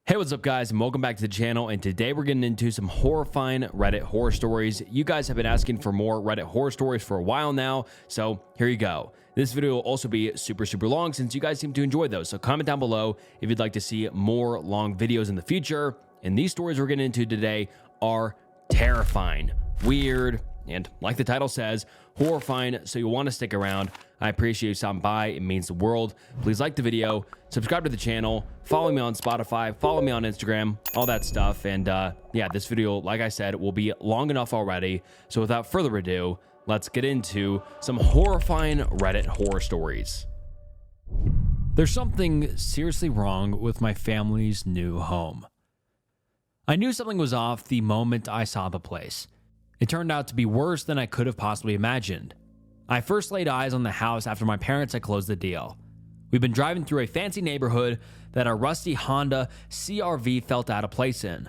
Hey, what's up guys, and welcome back to the channel. And today we're getting into some horrifying Reddit horror stories. You guys have been asking for more Reddit horror stories for a while now, so here you go. This video will also be super long since you guys seem to enjoy those, so comment down below if you'd like to see more long videos in the future. And these stories we're getting into today are terrifying, weird, and like the title says, horrifying, so you'll want to stick around. I appreciate you stopping by. It means the world. Please like the video, subscribe to the channel, follow me on Spotify, follow me on Instagram, all that stuff. And yeah, this video, like I said, will be long enough already. So without further ado, let's get into some horrifying Reddit horror stories. There's something seriously wrong with my family's new home. I knew something was off the moment I saw the place. It turned out to be worse than I could have possibly imagined. I first laid eyes on the house after my parents had closed the deal. We'd been driving through a fancy neighborhood that our rusty Honda CR-V felt out of place in.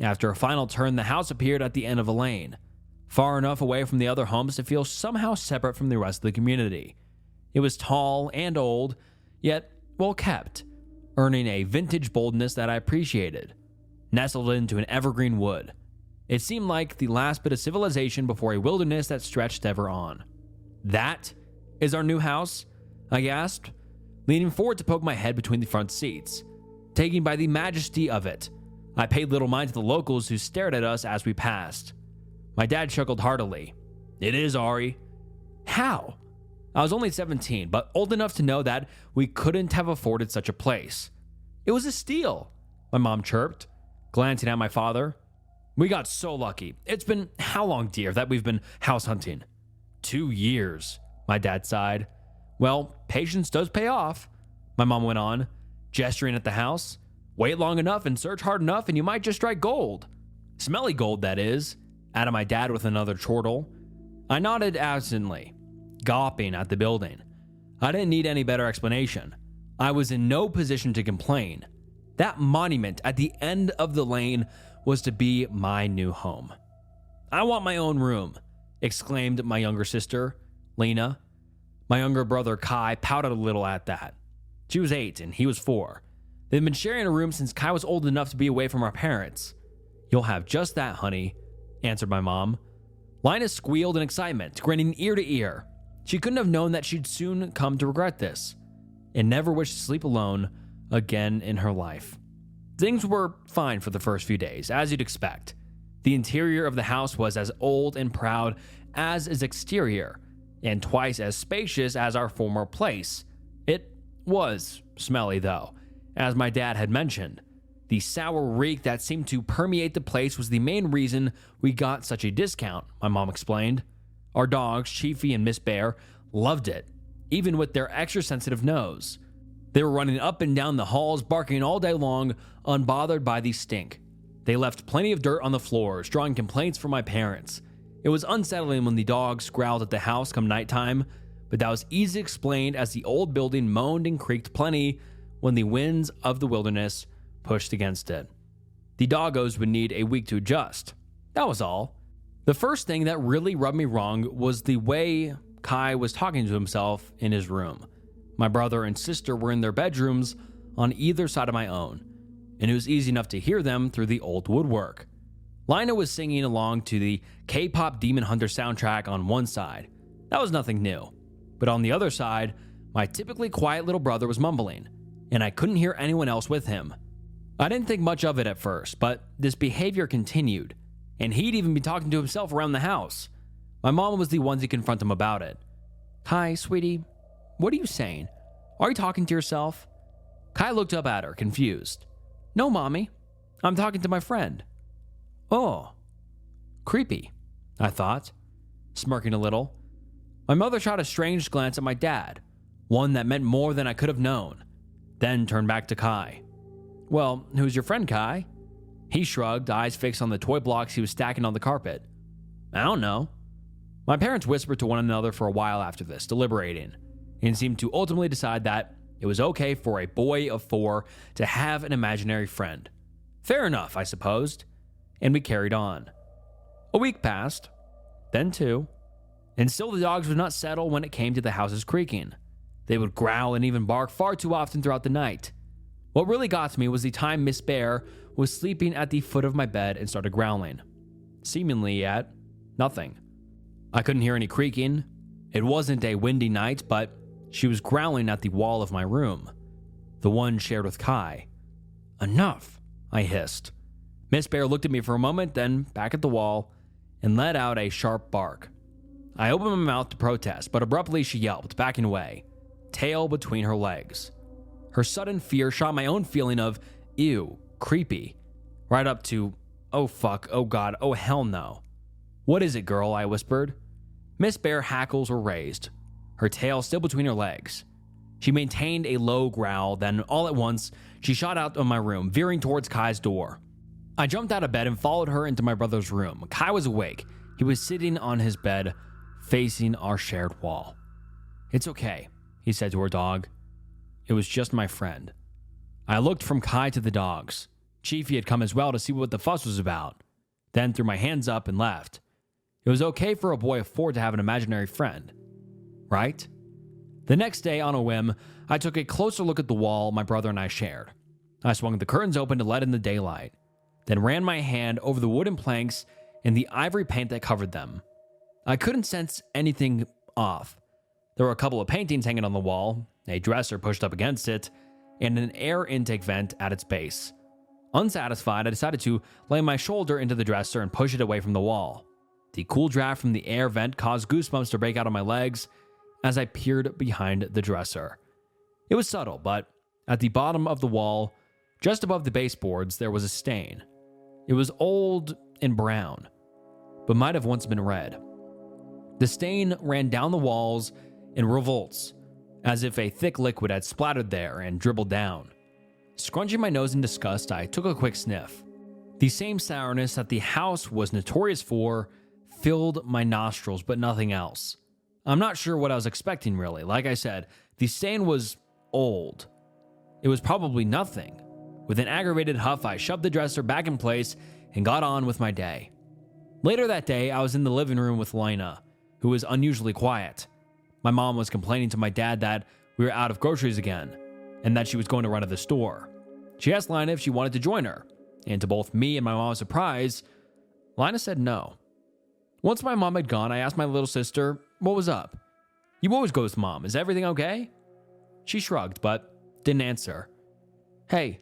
After a final turn, the house appeared at the end of a lane, far enough away from the other homes to feel somehow separate from the rest of the community. It was tall and old, yet well kept, earning a vintage boldness that I appreciated. Nestled into an evergreen wood, it seemed like the last bit of civilization before a wilderness that stretched ever on. "That is our new house?" I gasped, leaning forward to poke my head between the front seats. Taken by the majesty of it, I paid little mind to the locals who stared at us as we passed. My dad chuckled heartily. "It is, Ari." "How?" I was only 17, but old enough to know that we couldn't have afforded such a place. "It was a steal," my mom chirped, glancing at my father. "We got so lucky. It's been how long, dear, that we've been house hunting?" 2 years, my dad sighed. "Well, patience does pay off," my mom went on, gesturing at the house. "Wait long enough and search hard enough and you might just strike gold. Smelly gold, that is," added my dad with another chortle. I nodded absently, gawping at the building. I didn't need any better explanation. I was in no position to complain. That monument at the end of the lane was to be my new home. "I want my own room," exclaimed my younger sister, Lena. My younger brother, Kai, pouted a little at that. She was 8 and he was 4. They'd been sharing a room since Kai was old enough to be away from our parents. "You'll have just that, honey," answered my mom. Lina squealed in excitement, grinning ear to ear. She couldn't have known that she'd soon come to regret this, and never wish to sleep alone again in her life. Things were fine for the first few days, as you'd expect. The interior of the house was as old and proud as its exterior, and twice as spacious as our former place. It was smelly though, as my dad had mentioned. The sour reek that seemed to permeate the place was the main reason we got such a discount, my mom explained. Our dogs, Chiefy and Miss Bear, loved it, even with their extra sensitive nose. They were running up and down the halls, barking all day long, unbothered by the stink. They left plenty of dirt on the floors, drawing complaints from my parents. It was unsettling when the dogs growled at the house come nighttime, but that was easily explained as the old building moaned and creaked plenty when the winds of the wilderness pushed against it. The doggos would need a week to adjust. That was all. The first thing that really rubbed me wrong was the way Kai was talking to himself in his room. My brother and sister were in their bedrooms on either side of my own, and it was easy enough to hear them through the old woodwork. Lina was singing along to the K-pop Demon Hunter soundtrack on one side. That was nothing new. But on the other side, my typically quiet little brother was mumbling, and I couldn't hear anyone else with him. I didn't think much of it at first, but this behavior continued, and he'd even be talking to himself around the house. My mom was the one to confront him about it. "Hi, sweetie. What are you saying? Are you talking to yourself?" Kai looked up at her, confused. "No, Mommy. I'm talking to my friend." "Oh, creepy," I thought, smirking a little. My mother shot a strange glance at my dad, one that meant more than I could have known, then turned back to Kai. "Well, who's your friend, Kai?" He shrugged, eyes fixed on the toy blocks he was stacking on the carpet. "I don't know." My parents whispered to one another for a while after this, deliberating, and seemed to ultimately decide that it was okay for a boy of 4 to have an imaginary friend. Fair enough, I supposed, and we carried on. A week passed, then 2, and still the dogs would not settle when it came to the house's creaking. They would growl and even bark far too often throughout the night. What really got to me was the time Miss Bear was sleeping at the foot of my bed and started growling, seemingly at nothing. I couldn't hear any creaking. It wasn't a windy night, but she was growling at the wall of my room, the one shared with Kai. Enough, I hissed. Miss Bear looked at me for a moment, then back at the wall, and let out a sharp bark. I opened my mouth to protest, but abruptly she yelped, backing away, tail between her legs. Her sudden fear shot my own feeling of, ew, creepy, right up to, oh fuck, oh god, oh hell no. What is it, girl? I whispered. Miss Bear hackles were raised, her tail still between her legs. She maintained a low growl, then all at once, she shot out of my room, veering towards Kai's door. I jumped out of bed and followed her into my brother's room. Kai was awake. He was sitting on his bed, facing our shared wall. It's okay, he said to her dog. It was just my friend. I looked from Kai to the dogs. Chiefy had come as well to see what the fuss was about, then threw my hands up and left. It was okay for a boy of 4 to have an imaginary friend, right? The next day, on a whim, I took a closer look at the wall my brother and I shared. I swung the curtains open to let in the daylight, then ran my hand over the wooden planks and the ivory paint that covered them. I couldn't sense anything off. There were a couple of paintings hanging on the wall, a dresser pushed up against it, and an air intake vent at its base. Unsatisfied, I decided to lay my shoulder into the dresser and push it away from the wall. The cool draft from the air vent caused goosebumps to break out on my legs as I peered behind the dresser. It was subtle, but at the bottom of the wall, just above the baseboards, there was a stain. It was old and brown, but might have once been red. The stain ran down the walls in revolts, as if a thick liquid had splattered there and dribbled down. Scrunching my nose in disgust, I took a quick sniff. The same sourness that the house was notorious for filled my nostrils, but nothing else. I'm not sure what I was expecting, really. Like I said, the stain was old. It was probably nothing. With an aggravated huff, I shoved the dresser back in place and got on with my day. Later that day, I was in the living room with Lena, who was unusually quiet. My mom was complaining to my dad that we were out of groceries again, and that she was going to run to the store. She asked Lena if she wanted to join her, and to both me and my mom's surprise, Lena said no. Once my mom had gone, I asked my little sister, what was up? You always go with mom. Is everything okay? She shrugged, but didn't answer. Hey,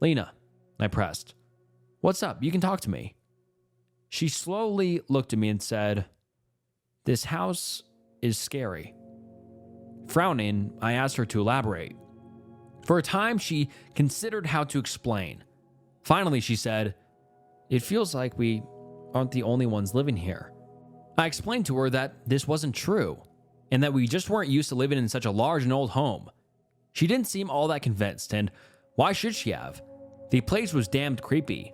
Lena, I pressed. What's up? You can talk to me. She slowly looked at me and said, this house is scary. Frowning, I asked her to elaborate. For a time, she considered how to explain. Finally, she said, it feels like we aren't the only ones living here. I explained to her that this wasn't true, and that we just weren't used to living in such a large and old home. She didn't seem all that convinced, and why should she have? The place was damned creepy.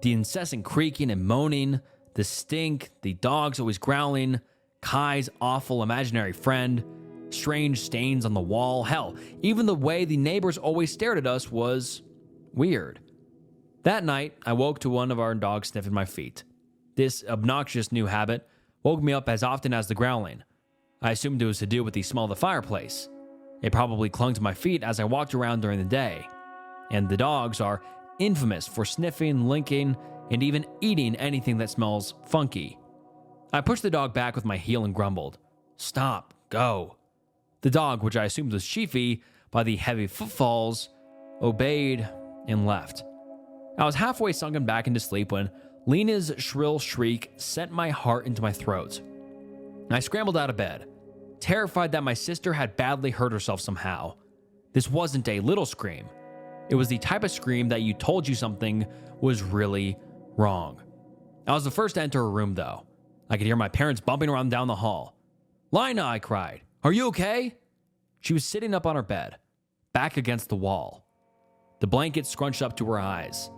The incessant creaking and moaning, the stink, the dogs always growling, Kai's awful imaginary friend, strange stains on the wall. Hell, even the way the neighbors always stared at us was weird. That night, I woke to one of our dogs sniffing my feet. This obnoxious new habit woke me up as often as the growling. I assumed it was to do with the smell of the fireplace. It probably clung to my feet as I walked around during the day. And the dogs are infamous for sniffing, licking, and even eating anything that smells funky. I pushed the dog back with my heel and grumbled, stop, go. The dog, which I assumed was Chiefy by the heavy footfalls, obeyed and left. I was halfway sunken back into sleep when Lena's shrill shriek sent my heart into my throat. I scrambled out of bed, terrified that my sister had badly hurt herself somehow. This wasn't a little scream. It was the type of scream that you told you something was really wrong. I was the first to enter her room, though. I could hear my parents bumping around down the hall. Lina, I cried. Are you okay? She was sitting up on her bed, back against the wall. The blanket scrunched up to her eyes,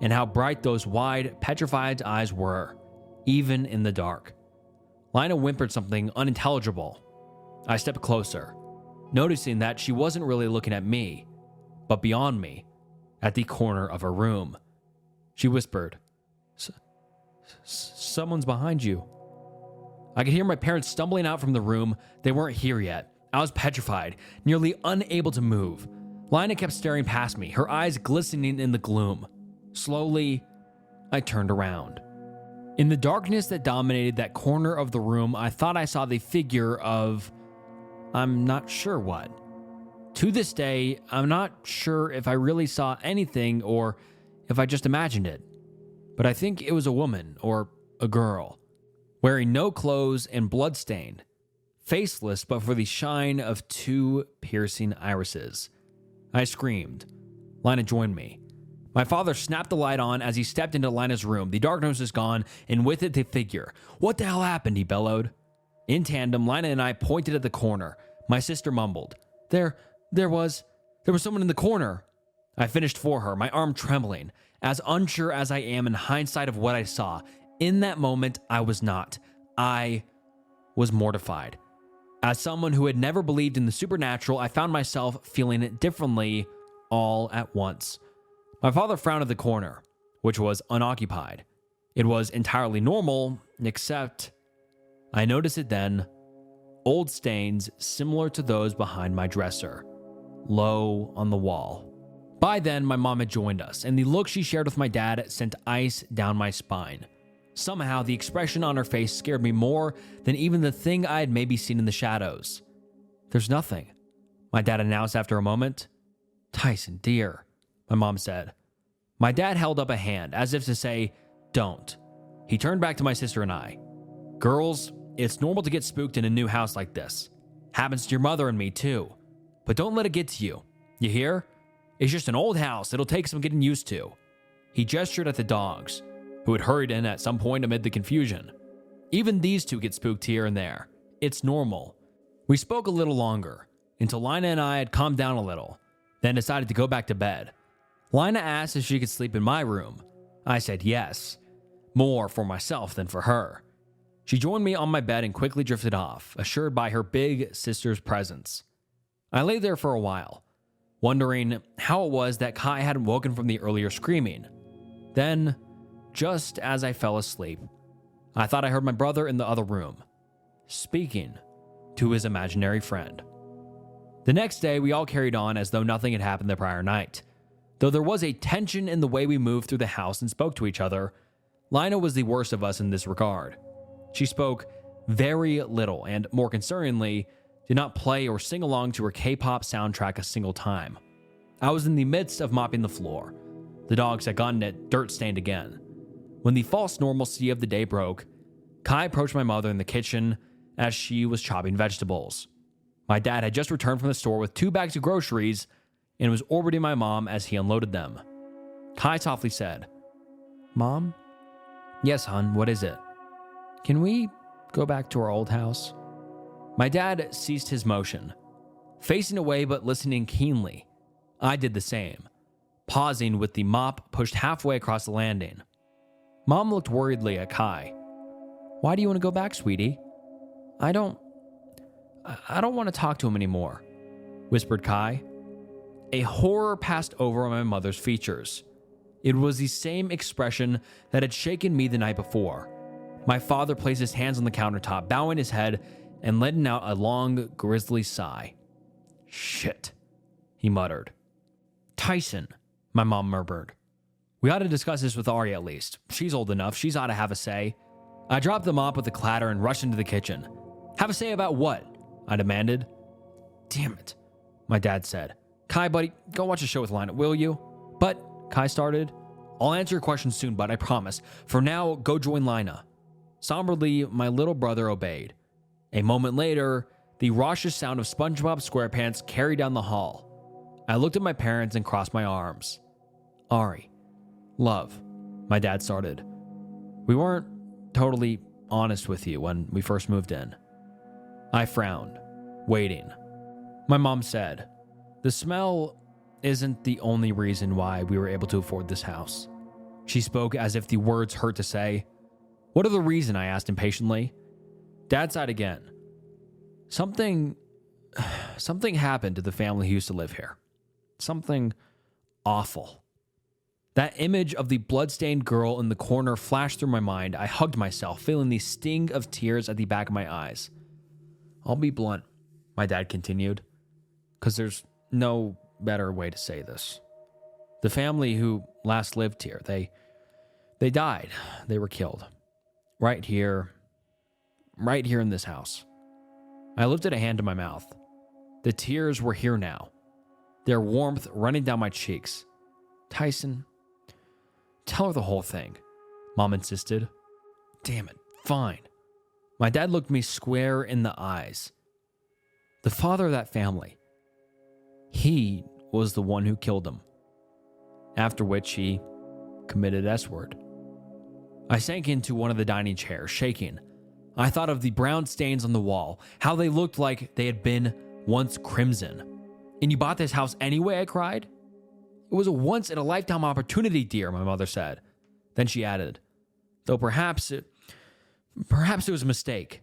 and how bright those wide, petrified eyes were, even in the dark. Lina whimpered something unintelligible. I stepped closer, noticing that she wasn't really looking at me, but beyond me, at the corner of her room. She whispered, someone's behind you. I could hear my parents stumbling out from the room. They weren't here yet. I was petrified, nearly unable to move. Lina kept staring past me, her eyes glistening in the gloom. Slowly, I turned around. In the darkness that dominated that corner of the room, I thought I saw the figure of... I'm not sure what. To this day, I'm not sure if I really saw anything or if I just imagined it. But I think it was a woman or a girl, wearing no clothes and bloodstained, faceless but for the shine of two piercing irises. I screamed. Lina joined me. My father snapped the light on as he stepped into Lina's room. The darkness was gone, and with it the figure. "What the hell happened?" he bellowed. In tandem, Lina and I pointed at the corner. My sister mumbled, There was someone in the corner." I finished for her, my arm trembling, as unsure as I am in hindsight of what I saw. In that moment, I was not. I was mortified. As someone who had never believed in the supernatural, I found myself feeling it differently all at once. My father frowned at the corner, which was unoccupied. It was entirely normal, except I noticed it then. Old stains similar to those behind my dresser, low on the wall. By then, my mom had joined us, and the look she shared with my dad sent ice down my spine. Somehow, the expression on her face scared me more than even the thing I had maybe seen in the shadows. "There's nothing," my dad announced after a moment. "Tyson, dear," my mom said. My dad held up a hand, as if to say, "Don't." He turned back to my sister and I. "Girls, it's normal to get spooked in a new house like this. Happens to your mother and me, too. But don't let it get to you. You hear? It's just an old house. It'll take some getting used to." He gestured at the dogs, who had hurried in at some point amid the confusion. "Even these two get spooked here and there. It's normal." We spoke a little longer, until Lina and I had calmed down a little, then decided to go back to bed. Lina asked if she could sleep in my room. I said yes, more for myself than for her. She joined me on my bed and quickly drifted off, assured by her big sister's presence. I lay there for a while, wondering how it was that Kai hadn't woken from the earlier screaming. Then, just as I fell asleep, I thought I heard my brother in the other room, speaking to his imaginary friend. The next day, we all carried on as though nothing had happened the prior night. Though there was a tension in the way we moved through the house and spoke to each other, Lina was the worst of us in this regard. She spoke very little and, more concerningly, did not play or sing along to her K-pop soundtrack a single time. I was in the midst of mopping the floor. The dogs had gotten it dirt-stained again. When the false normalcy of the day broke, Kai approached my mother in the kitchen as she was chopping vegetables. My dad had just returned from the store with 2 bags of groceries and was orbiting my mom as he unloaded them. Kai softly said, "Mom?" "Yes, hon, what is it?" "Can we go back to our old house?" My dad ceased his motion, facing away but listening keenly. I did the same, pausing with the mop pushed halfway across the landing. Mom looked worriedly at Kai. "Why do you want to go back, sweetie?" I don't want to talk to him anymore," whispered Kai. A horror passed over my mother's features. It was the same expression that had shaken me the night before. My father placed his hands on the countertop, bowing his head and letting out a long, grisly sigh. "Shit," he muttered. "Tyson," my mom murmured. "We ought to discuss this with Ari at least. She's old enough. She's ought to have a say." I dropped the mop with a clatter and rushed into the kitchen. "Have a say about what?" I demanded. "Damn it," my dad said. "Kai, buddy, go watch a show with Lina, will you?" "But," Kai started. "I'll answer your questions soon, bud, I promise. For now, go join Lina." Somberly, my little brother obeyed. A moment later, the raucous sound of SpongeBob SquarePants carried down the hall. I looked at my parents and crossed my arms. "Ari, love," my dad started. "We weren't totally honest with you when we first moved in." I frowned, waiting. My mom said, "The smell isn't the only reason why we were able to afford this house." She spoke as if the words hurt to say. "What other reason?" I asked impatiently. Dad sighed again. Something happened to the family who used to live here. Something awful." That image of the bloodstained girl in the corner flashed through my mind. I hugged myself, feeling the sting of tears at the back of my eyes. "I'll be blunt," my dad continued, "because there's no better way to say this. The family who last lived here, they died. They were killed. Right here in this house. I lifted a hand to my mouth. The tears were here now, their warmth running down my cheeks. Tyson, tell her the whole thing, Mom insisted. Damn it, fine. My dad looked me square in the eyes. The father of that family, he was the one who killed him. After which he committed S-word. I sank into one of the dining chairs, shaking. I thought of the brown stains on the wall, how they looked like they had been once crimson. And you bought this house anyway, I cried. It was a once-in-a-lifetime opportunity, dear, my mother said. Then she added, though perhaps it was a mistake.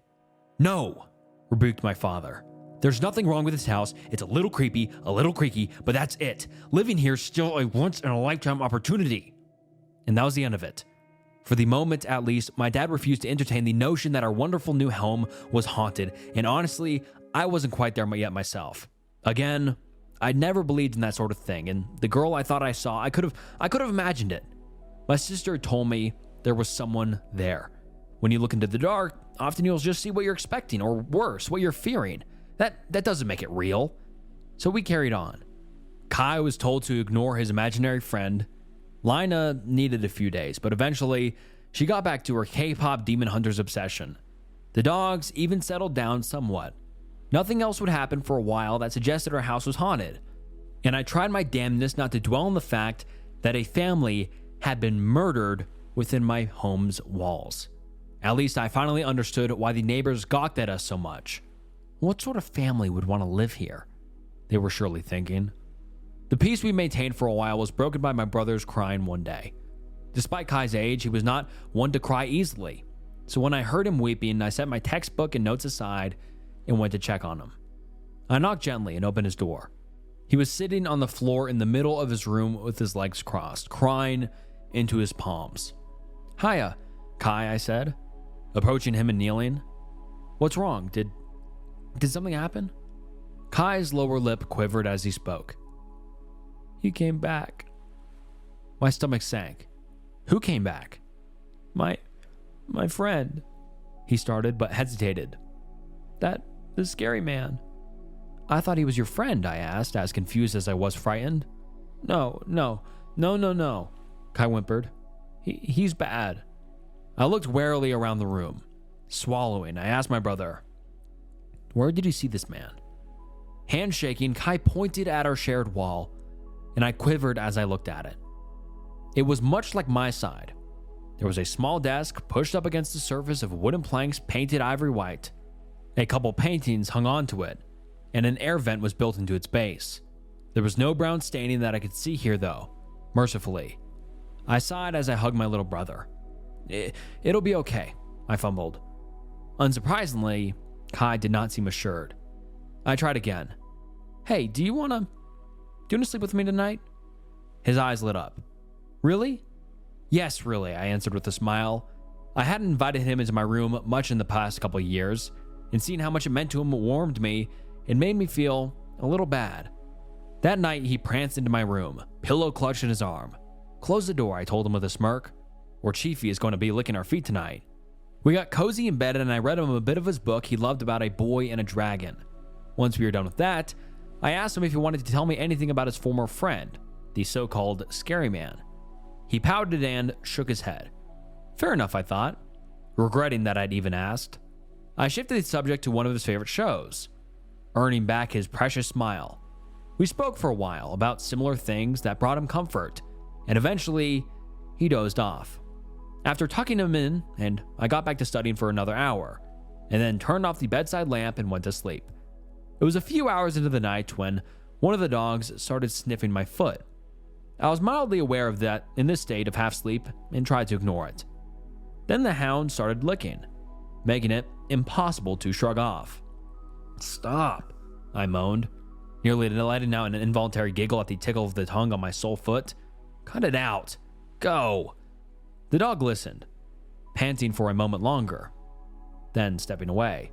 No, rebuked my father. There's nothing wrong with this house. It's a little creepy, a little creaky, but that's it. Living here is still a once-in-a-lifetime opportunity. And that was the end of it. For the moment, at least, my dad refused to entertain the notion that our wonderful new home was haunted, and honestly, I wasn't quite there yet myself. Again, I'd never believed in that sort of thing, and the girl I thought I saw, I could have imagined it. My sister told me there was someone there. When you look into the dark, often you'll just see what you're expecting, or worse, what you're fearing. That doesn't make it real. So we carried on. Kai was told to ignore his imaginary friend. Lina needed a few days, but eventually she got back to her K-pop demon hunter's obsession. The dogs even settled down somewhat. Nothing else would happen for a while that suggested our house was haunted. And I tried my damnness not to dwell on the fact that a family had been murdered within my home's walls. At least I finally understood why the neighbors gawked at us so much. What sort of family would want to live here? They were surely thinking. The peace we maintained for a while was broken by my brother's crying one day. Despite Kai's age, he was not one to cry easily. So when I heard him weeping, I set my textbook and notes aside and went to check on him. I knocked gently and opened his door. He was sitting on the floor in the middle of his room with his legs crossed, crying into his palms. Hiya, Kai, I said, approaching him and kneeling. What's wrong? Did something happen? Kai's lower lip quivered as he spoke. He came back. My stomach sank. Who came back? My friend, he started, but hesitated. The scary man. I thought he was your friend, I asked, as confused as I was frightened. No, Kai whimpered. He's bad. I looked warily around the room. Swallowing, I asked my brother, where did you see this man? Hand shaking, Kai pointed at our shared wall, and I quivered as I looked at it. It was much like my side. There was a small desk pushed up against the surface of wooden planks painted ivory white. A couple paintings hung onto it, and an air vent was built into its base. There was no brown staining that I could see here, though, mercifully. I sighed as I hugged my little brother. It'll be okay, I fumbled. Unsurprisingly, Kai did not seem assured. I tried again. Hey, do you want to sleep with me tonight? His eyes lit up. Really? Yes, really, I answered with a smile. I hadn't invited him into my room much in the past couple of years, and seeing how much it meant to him warmed me and made me feel a little bad. That night, he pranced into my room, pillow clutched in his arm. Close the door, I told him with a smirk, or Chiefy is going to be licking our feet tonight. We got cozy in bed and I read him a bit of his book he loved about a boy and a dragon. Once we were done with that, I asked him if he wanted to tell me anything about his former friend, the so-called scary man. He pouted and shook his head. Fair enough, I thought, regretting that I'd even asked. I shifted the subject to one of his favorite shows, earning back his precious smile. We spoke for a while about similar things that brought him comfort, and eventually, he dozed off. After tucking him in, and I got back to studying for another hour, and then turned off the bedside lamp and went to sleep. It was a few hours into the night when one of the dogs started sniffing my foot. I was mildly aware of that in this state of half sleep and tried to ignore it. Then the hound started licking, making it impossible to shrug off. Stop, I moaned, nearly letting out an involuntary giggle at the tickle of the tongue on my sole foot. Cut it out. Go. The dog listened, panting for a moment longer, then stepping away.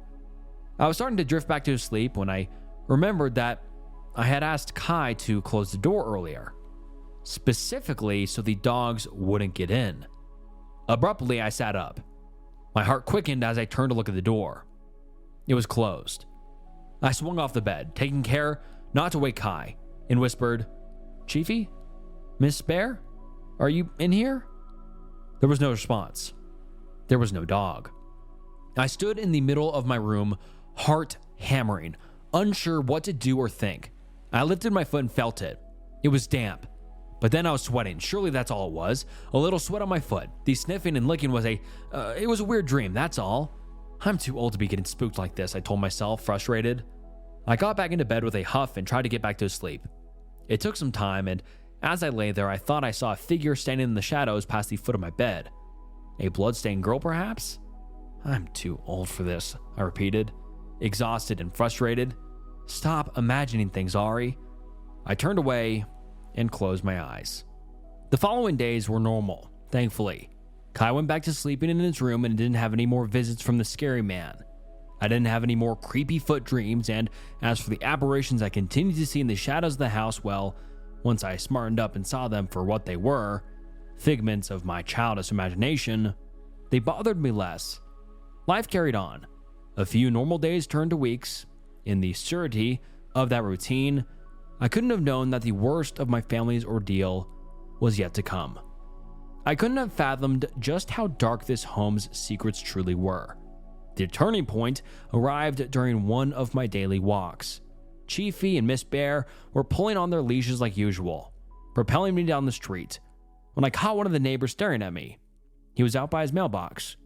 I was starting to drift back to sleep when I remembered that I had asked Kai to close the door earlier, specifically so the dogs wouldn't get in. Abruptly, I sat up. My heart quickened as I turned to look at the door. It was closed. I swung off the bed, taking care not to wake Kai, and whispered, "Chiefy? Miss Bear? Are you in here?" There was no response. There was no dog. I stood in the middle of my room, heart hammering, unsure what to do or think. I lifted my foot and felt it. It was damp. But then I was sweating. Surely that's all it was. A little sweat on my foot. The sniffing and licking was it was a weird dream, that's all. I'm too old to be getting spooked like this, I told myself, frustrated. I got back into bed with a huff and tried to get back to sleep. It took some time, and as I lay there, I thought I saw a figure standing in the shadows past the foot of my bed. A bloodstained girl, perhaps? I'm too old for this, I repeated, exhausted and frustrated. Stop imagining things, Ari. I turned away and closed my eyes. The following days were normal, thankfully. Kai went back to sleeping in his room and didn't have any more visits from the scary man. I didn't have any more creepy foot dreams, and as for the apparitions I continued to see in the shadows of the house, well, once I smartened up and saw them for what they were, figments of my childish imagination, they bothered me less. Life carried on. A few normal days turned to weeks. In the surety of that routine, I couldn't have known that the worst of my family's ordeal was yet to come. I couldn't have fathomed just how dark this home's secrets truly were. The turning point arrived during one of my daily walks. Chiefy and Miss Bear were pulling on their leashes like usual, propelling me down the street, when I caught one of the neighbors staring at me. He was out by his mailbox,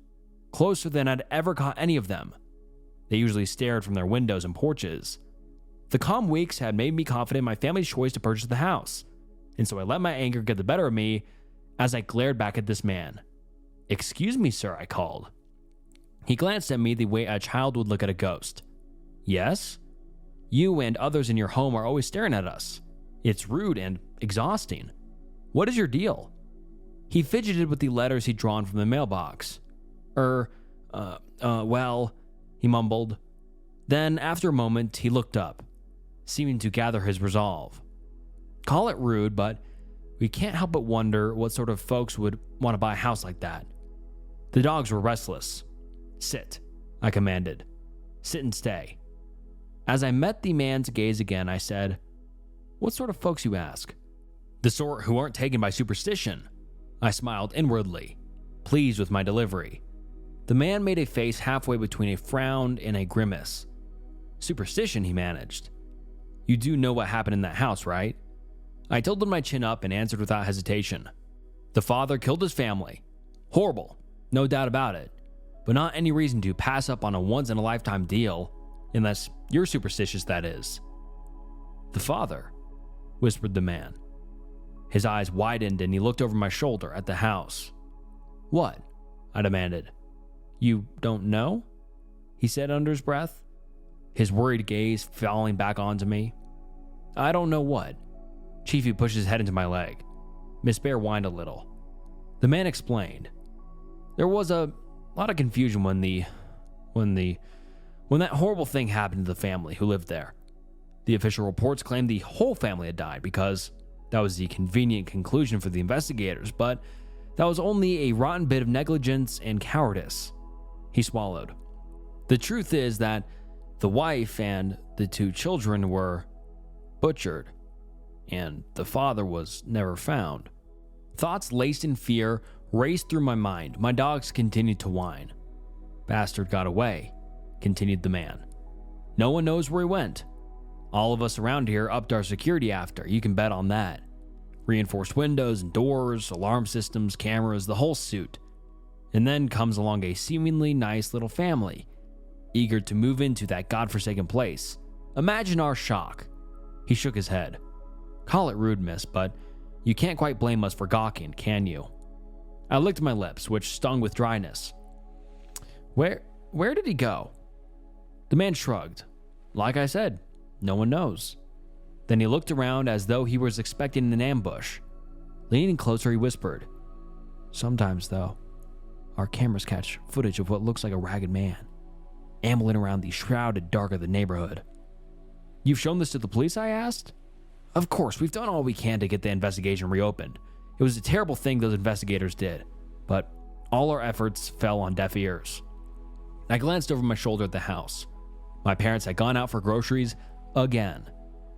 closer than I'd ever caught any of them. They usually stared from their windows and porches. The calm weeks had made me confident in my family's choice to purchase the house, and so I let my anger get the better of me as I glared back at this man. "Excuse me, sir," I called. He glanced at me the way a child would look at a ghost. "Yes? You and others in your home are always staring at us. It's rude and exhausting. What is your deal?" He fidgeted with the letters he'd drawn from the mailbox. Well, he mumbled. Then, after a moment, he looked up, seeming to gather his resolve. "Call it rude, but we can't help but wonder what sort of folks would want to buy a house like that." The dogs were restless. "Sit," I commanded. "Sit and stay." As I met the man's gaze again, I said, "What sort of folks, you ask?" "The sort who aren't taken by superstition." I smiled inwardly, pleased with my delivery. The man made a face halfway between a frown and a grimace. "Superstition," he managed. "You do know what happened in that house, right?" I tilted my chin up and answered without hesitation. "The father killed his family. Horrible, no doubt about it, but not any reason to pass up on a once-in-a-lifetime deal, unless you're superstitious, that is." "The father?" whispered the man. His eyes widened and he looked over my shoulder at the house. "What?" I demanded. "You don't know?" he said under his breath, his worried gaze falling back onto me. "I don't know what?" Chiefy pushed his head into my leg. Miss Bear whined a little. The man explained. "There was a lot of confusion when that horrible thing happened to the family who lived there. The official reports claimed the whole family had died because that was the convenient conclusion for the investigators, but that was only a rotten bit of negligence and cowardice." He swallowed. "The truth is that the wife and the 2 children were butchered, and the father was never found." Thoughts laced in fear raced through my mind. My dogs continued to whine. "Bastard got away," continued the man. "No one knows where he went. All of us around here upped our security after, you can bet on that. Reinforced windows and doors, alarm systems, cameras, the whole suit. And then comes along a seemingly nice little family, eager to move into that godforsaken place. Imagine our shock." He shook his head. "Call it rude, miss, but you can't quite blame us for gawking, can you?" I licked my lips, which stung with dryness. Where did he go?" The man shrugged. "Like I said, no one knows." Then he looked around as though he was expecting an ambush. Leaning closer, he whispered, "Sometimes, though, our cameras catch footage of what looks like a ragged man ambling around the shrouded dark of the neighborhood. You've shown this to the police, I asked. Of course, we've done all we can to get the investigation reopened. It was a terrible thing those investigators did, but all our efforts fell on deaf ears. I glanced over my shoulder at the house. My parents had gone out for groceries again.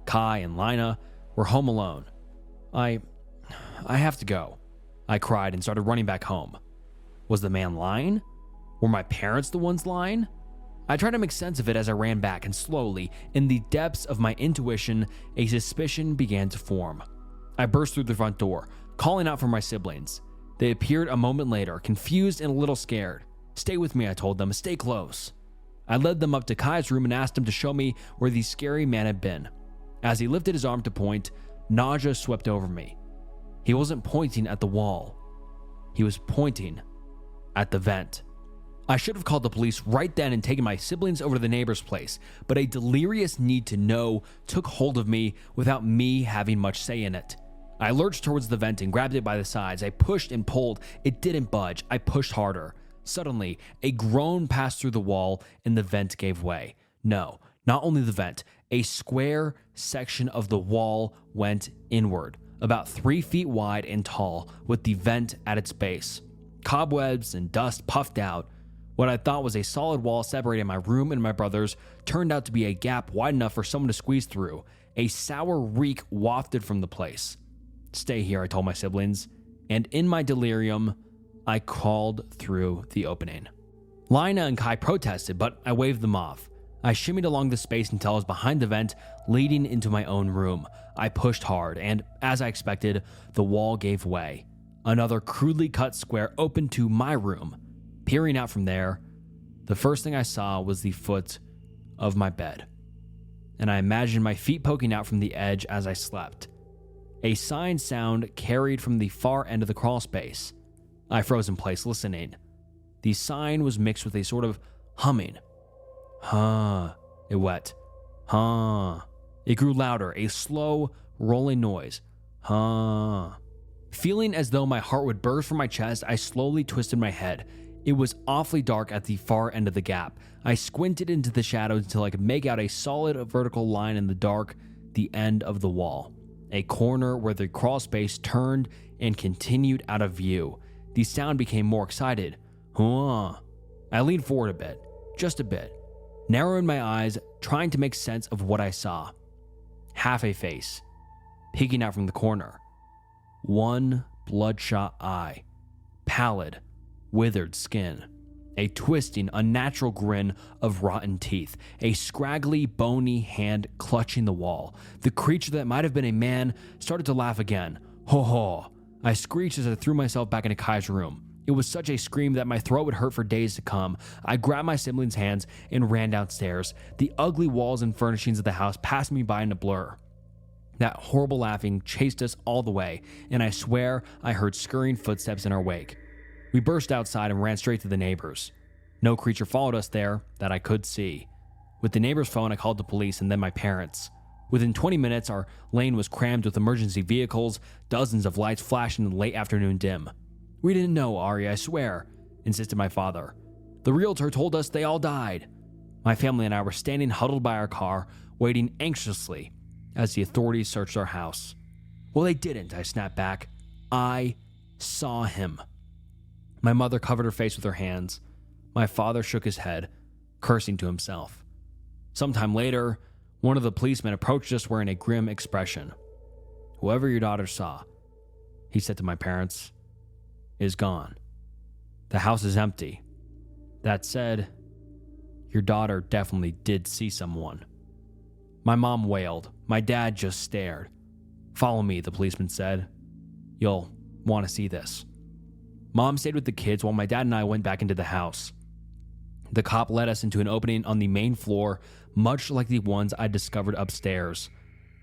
Kai and Lina were home alone. I have to go, I cried and started running back home. Was the man lying? Were my parents the ones lying? I tried to make sense of it as I ran back, and slowly, in the depths of my intuition, a suspicion began to form. I burst through the front door, calling out for my siblings. They appeared a moment later, confused and a little scared. Stay with me, I told them. Stay close. I led them up to Kai's room and asked him to show me where the scary man had been. As he lifted his arm to point, nausea swept over me. He wasn't pointing at the wall. He was pointing at the vent. I should have called the police right then and taken my siblings over to the neighbor's place, but a delirious need to know took hold of me without me having much say in it. I lurched towards the vent and grabbed it by the sides. I pushed and pulled. It didn't budge. I pushed harder. Suddenly, a groan passed through the wall and the vent gave way. No, not only the vent, a square section of the wall went inward, about 3 feet wide and tall, with the vent at its base. Cobwebs and dust puffed out. What I thought was a solid wall separating my room and my brother's turned out to be a gap wide enough for someone to squeeze through. A sour reek wafted from the place. Stay here, I told my siblings, and in my delirium, I crawled through the opening. Lina and Kai protested, but I waved them off. I shimmied along the space until I was behind the vent leading into my own room. I pushed hard, and as I expected, the wall gave way. Another crudely cut square opened to my room. Peering out from there, the first thing I saw was the foot of my bed, and I imagined my feet poking out from the edge as I slept. A sighing sound carried from the far end of the crawl space. I froze in place, listening. The sign was mixed with a sort of humming. Huh, it wet. Huh. It grew louder, a slow, rolling noise. Huh. Feeling as though my heart would burst from my chest, I slowly twisted my head. It was awfully dark at the far end of the gap. I squinted into the shadows until I could make out a solid vertical line in the dark, the end of the wall. A corner where the crawl space turned and continued out of view. The sound became more excited. Huh. I leaned forward a bit, just a bit, narrowing my eyes, trying to make sense of what I saw. Half a face, peeking out from the corner. One bloodshot eye, pallid, withered skin, a twisting, unnatural grin of rotten teeth, a scraggly, bony hand clutching the wall. The creature that might have been a man started to laugh again. Ho ho! I screeched as I threw myself back into Kai's room. It was such a scream that my throat would hurt for days to come. I grabbed my siblings' hands and ran downstairs. The ugly walls and furnishings of the house passed me by in a blur. That horrible laughing chased us all the way, and I swear I heard scurrying footsteps in our wake. We burst outside and ran straight to the neighbors. No creature followed us there that I could see. With the neighbor's phone, I called the police and then my parents. Within 20 minutes, our lane was crammed with emergency vehicles, dozens of lights flashing in the late afternoon dim. We didn't know, Ari, I swear, insisted my father. The realtor told us they all died. My family and I were standing huddled by our car, waiting anxiously as the authorities searched our house. Well, they didn't, I snapped back. I saw him. My mother covered her face with her hands. My father shook his head, cursing to himself. Sometime later, one of the policemen approached us wearing a grim expression. Whoever your daughter saw, he said to my parents, is gone. The house is empty. That said, your daughter definitely did see someone. My mom wailed. My dad just stared. Follow me, the policeman said. You'll want to see this. Mom stayed with the kids while my dad and I went back into the house. The cop led us into an opening on the main floor, much like the ones I discovered upstairs.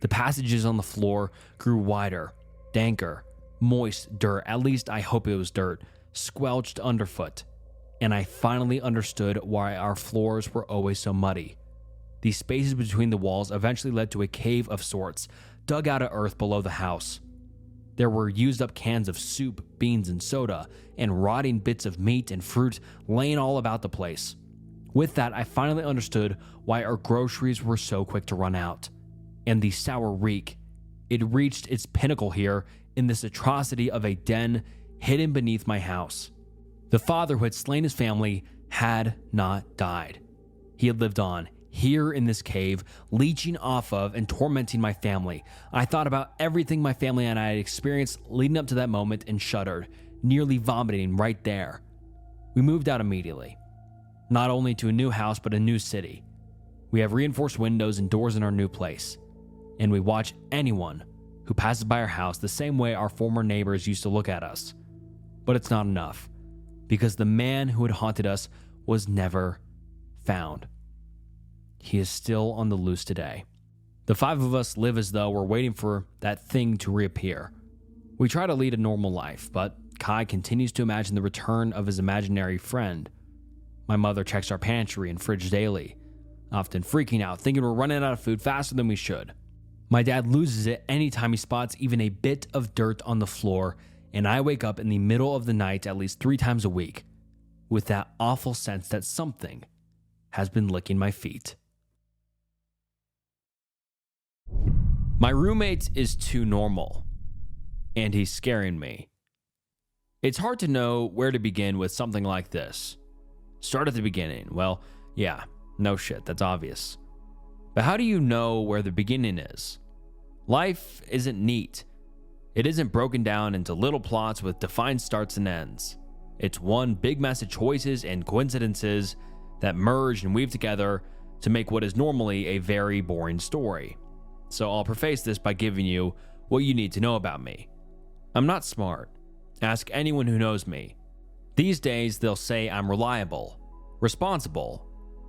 The passages on the floor grew wider, danker, moist dirt, at least I hope it was dirt, squelched underfoot. And I finally understood why our floors were always so muddy. The spaces between the walls eventually led to a cave of sorts, dug out of earth below the house. There were used up cans of soup, beans, and soda, and rotting bits of meat and fruit laying all about the place. With that, I finally understood why our groceries were so quick to run out. And the sour reek, it reached its pinnacle here in this atrocity of a den hidden beneath my house. The father who had slain his family had not died. He had lived on, here in this cave, leeching off of and tormenting my family. I thought about everything my family and I had experienced leading up to that moment and shuddered, nearly vomiting right there. We moved out immediately, not only to a new house, but a new city. We have reinforced windows and doors in our new place, and we watch anyone who passes by our house the same way our former neighbors used to look at us. But it's not enough, because the man who had haunted us was never found. He is still on the loose today. The five of us live as though we're waiting for that thing to reappear. We try to lead a normal life, but Kai continues to imagine the return of his imaginary friend. My mother checks our pantry and fridge daily, often freaking out, thinking we're running out of food faster than we should. My dad loses it anytime he spots even a bit of dirt on the floor, and I wake up in the middle of the night at least 3 times a week with that awful sense that something has been licking my feet. My roommate is too normal, and he's scaring me. It's hard to know where to begin with something like this. Start at the beginning. Well, yeah, no shit, that's obvious. But how do you know where the beginning is? Life isn't neat. It isn't broken down into little plots with defined starts and ends. It's one big mess of choices and coincidences that merge and weave together to make what is normally a very boring story. So I'll preface this by giving you what you need to know about me. I'm not smart. Ask anyone who knows me. These days, they'll say I'm reliable, responsible,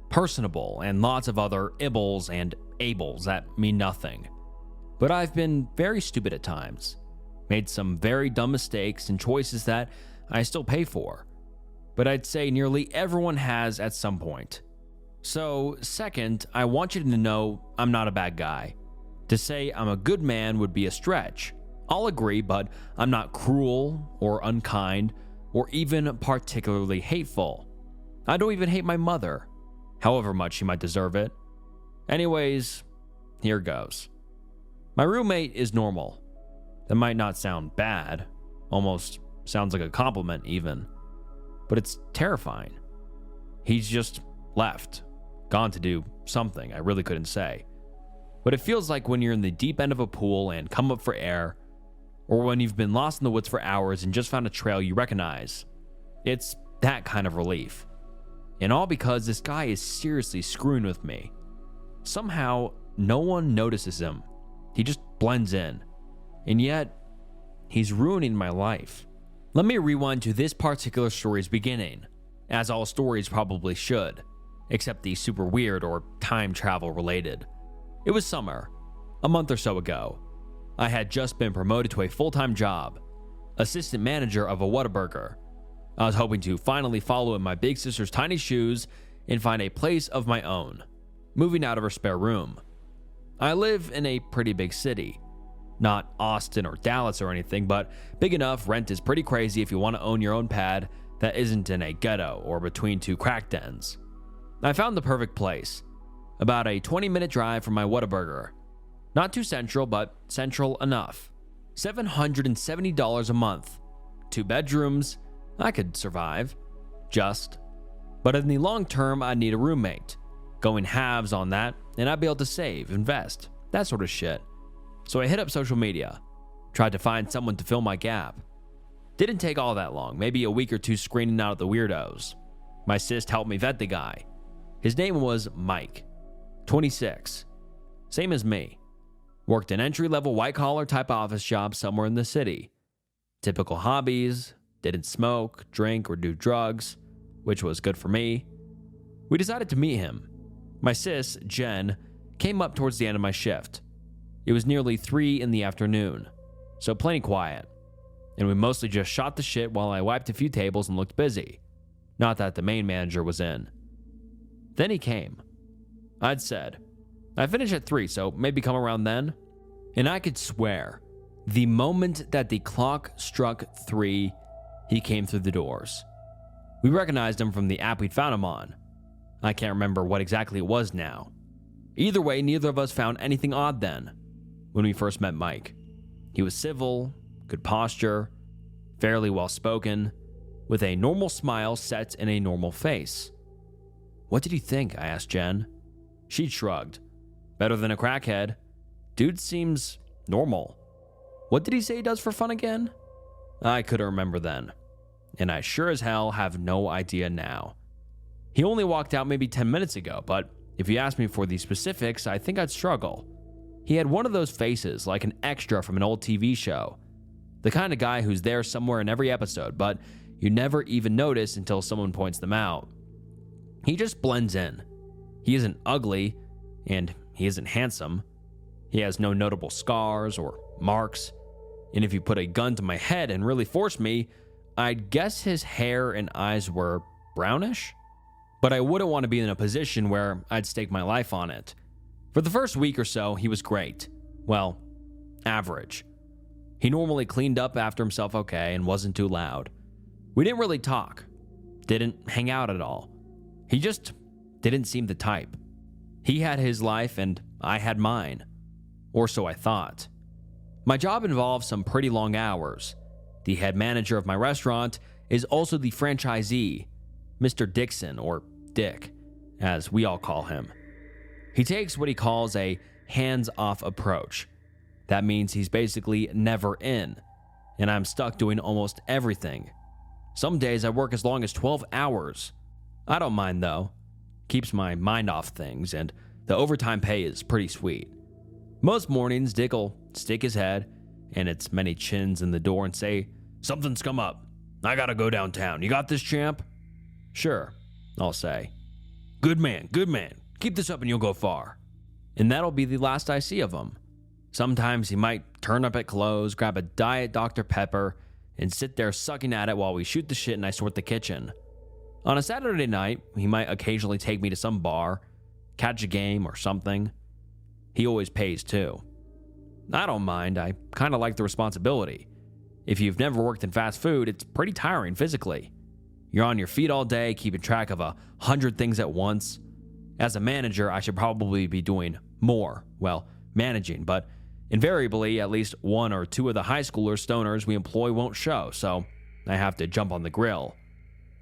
personable, and lots of other ibbles and ables that mean nothing. But I've been very stupid at times, made some very dumb mistakes and choices that I still pay for. But I'd say nearly everyone has at some point. So, second, I want you to know I'm not a bad guy. To say I'm a good man would be a stretch. I'll agree, but I'm not cruel or unkind or even particularly hateful. I don't even hate my mother, however much she might deserve it. Anyways, here goes. My roommate is normal. That might not sound bad, almost sounds like a compliment even, but it's terrifying. He's just left, gone to do something I really couldn't say. But it feels like when you're in the deep end of a pool and come up for air, or when you've been lost in the woods for hours and just found a trail you recognize. It's that kind of relief. And all because this guy is seriously screwing with me. Somehow, no one notices him. He just blends in. And yet, he's ruining my life. Let me rewind to this particular story's beginning, as all stories probably should, except the super weird or time travel related. It was summer, a month or so ago. I had just been promoted to a full-time job, assistant manager of a Whataburger. I was hoping to finally follow in my big sister's tiny shoes and find a place of my own, moving out of her spare room. I live in a pretty big city. Not Austin or Dallas or anything, but big enough rent is pretty crazy if you want to own your own pad that isn't in a ghetto or between 2 crack dens. I found the perfect place, about a 20-minute drive from my Whataburger. Not too central, but central enough. $770 a month. 2 bedrooms. I could survive. But in the long term, I'd need a roommate. Going halves on that, and I'd be able to save, invest, that sort of shit. So I hit up social media. Tried to find someone to fill my gap. Didn't take all that long, maybe a week or 2 screening out the weirdos. My sis helped me vet the guy. His name was Mike. 26. Same as me. Worked an entry-level white-collar type office job somewhere in the city. Typical hobbies, didn't smoke, drink, or do drugs, which was good for me. We decided to meet him. My sis, Jen, came up towards the end of my shift. It was nearly 3 in the afternoon, so plenty quiet. And we mostly just shot the shit while I wiped a few tables and looked busy. Not that the main manager was in. Then he came. I'd said, I finish at 3, so maybe come around then. And I could swear, the moment that the clock struck 3, he came through the doors. We recognized him from the app we'd found him on. I can't remember what exactly it was now. Either way, neither of us found anything odd then, when we first met Mike. He was civil, good posture, fairly well-spoken, with a normal smile set in a normal face. "What did you think?" I asked Jen. She shrugged. "Better than a crackhead. Dude seems normal." "What did he say he does for fun again?" I couldn't remember then, and I sure as hell have no idea now. He only walked out maybe 10 minutes ago, but if you asked me for the specifics, I think I'd struggle. He had one of those faces like an extra from an old TV show. The kind of guy who's there somewhere in every episode, but you never even notice until someone points them out. He just blends in. He isn't ugly, and he isn't handsome. He has no notable scars or marks, and if you put a gun to my head and really forced me, I'd guess his hair and eyes were brownish. But I wouldn't want to be in a position where I'd stake my life on it. For the first week or so, he was great. Well, average. He normally cleaned up after himself okay and wasn't too loud. We didn't really talk. Didn't hang out at all. He just didn't seem the type. He had his life and I had mine. Or so I thought. My job involved some pretty long hours. The head manager of my restaurant is also the franchisee, Mr. Dixon, or Dick, as we all call him. He takes what he calls a hands-off approach. That means he's basically never in, and I'm stuck doing almost everything. Some days I work as long as 12 hours. I don't mind though. Keeps my mind off things, and the overtime pay is pretty sweet. Most mornings, Dick will stick his head and its many chins in the door and say, "Something's come up. I gotta go downtown. You got this, champ?" "Sure," I'll say. Good man. Keep this up and you'll go far." And that'll be the last I see of him. Sometimes he might turn up at close, grab a Diet Dr. Pepper, and sit there sucking at it while we shoot the shit and I sort the kitchen. On a Saturday night, he might occasionally take me to some bar, catch a game or something. He always pays too. I don't mind. I kind of like the responsibility. If you've never worked in fast food, it's pretty tiring physically. You're on your feet all day, keeping track of 100 things at once. As a manager, I should probably be doing more, managing, but invariably, at least one or two of the high schooler stoners we employ won't show, so I have to jump on the grill.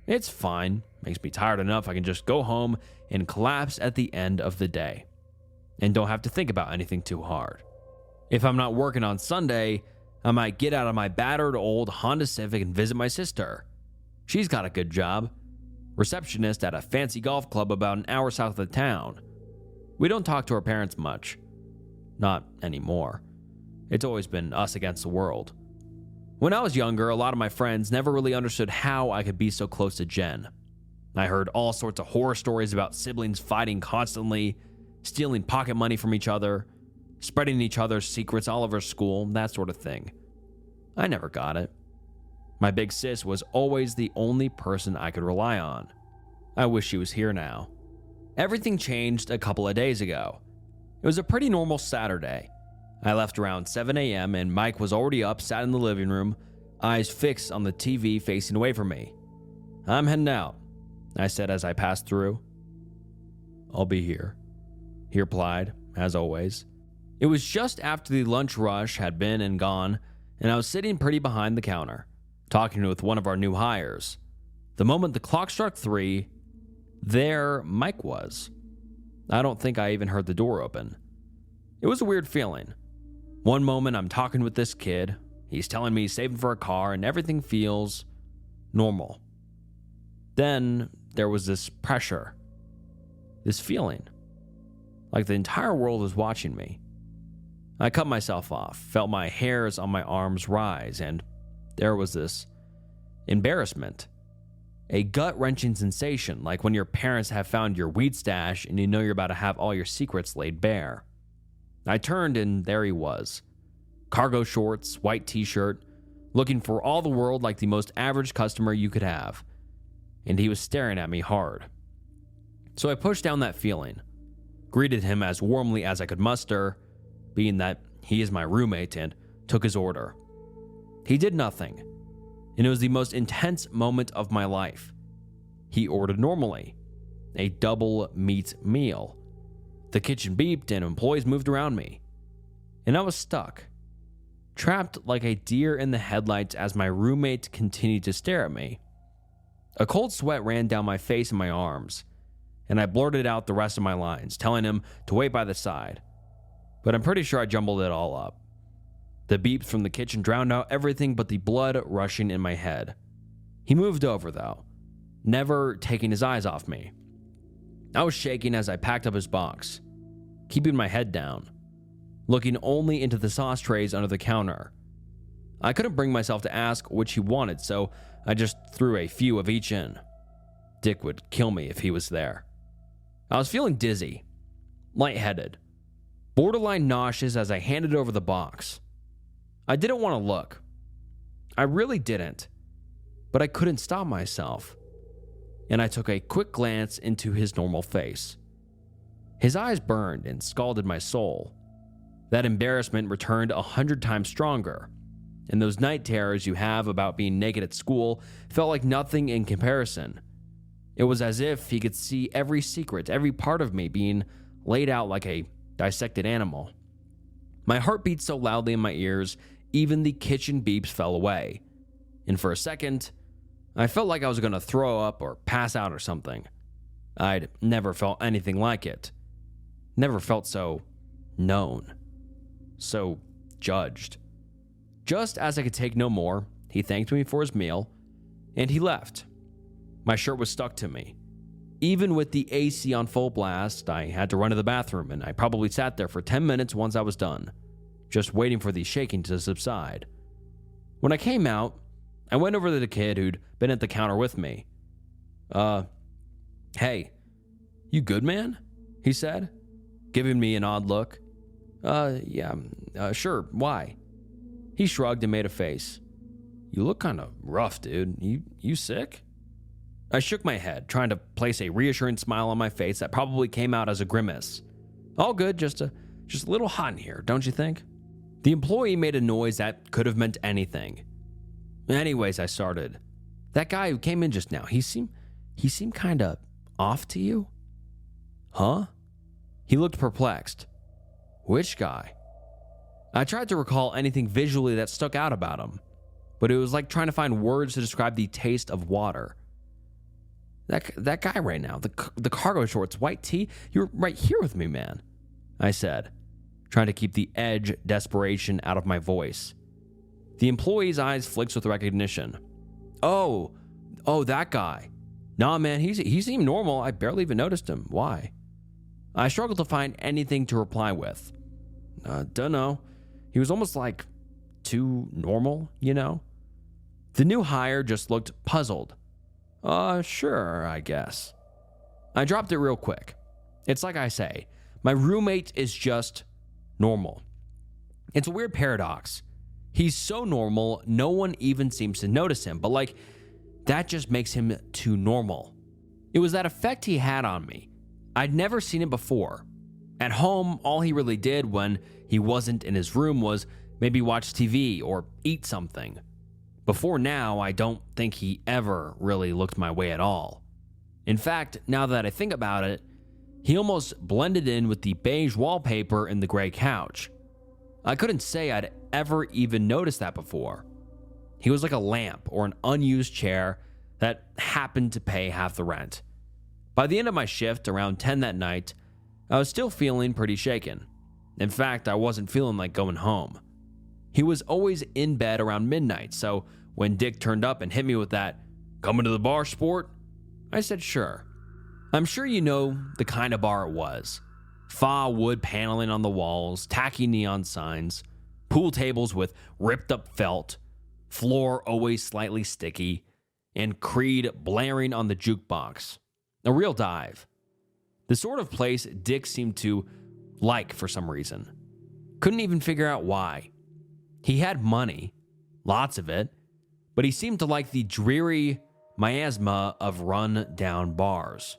It's fine. Makes me tired enough I can just go home and collapse at the end of the day. And don't have to think about anything too hard. If I'm not working on Sunday, I might get out of my battered old Honda Civic and visit my sister. She's got a good job. Receptionist at a fancy golf club about an hour south of town. We don't talk to our parents much. Not anymore. It's always been us against the world. When I was younger, a lot of my friends never really understood how I could be so close to Jen. I heard all sorts of horror stories about siblings fighting constantly, stealing pocket money from each other, spreading each other's secrets all over school, that sort of thing. I never got it. My big sis was always the only person I could rely on. I wish she was here now. Everything changed a couple of days ago. It was a pretty normal Saturday. I left around 7 a.m. and Mike was already up, sat in the living room, eyes fixed on the TV facing away from me. "I'm heading out," I said as I passed through. "I'll be here," he replied, as always. It was just after the lunch rush had been and gone, and I was sitting pretty behind the counter, talking with one of our new hires. The moment the clock struck 3, there Mike was. I don't think I even heard the door open. It was a weird feeling. One moment I'm talking with this kid, he's telling me he's saving for a car, and everything feels normal. Then there was this pressure, this feeling, like the entire world was watching me. I cut myself off, felt my hairs on my arms rise, and there was this embarrassment. A gut-wrenching sensation, like when your parents have found your weed stash and you know you're about to have all your secrets laid bare. I turned and there he was. Cargo shorts, white t-shirt, looking for all the world like the most average customer you could have. And he was staring at me hard. So I pushed down that feeling, greeted him as warmly as I could muster, being that he is my roommate, and took his order. He did nothing, and it was the most intense moment of my life. He ordered normally, a double meat meal. The kitchen beeped and employees moved around me. And I was stuck, trapped like a deer in the headlights as my roommate continued to stare at me. A cold sweat ran down my face and my arms, and I blurted out the rest of my lines, telling him to wait by the side. But I'm pretty sure I jumbled it all up. The beeps from the kitchen drowned out everything but the blood rushing in my head. He moved over, though, never taking his eyes off me. I was shaking as I packed up his box, keeping my head down, looking only into the sauce trays under the counter. I couldn't bring myself to ask which he wanted, so I just threw a few of each in. Dick would kill me if he was there. I was feeling dizzy, lightheaded, borderline nauseous as I handed over the box. I didn't want to look. I really didn't, but I couldn't stop myself, and I took a quick glance into his normal face. His eyes burned and scalded my soul. That embarrassment returned 100 times stronger, and those night terrors you have about being naked at school felt like nothing in comparison. It was as if he could see every secret, every part of me being laid out like a dissected animal. My heart beat so loudly in my ears, even the kitchen beeps fell away. And for a second, I felt like I was going to throw up or pass out or something. I'd never felt anything like it. Never felt so known. So judged. Just as I could take no more, he thanked me for his meal, and he left. My shirt was stuck to me. Even with the AC on full blast, I had to run to the bathroom, and I probably sat there for 10 minutes once I was done, just waiting for the shaking to subside. When I came out, I went over to the kid who'd been at the counter with me. Hey, you good, man? He said, giving me an odd look. Yeah, sure, why? He shrugged and made a face. You look kind of rough, dude. You sick? I shook my head, trying to place a reassuring smile on my face that probably came out as a grimace. All good, just a little hot in here, don't you think? The employee made a noise that could have meant anything. Anyways, I started. That guy who came in just now, he seemed kind of off to you? Huh? He looked perplexed. Which guy? I tried to recall anything visually that stuck out about him, but it was like trying to find words to describe the taste of water. That guy right now, the cargo shorts, white tee, you're right here with me, man, I said, trying to keep the edge desperation out of my voice. The employee's eyes flicked with recognition. Oh, that guy. Nah, man, he seemed normal. I barely even noticed him. Why? I struggled to find anything to reply with. Dunno. He was almost like too normal, you know? The new hire just looked puzzled. Sure, I guess. I dropped it real quick. It's like I say, my roommate is just normal. It's a weird paradox. He's so normal, no one even seems to notice him, but like, that just makes him too normal. It was that effect he had on me. I'd never seen it before. At home, all he really did when he wasn't in his room was maybe watch TV or eat something. Before now, I don't think he ever really looked my way at all. In fact, now that I think about it, he almost blended in with the beige wallpaper and the gray couch. I couldn't say I'd ever even noticed that before. He was like a lamp or an unused chair that happened to pay half the rent. By the end of my shift, around 10 that night, I was still feeling pretty shaken. In fact, I wasn't feeling like going home. He was always in bed around midnight, so when Dick turned up and hit me with that, "Coming to the bar, sport?" I said sure. I'm sure you know the kind of bar it was. Faux wood paneling on the walls, tacky neon signs, pool tables with ripped up felt, floor always slightly sticky, and Creed blaring on the jukebox. A real dive. The sort of place Dick seemed to like for some reason. Couldn't even figure out why. He had money, lots of it, but he seemed to like the dreary miasma of run-down bars.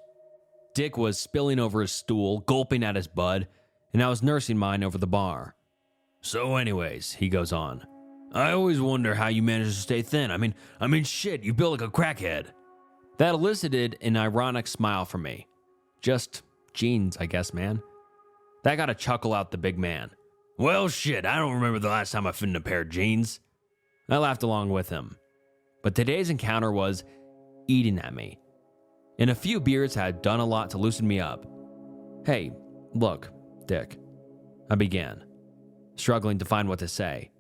Dick was spilling over his stool, gulping at his bud, and I was nursing mine over the bar. "So anyways," he goes on, "I always wonder how you manage to stay thin. I mean, shit, you build like a crackhead." That elicited an ironic smile from me. Just jeans, I guess, man. That got a chuckle out the big man. Well, shit, I don't remember the last time I fit in a pair of jeans. I laughed along with him. But today's encounter was eating at me. And a few beers had done a lot to loosen me up. Hey, look, Dick, I began, struggling to find what to say.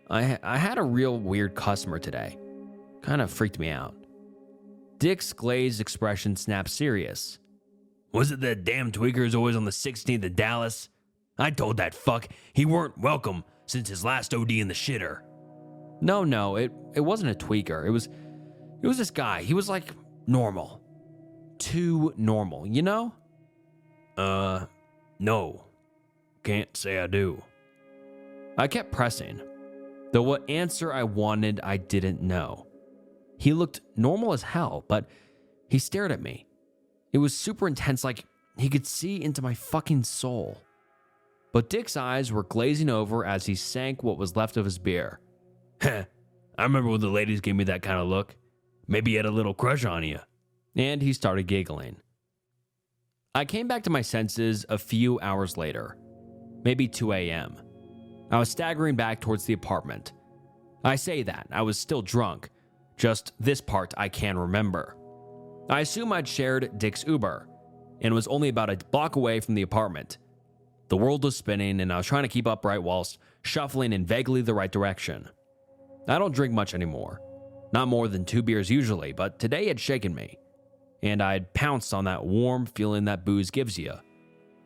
I had a real weird customer today. Kind of freaked me out. Dick's glazed expression snapped serious. Was it that damn tweaker who's always on the 16th of Dallas? I told that fuck he weren't welcome since his last OD in the shitter. No, it wasn't a tweaker. It was this guy. He was like normal. Too normal, you know? No. Can't say I do. I kept pressing, though what answer I wanted I didn't know. He looked normal as hell, but he stared at me. It was super intense, like he could see into my fucking soul. But Dick's eyes were glazing over as he sank what was left of his beer. Heh, I remember when the ladies gave me that kind of look. Maybe he had a little crush on you. And he started giggling. I came back to my senses a few hours later, maybe 2 a.m. I was staggering back towards the apartment. I say that, I was still drunk. Just this part I can remember. I assume I'd shared Dick's Uber, and was only about a block away from the apartment. The world was spinning, and I was trying to keep upright whilst shuffling in vaguely the right direction. I don't drink much anymore. Not more than 2 beers usually, but today had shaken me. And I'd pounced on that warm feeling that booze gives you.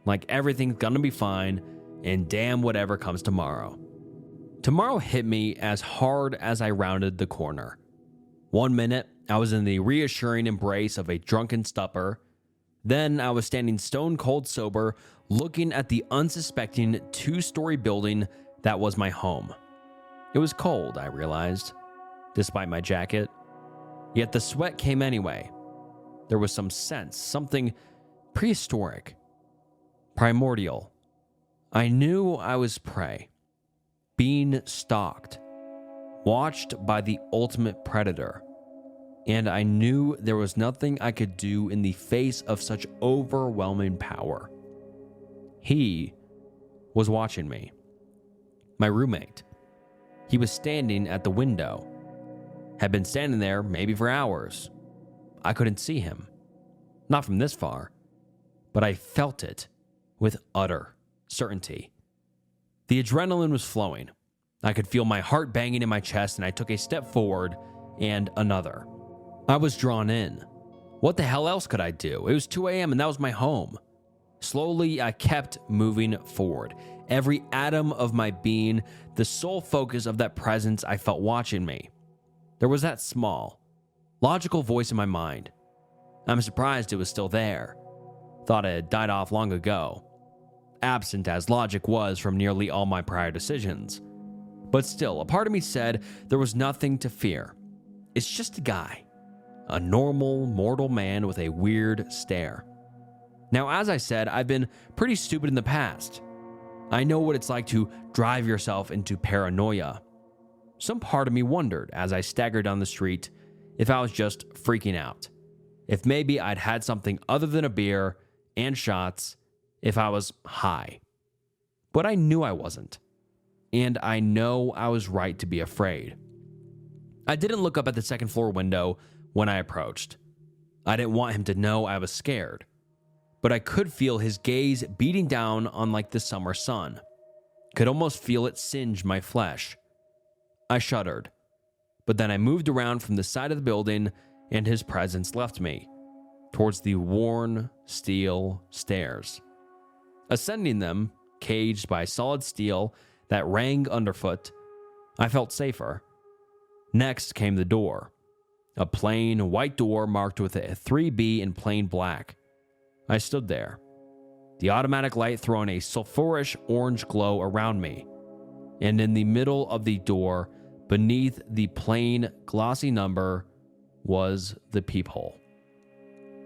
Like everything's gonna be fine, and damn whatever comes tomorrow. Tomorrow hit me as hard as I rounded the corner. 1 minute, I was in the reassuring embrace of a drunken stupor. Then I was standing stone cold sober, looking at the unsuspecting 2-story building that was my home. It was cold, I realized, despite my jacket. Yet the sweat came anyway. There was some sense, something prehistoric, primordial. I knew I was prey, being stalked, watched by the ultimate predator. And I knew there was nothing I could do in the face of such overwhelming power. He was watching me. My roommate. He was standing at the window. Had been standing there maybe for hours. I couldn't see him. Not from this far. But I felt it with utter certainty. The adrenaline was flowing. I could feel my heart banging in my chest, and I took a step forward and another. I was drawn in. What the hell else could I do? It was 2 a.m. and that was my home. Slowly, I kept moving forward. Every atom of my being, the sole focus of that presence I felt watching me. There was that small, logical voice in my mind. I'm surprised it was still there. Thought it had died off long ago. Absent as logic was from nearly all my prior decisions. But still, a part of me said there was nothing to fear. It's just a guy. A normal, mortal man with a weird stare. Now, as I said, I've been pretty stupid in the past. I know what it's like to drive yourself into paranoia. Some part of me wondered as I staggered down the street if I was just freaking out. If maybe I'd had something other than a beer and shots, if I was high. But I knew I wasn't. And I know I was right to be afraid. I didn't look up at the second floor window when I approached. I didn't want him to know I was scared. But I could feel his gaze beating down on like the summer sun. Could almost feel it singe my flesh. I shuddered. But then I moved around from the side of the building and his presence left me, towards the worn steel stairs. Ascending them, caged by solid steel that rang underfoot, I felt safer. Next came the door. A plain white door marked with a 3B in plain black. I stood there, the automatic light throwing a sulphurish orange glow around me, and in the middle of the door, beneath the plain glossy number, was the peephole.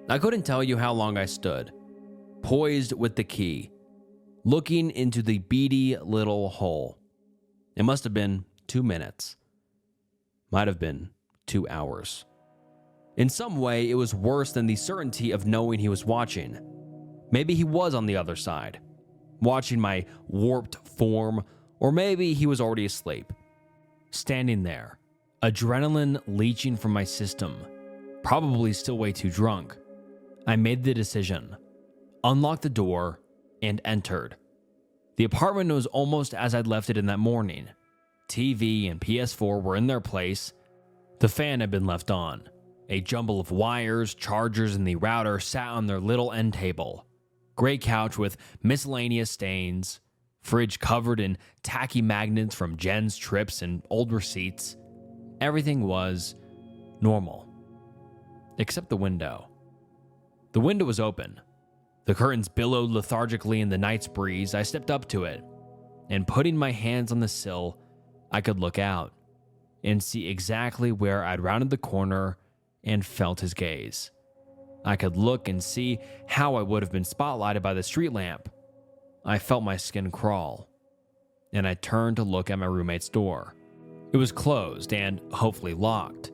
I couldn't tell you how long I stood, poised with the key, looking into the beady little hole. It must have been 2 minutes. Might have been 2 hours. In some way, it was worse than the certainty of knowing he was watching. Maybe he was on the other side, watching my warped form, or maybe he was already asleep. Standing there, adrenaline leaching from my system, probably still way too drunk, I made the decision, unlocked the door, and entered. The apartment was almost as I'd left it in that morning. TV and PS4 were in their place. The fan had been left on. A jumble of wires, chargers, and the router sat on their little end table. Gray couch with miscellaneous stains. Fridge covered in tacky magnets from Jen's trips and old receipts. Everything was normal. Except the window. The window was open. The curtains billowed lethargically in the night's breeze. I stepped up to it, and putting my hands on the sill, I could look out and see exactly where I'd rounded the corner and felt his gaze. I could look and see how I would have been spotlighted by the street lamp. I felt my skin crawl, and I turned to look at my roommate's door. It was closed and hopefully locked.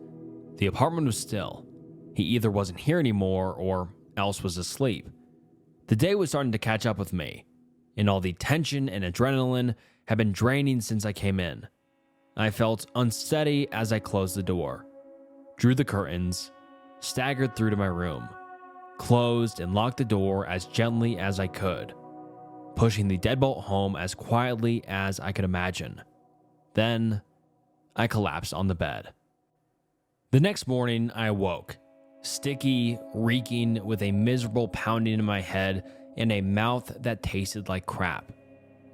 The apartment was still. He either wasn't here anymore or else was asleep. The day was starting to catch up with me, and all the tension and adrenaline had been draining since I came in. I felt unsteady as I closed the door, drew the curtains, staggered through to my room, closed and locked the door as gently as I could, pushing the deadbolt home as quietly as I could imagine. Then, I collapsed on the bed. The next morning, I awoke, sticky, reeking, with a miserable pounding in my head and a mouth that tasted like crap.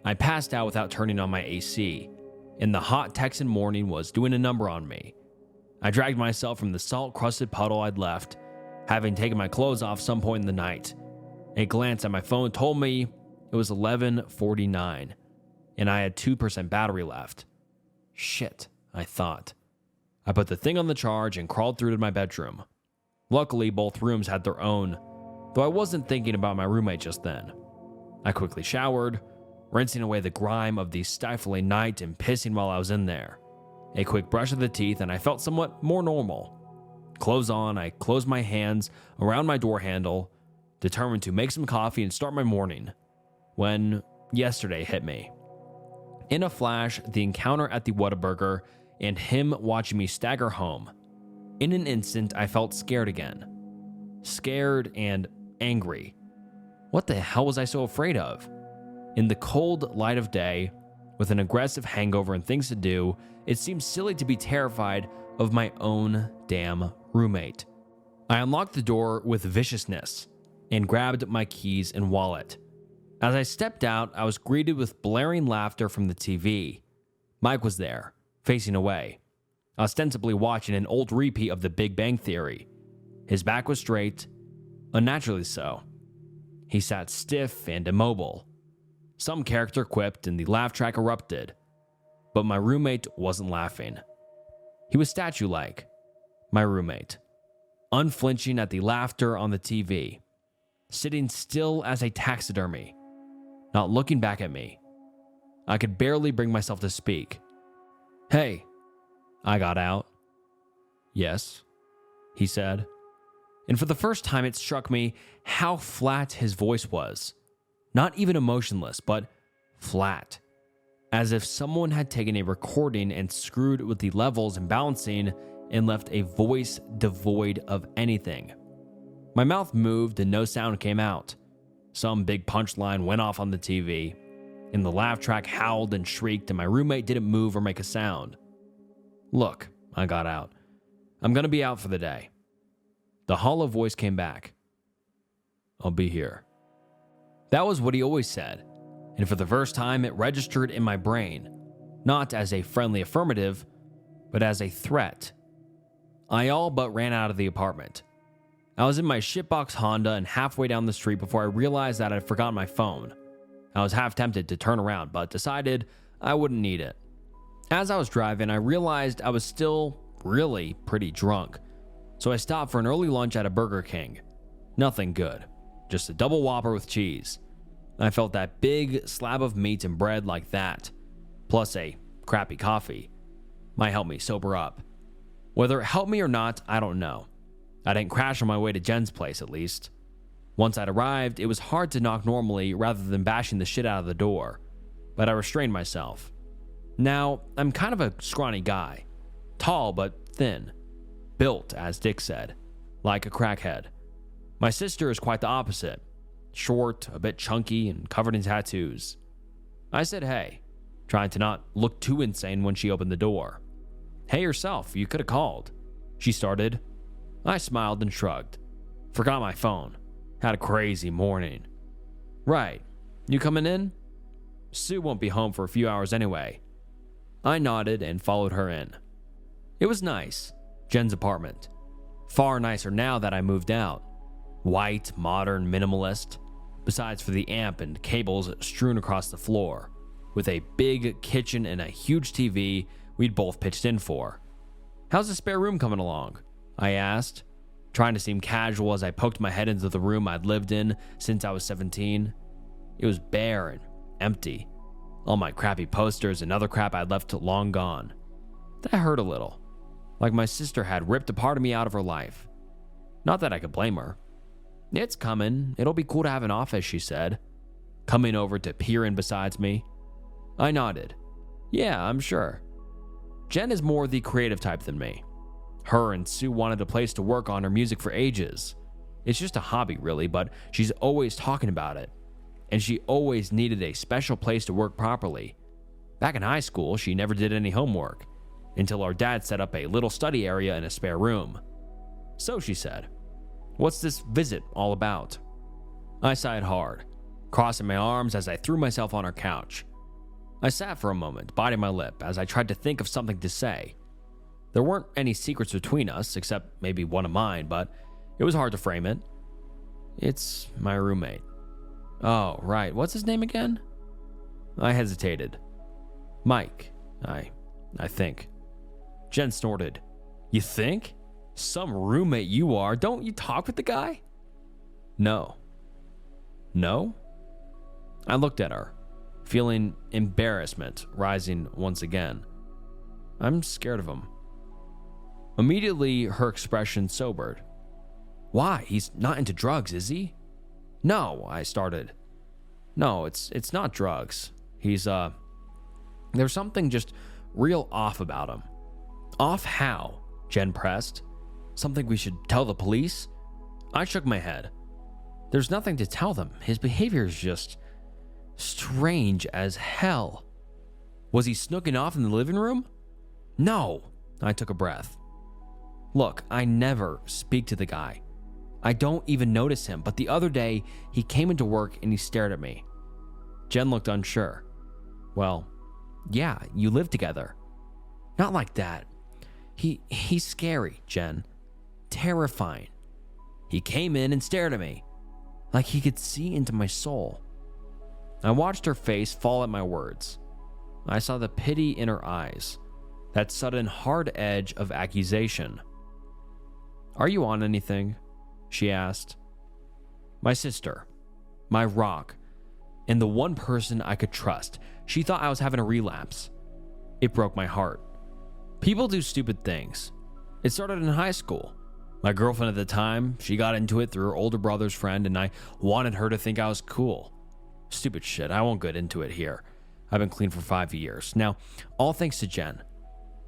I passed out without turning on my AC, and the hot Texan morning was doing a number on me. I dragged myself from the salt-crusted puddle I'd left, having taken my clothes off some point in the night. A glance at my phone told me it was 11:49, and I had 2% battery left. Shit, I thought. I put the thing on the charge and crawled through to my bedroom. Luckily, both rooms had their own, though I wasn't thinking about my roommate just then. I quickly showered, rinsing away the grime of the stifling night and pissing while I was in there. A quick brush of the teeth and I felt somewhat more normal. Clothes on, I closed my hands around my door handle, determined to make some coffee and start my morning, when yesterday hit me. In a flash, the encounter at the Whataburger and him watching me stagger home. In an instant, I felt scared again. Scared and angry. What the hell was I so afraid of? In the cold light of day, with an aggressive hangover and things to do, it seemed silly to be terrified of my own damn roommate. I unlocked the door with viciousness and grabbed my keys and wallet. As I stepped out, I was greeted with blaring laughter from the TV. Mike was there, facing away, ostensibly watching an old repeat of The Big Bang Theory. His back was straight, unnaturally so. He sat stiff and immobile. Some character quipped and the laugh track erupted, but my roommate wasn't laughing. He was statue-like, my roommate, unflinching at the laughter on the TV, sitting still as a taxidermy, not looking back at me. I could barely bring myself to speak. "Hey," I got out. "Yes," he said. And for the first time, it struck me how flat his voice was. Not even emotionless, but flat. As if someone had taken a recording and screwed with the levels and balancing and left a voice devoid of anything. My mouth moved and no sound came out. Some big punchline went off on the TV, and the laugh track howled and shrieked, and my roommate didn't move or make a sound. "Look," I got out. "I'm gonna be out for the day." The hollow voice came back. "I'll be here." That was what he always said, and for the first time it registered in my brain, not as a friendly affirmative, but as a threat. I all but ran out of the apartment. I was in my shitbox Honda and halfway down the street before I realized that I'd forgotten my phone. I was half tempted to turn around, but decided I wouldn't need it. As I was driving, I realized I was still really pretty drunk, so I stopped for an early lunch at a Burger King. Nothing good, just a double Whopper with cheese. I felt that big slab of meat and bread like that, plus a crappy coffee, might help me sober up. Whether it helped me or not, I don't know. I didn't crash on my way to Jen's place, at least. Once I'd arrived, it was hard to knock normally rather than bashing the shit out of the door, but I restrained myself. Now, I'm kind of a scrawny guy. Tall but thin. Built, as Dick said. Like a crackhead. My sister is quite the opposite. Short, a bit chunky, and covered in tattoos. I said hey, trying to not look too insane when she opened the door. Hey yourself, you could have called. She started. I smiled and shrugged. Forgot my phone. Had a crazy morning. Right. You coming in? Sue won't be home for a few hours anyway. I nodded and followed her in. It was nice. Jen's apartment. Far nicer now that I moved out. White, modern, minimalist. Besides for the amp and cables strewn across the floor. With a big kitchen and a huge TV we'd both pitched in for. How's the spare room coming along? I asked, trying to seem casual as I poked my head into the room I'd lived in since I was 17. It was bare and empty. All my crappy posters and other crap I'd left long gone. That hurt a little. Like my sister had ripped a part of me out of her life. Not that I could blame her. It's coming. It'll be cool to have an office, she said, coming over to peer in beside me. I nodded. Yeah, I'm sure. Jen is more the creative type than me. Her and Sue wanted a place to work on her music for ages. It's just a hobby, really, but she's always talking about it. And she always needed a special place to work properly. Back in high school, she never did any homework, until our dad set up a little study area in a spare room. So she said, what's this visit all about? I sighed hard, crossing my arms as I threw myself on her couch. I sat for a moment, biting my lip as I tried to think of something to say. There weren't any secrets between us, except maybe one of mine, but it was hard to frame it. It's my roommate. Oh, right. What's his name again? I hesitated. Mike, I think. Jen snorted. You think? Some roommate you are. Don't you talk with the guy? No. No? I looked at her, feeling embarrassment rising once again. I'm scared of him. Immediately, her expression sobered. Why? He's not into drugs, is he? No, I started. No, it's not drugs. He's, there's something just real off about him. Off how? Jen pressed. Something we should tell the police? I shook my head. There's nothing to tell them. His behavior is just strange as hell. Was he snooking off in the living room? No. I took a breath. Look, I never speak to the guy. I don't even notice him, but the other day, he came into work and he stared at me. Jen looked unsure. Well, yeah, you live together. Not like that. He's scary, Jen. Terrifying. He came in and stared at me, like he could see into my soul. I watched her face fall at my words. I saw the pity in her eyes, that sudden hard edge of accusation. Are you on anything? She asked. My sister, my rock, and the one person I could trust. She thought I was having a relapse. It broke my heart. People do stupid things. It started in high school. My girlfriend at the time, she got into it through her older brother's friend, and I wanted her to think I was cool. Stupid shit. I won't get into it here. I've been clean for 5 years. Now, all thanks to Jen.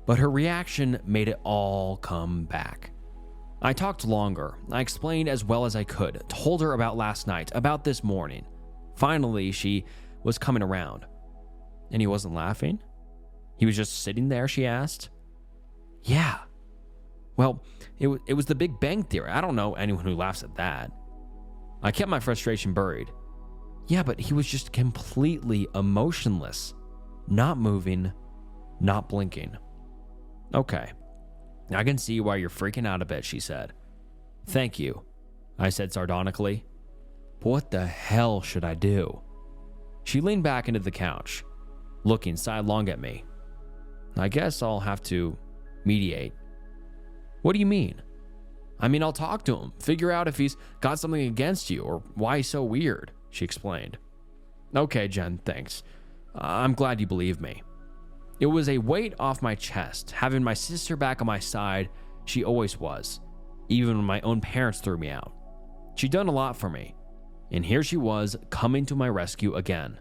But her reaction made it all come back. I talked longer. I explained as well as I could, told her about last night, about this morning. Finally, she was coming around. And he wasn't laughing? He was just sitting there, she asked. Yeah. Well, it was the Big Bang Theory. I don't know anyone who laughs at that. I kept my frustration buried. Yeah, but he was just completely emotionless. Not moving, not blinking. Okay. I can see why you're freaking out a bit, she said. Thank you, I said sardonically. But what the hell should I do? She leaned back into the couch, looking sidelong at me. I guess I'll have to mediate. What do you mean? I mean, I'll talk to him, figure out if he's got something against you or why he's so weird, she explained. Okay, Jen, thanks. I'm glad you believe me. It was a weight off my chest, having my sister back on my side. She always was. even when my own parents threw me out. She'd done a lot for me, and here she was coming to my rescue again.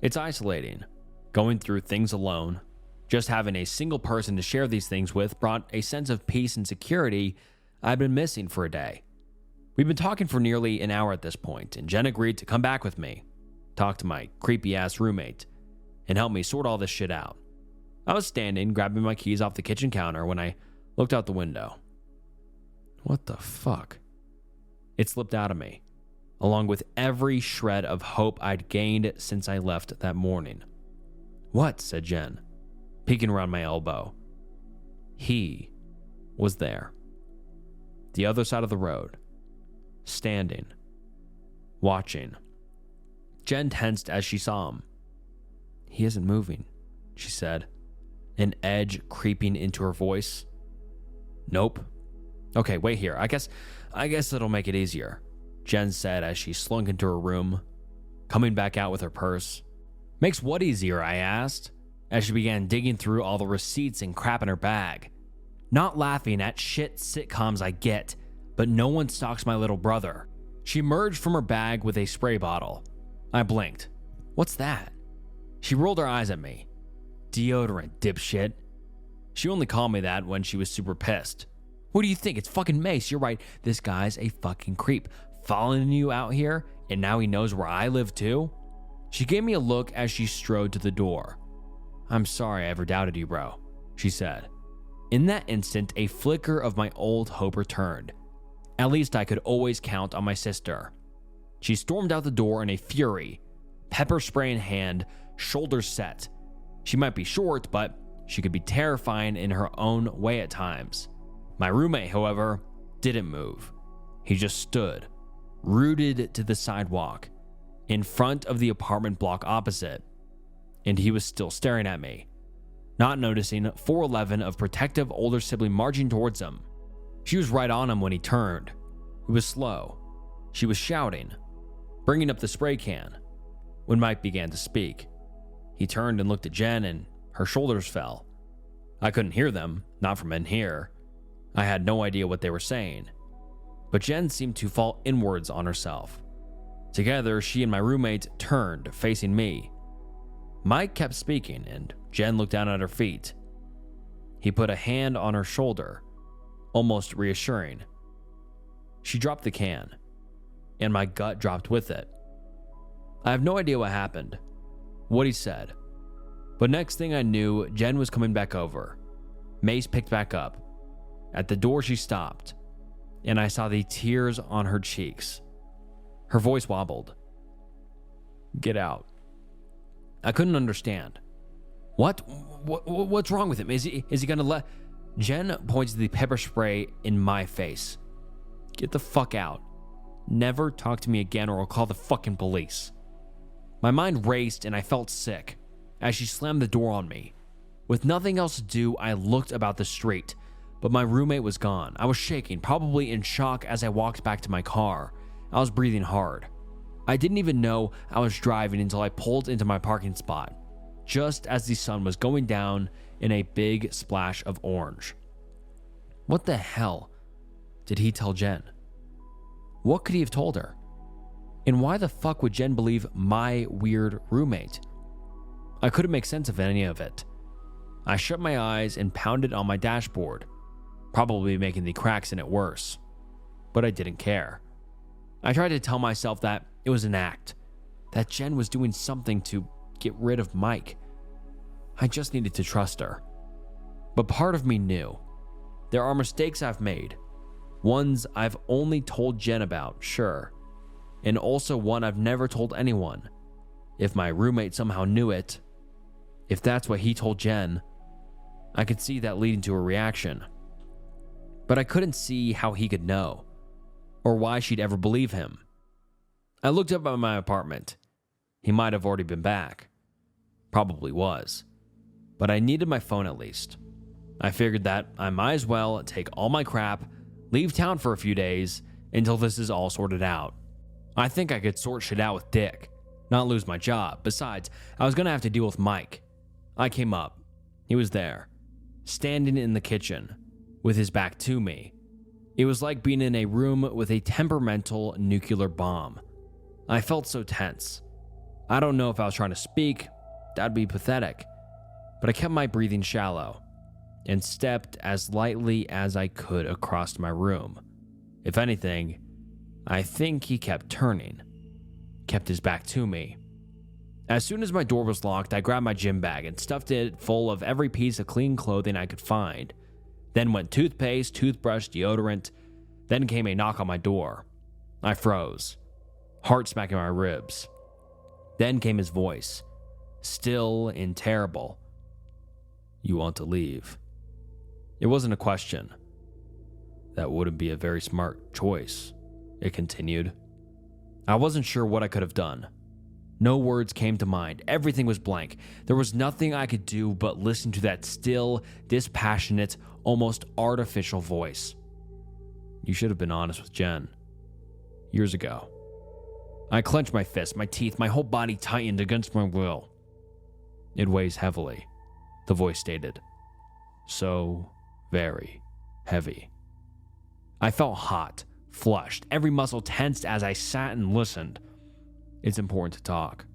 It's isolating, going through things alone. Just having a single person to share these things with brought a sense of peace and security I'd been missing for a day. We'd been talking for nearly an hour at this point, and Jen agreed to come back with me, talk to my creepy-ass roommate, and help me sort all this shit out. I was standing, grabbing my keys off the kitchen counter when I looked out the window. What the fuck? It slipped out of me, along with every shred of hope I'd gained since I left that morning. What? Said Jen, peeking around my elbow. He was there. The other side of the road. Standing. Watching. Jen tensed as she saw him. He isn't moving, she said, an edge creeping into her voice. Nope. Okay, wait here. I guess it'll make it easier, Jen said as she slunk into her room, coming back out with her purse. Makes what easier? I asked, as she began digging through all the receipts and crap in her bag. Not laughing at shit sitcoms I get, but no one stalks my little brother. She emerged from her bag with a spray bottle. I blinked. What's that? She rolled her eyes at me. Deodorant, dipshit. She only called me that when she was super pissed. What do you think? It's fucking Mace. You're right. This guy's a fucking creep. Following you out here, and now he knows where I live too? She gave me a look as she strode to the door. I'm sorry I ever doubted you, bro, she said. In that instant, a flicker of my old hope returned. At least I could always count on my sister. She stormed out the door in a fury, pepper spray in hand, shoulders set. She might be short, but she could be terrifying in her own way at times. My roommate, however, didn't move. He just stood, rooted to the sidewalk, in front of the apartment block opposite, and he was still staring at me, not noticing 411 of protective older sibling marching towards him. She was right on him when he turned. It was slow. She was shouting, bringing up the spray can. When Mike began to speak, he turned and looked at Jen, and her shoulders fell. I couldn't hear them, not from in here. I had no idea what they were saying, but Jen seemed to fall inwards on herself. Together, she and my roommate turned, facing me. Mike kept speaking, and Jen looked down at her feet. He put a hand on her shoulder, almost reassuring. She dropped the can, and my gut dropped with it. I have no idea what happened, what he said, but next thing I knew, Jen was coming back over. Mace picked back up. At the door, she stopped, and I saw the tears on her cheeks. Her voice wobbled. Get out. I couldn't understand. What's wrong with him? Is he gonna let... Jen points the pepper spray in my face. Get the fuck out. Never talk to me again or I'll call the fucking police. My mind raced and I felt sick as she slammed the door on me. With nothing else to do, I looked about the street, but my roommate was gone. I was shaking, probably in shock as I walked back to my car. I was breathing hard. I didn't even know I was driving until I pulled into my parking spot, just as the sun was going down in a big splash of orange. What the hell did he tell Jen? What could he have told her? And why the fuck would Jen believe my weird roommate? I couldn't make sense of any of it. I shut my eyes and pounded on my dashboard, probably making the cracks in it worse. But I didn't care. I tried to tell myself that it was an act, that Jen was doing something to get rid of Mike. I just needed to trust her. But part of me knew there are mistakes I've made, ones I've only told Jen about, sure, and also one I've never told anyone. If my roommate somehow knew it, if that's what he told Jen, I could see that leading to a reaction. But I couldn't see how he could know, or why she'd ever believe him. I looked up at my apartment. He might have already been back. Probably was. But I needed my phone at least. I figured that I might as well take all my crap, leave town for a few days until this is all sorted out. I think I could sort shit out with Dick, not lose my job. Besides, I was going to have to deal with Mike. I came up. He was there, standing in the kitchen, with his back to me. It was like being in a room with a temperamental nuclear bomb. I felt so tense. I don't know if I was trying to speak, that'd be pathetic, but I kept my breathing shallow and stepped as lightly as I could across my room. If anything, I think he kept turning, kept his back to me. As soon as my door was locked, I grabbed my gym bag and stuffed it full of every piece of clean clothing I could find. Then went toothpaste, toothbrush, deodorant. Then came a knock on my door. I froze, heart smacking my ribs. Then came his voice, still and terrible. "You want to leave?" It wasn't a question. "That wouldn't be a very smart choice," it continued. I wasn't sure what I could have done. No words came to mind. Everything was blank. There was nothing I could do but listen to that still, dispassionate, almost artificial voice. "You should have been honest with Jen. Years ago." I clenched my fist, my teeth, my whole body tightened against my will. "It weighs heavily," the voice stated. "So very heavy." I felt hot, flushed, every muscle tensed as I sat and listened. It's important to talk.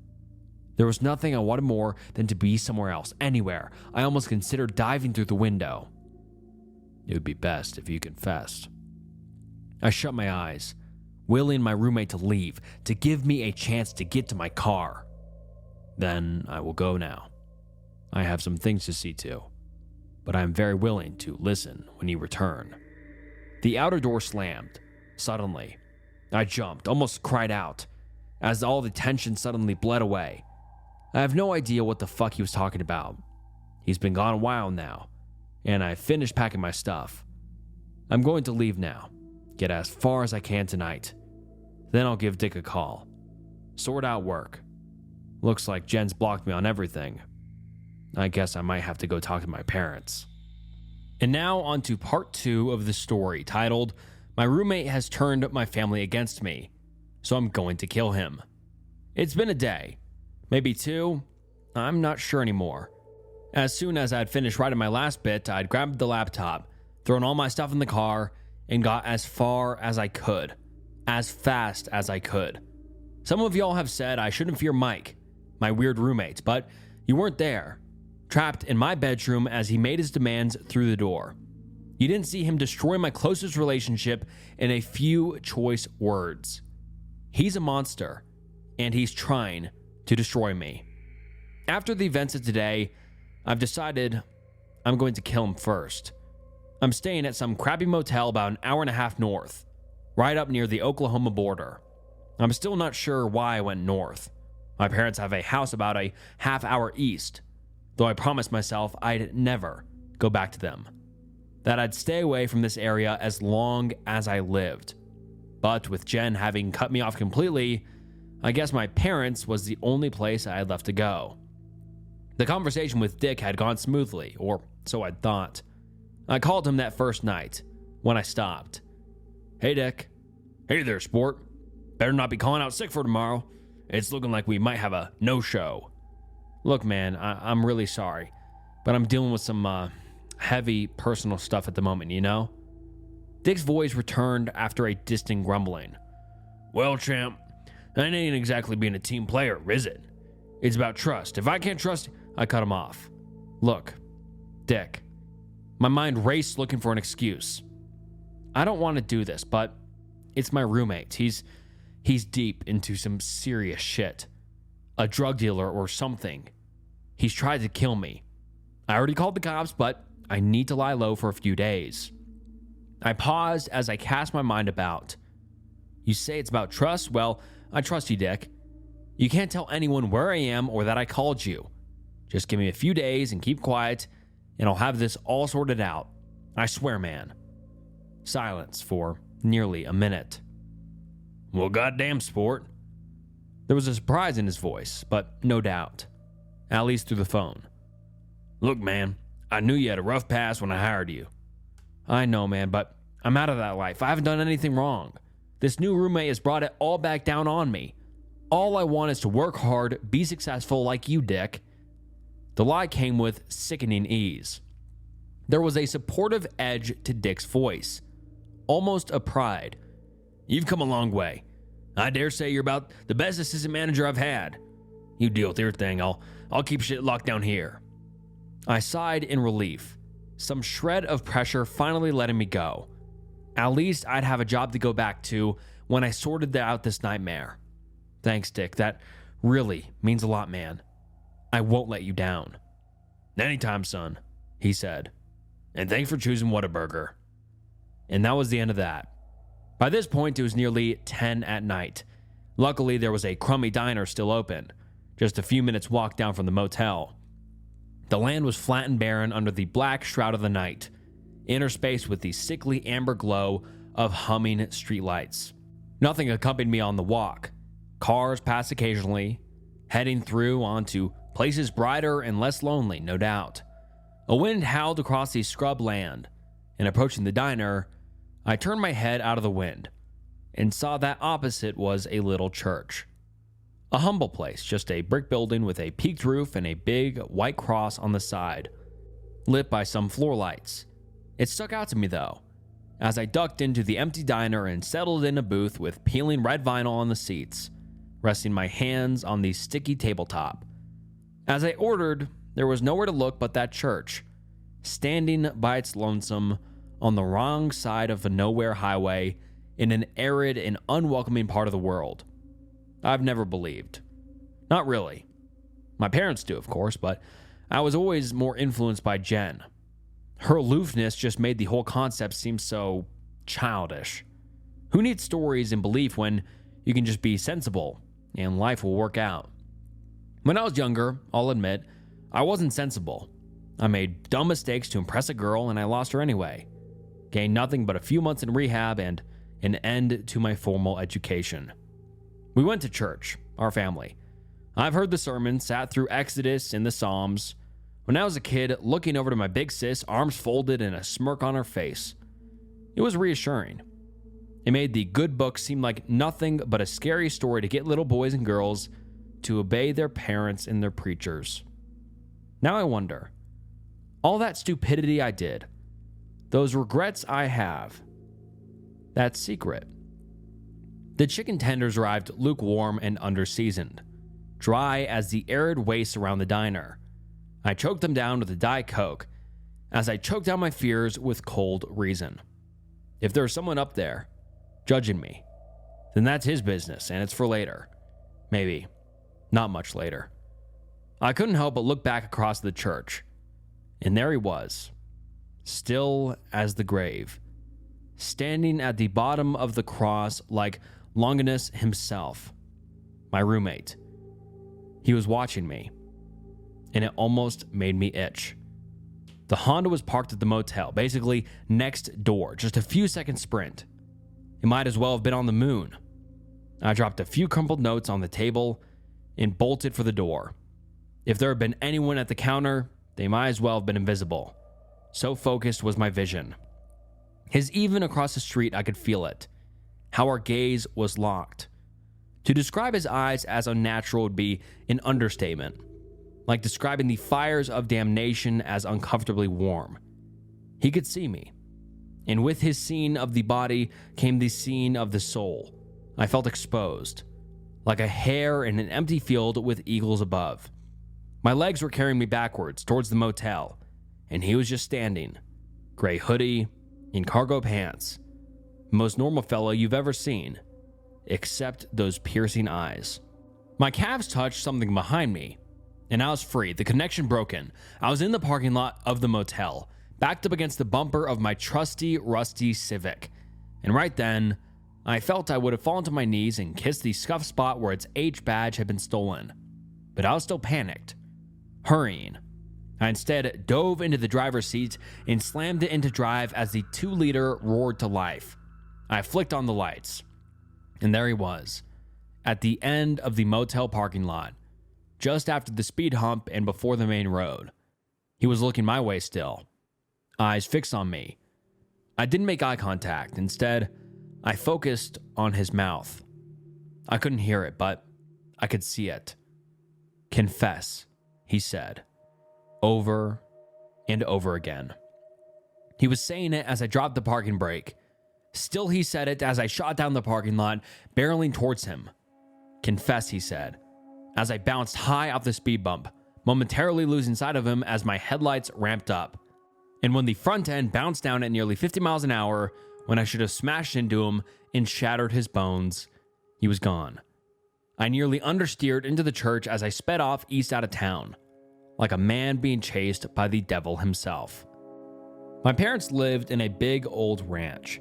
There was nothing I wanted more than to be somewhere else, anywhere. I almost considered diving through the window. "It would be best if you confessed." I shut my eyes, willing my roommate to leave, to give me a chance to get to my car. "Then I will go now. I have some things to see to, but I am very willing to listen when you return." The outer door slammed. Suddenly, I jumped, almost cried out, as all the tension suddenly bled away. I have no idea what the fuck he was talking about. He's been gone a while now, and I finished packing my stuff. I'm going to leave now, get as far as I can tonight. Then I'll give Dick a call, sort out work. Looks like Jen's blocked me on everything. I guess I might have to go talk to my parents. And now on to part 2 of the story, titled, "My Roommate Has Turned My Family Against Me, so I'm going to kill him." It's been a day, maybe 2, I'm not sure anymore. As soon as I'd finished writing my last bit, I'd grabbed the laptop, thrown all my stuff in the car, and got as far as I could, as fast as I could. Some of y'all have said I shouldn't fear Mike, my weird roommate, but you weren't there, trapped in my bedroom as he made his demands through the door. You didn't see him destroy my closest relationship in a few choice words. He's a monster, and he's trying to destroy me. After the events of today, I've decided I'm going to kill him first. I'm staying at some crappy motel about an hour and a half north, right up near the Oklahoma border. I'm still not sure why I went north. My parents have a house about a half hour east, though I promised myself I'd never go back to them, that I'd stay away from this area as long as I lived. But with Jen having cut me off completely, I guess my parents was the only place I had left to go. The conversation with Dick had gone smoothly, or so I'd thought. I called him that first night, when I stopped. "Hey, Dick." "Hey there, sport. Better not be calling out sick for tomorrow. It's looking like we might have a no-show." "Look, man, I'm really sorry, but I'm dealing with some heavy personal stuff at the moment, you know?" Dick's voice returned after a distant grumbling. "Well, champ, that ain't exactly being a team player, is it? It's about trust. If I can't trust..." I cut him off. "Look, Dick." My mind raced looking for an excuse. "I don't want to do this, but it's my roommate. He's deep into some serious shit. A drug dealer or something. He's tried to kill me. I already called the cops, but I need to lie low for a few days." I paused as I cast my mind about. "You say it's about trust? Well, I trust you, Dick. You can't tell anyone where I am or that I called you. Just give me a few days and keep quiet, and I'll have this all sorted out. I swear, man." Silence for nearly a minute. "Well, goddamn, sport." There was a surprise in his voice, but no doubt. At least through the phone. "Look, man, I knew you had a rough past when I hired you." "I know, man, but I'm out of that life. I haven't done anything wrong. This new roommate has brought it all back down on me. All I want is to work hard, be successful like you, Dick." The lie came with sickening ease. There was a supportive edge to Dick's voice, almost a pride. "You've come a long way. I dare say you're about the best assistant manager I've had. You deal with your thing. I'll keep shit locked down here." I sighed in relief, some shred of pressure finally letting me go. At least I'd have a job to go back to when I sorted out this nightmare. "Thanks, Dick. That really means a lot, man. I won't let you down." "Anytime, son," he said. "And thanks for choosing Whataburger." And that was the end of that. By this point, it was nearly 10 at night. Luckily, there was a crummy diner still open, just a few minutes walk down from the motel. The land was flat and barren under the black shroud of the night, interspaced with the sickly amber glow of humming streetlights. Nothing accompanied me on the walk. Cars passed occasionally, heading through onto places brighter and less lonely, no doubt. A wind howled across the scrub land, and approaching the diner, I turned my head out of the wind and saw that opposite was a little church. A humble place, just a brick building with a peaked roof and a big white cross on the side, lit by some floor lights. It stuck out to me though, as I ducked into the empty diner and settled in a booth with peeling red vinyl on the seats, resting my hands on the sticky tabletop. As I ordered, there was nowhere to look but that church, standing by its lonesome on the wrong side of a nowhere highway in an arid and unwelcoming part of the world. I've never believed. Not really. My parents do, of course, but I was always more influenced by Jen. Her aloofness just made the whole concept seem so childish. Who needs stories and belief when you can just be sensible and life will work out? When I was younger, I'll admit, I wasn't sensible. I made dumb mistakes to impress a girl and I lost her anyway. Gained nothing but a few months in rehab and an end to my formal education. We went to church, our family. I've heard the sermon, sat through Exodus and the Psalms. When I was a kid, looking over to my big sis, arms folded and a smirk on her face. It was reassuring. It made the good book seem like nothing but a scary story to get little boys and girls to obey their parents and their preachers. Now I wonder, all that stupidity I did, those regrets I have, that secret. The chicken tenders arrived lukewarm and underseasoned, dry as the arid waste around the diner. I choked them down with a Diet Coke, as I choked down my fears with cold reason. If there's someone up there judging me, then that's his business and it's for later. Maybe not much later. I couldn't help but look back across the church, and there he was, still as the grave, standing at the bottom of the cross like Longinus himself, my roommate. He was watching me, and it almost made me itch. The Honda was parked at the motel, basically next door, just a few seconds sprint. It might as well have been on the moon. I dropped a few crumpled notes on the table and bolted for the door. If there had been anyone at the counter, they might as well have been invisible. So focused was my vision. Even across the street, I could feel it. How our gaze was locked. To describe his eyes as unnatural would be an understatement, like describing the fires of damnation as uncomfortably warm. He could see me, and with his scene of the body came the scene of the soul. I felt exposed, like a hare in an empty field with eagles above. My legs were carrying me backwards towards the motel, and he was just standing, gray hoodie and cargo pants. Most normal fellow you've ever seen, except those piercing eyes. My calves touched something behind me, and I was free, the connection broken. I was in the parking lot of the motel, backed up against the bumper of my trusty, rusty Civic. And right then, I felt I would have fallen to my knees and kissed the scuffed spot where its H badge had been stolen. But I was still panicked, hurrying. I instead dove into the driver's seat and slammed it into drive as the 2-liter roared to life. I flicked on the lights, and there he was, at the end of the motel parking lot, just after the speed hump and before the main road. He was looking my way still, eyes fixed on me. I didn't make eye contact. Instead, I focused on his mouth. I couldn't hear it, but I could see it. "Confess," he said, over and over again. He was saying it as I dropped the parking brake, Still, he said it as I shot down the parking lot, barreling towards him. Confess, he said, as I bounced high off the speed bump, momentarily losing sight of him as my headlights ramped up. And when the front end bounced down at nearly 50 miles an hour, when I should have smashed into him and shattered his bones, he was gone. I nearly understeered into the church as I sped off east out of town, like a man being chased by the devil himself. My parents lived in a big old ranch,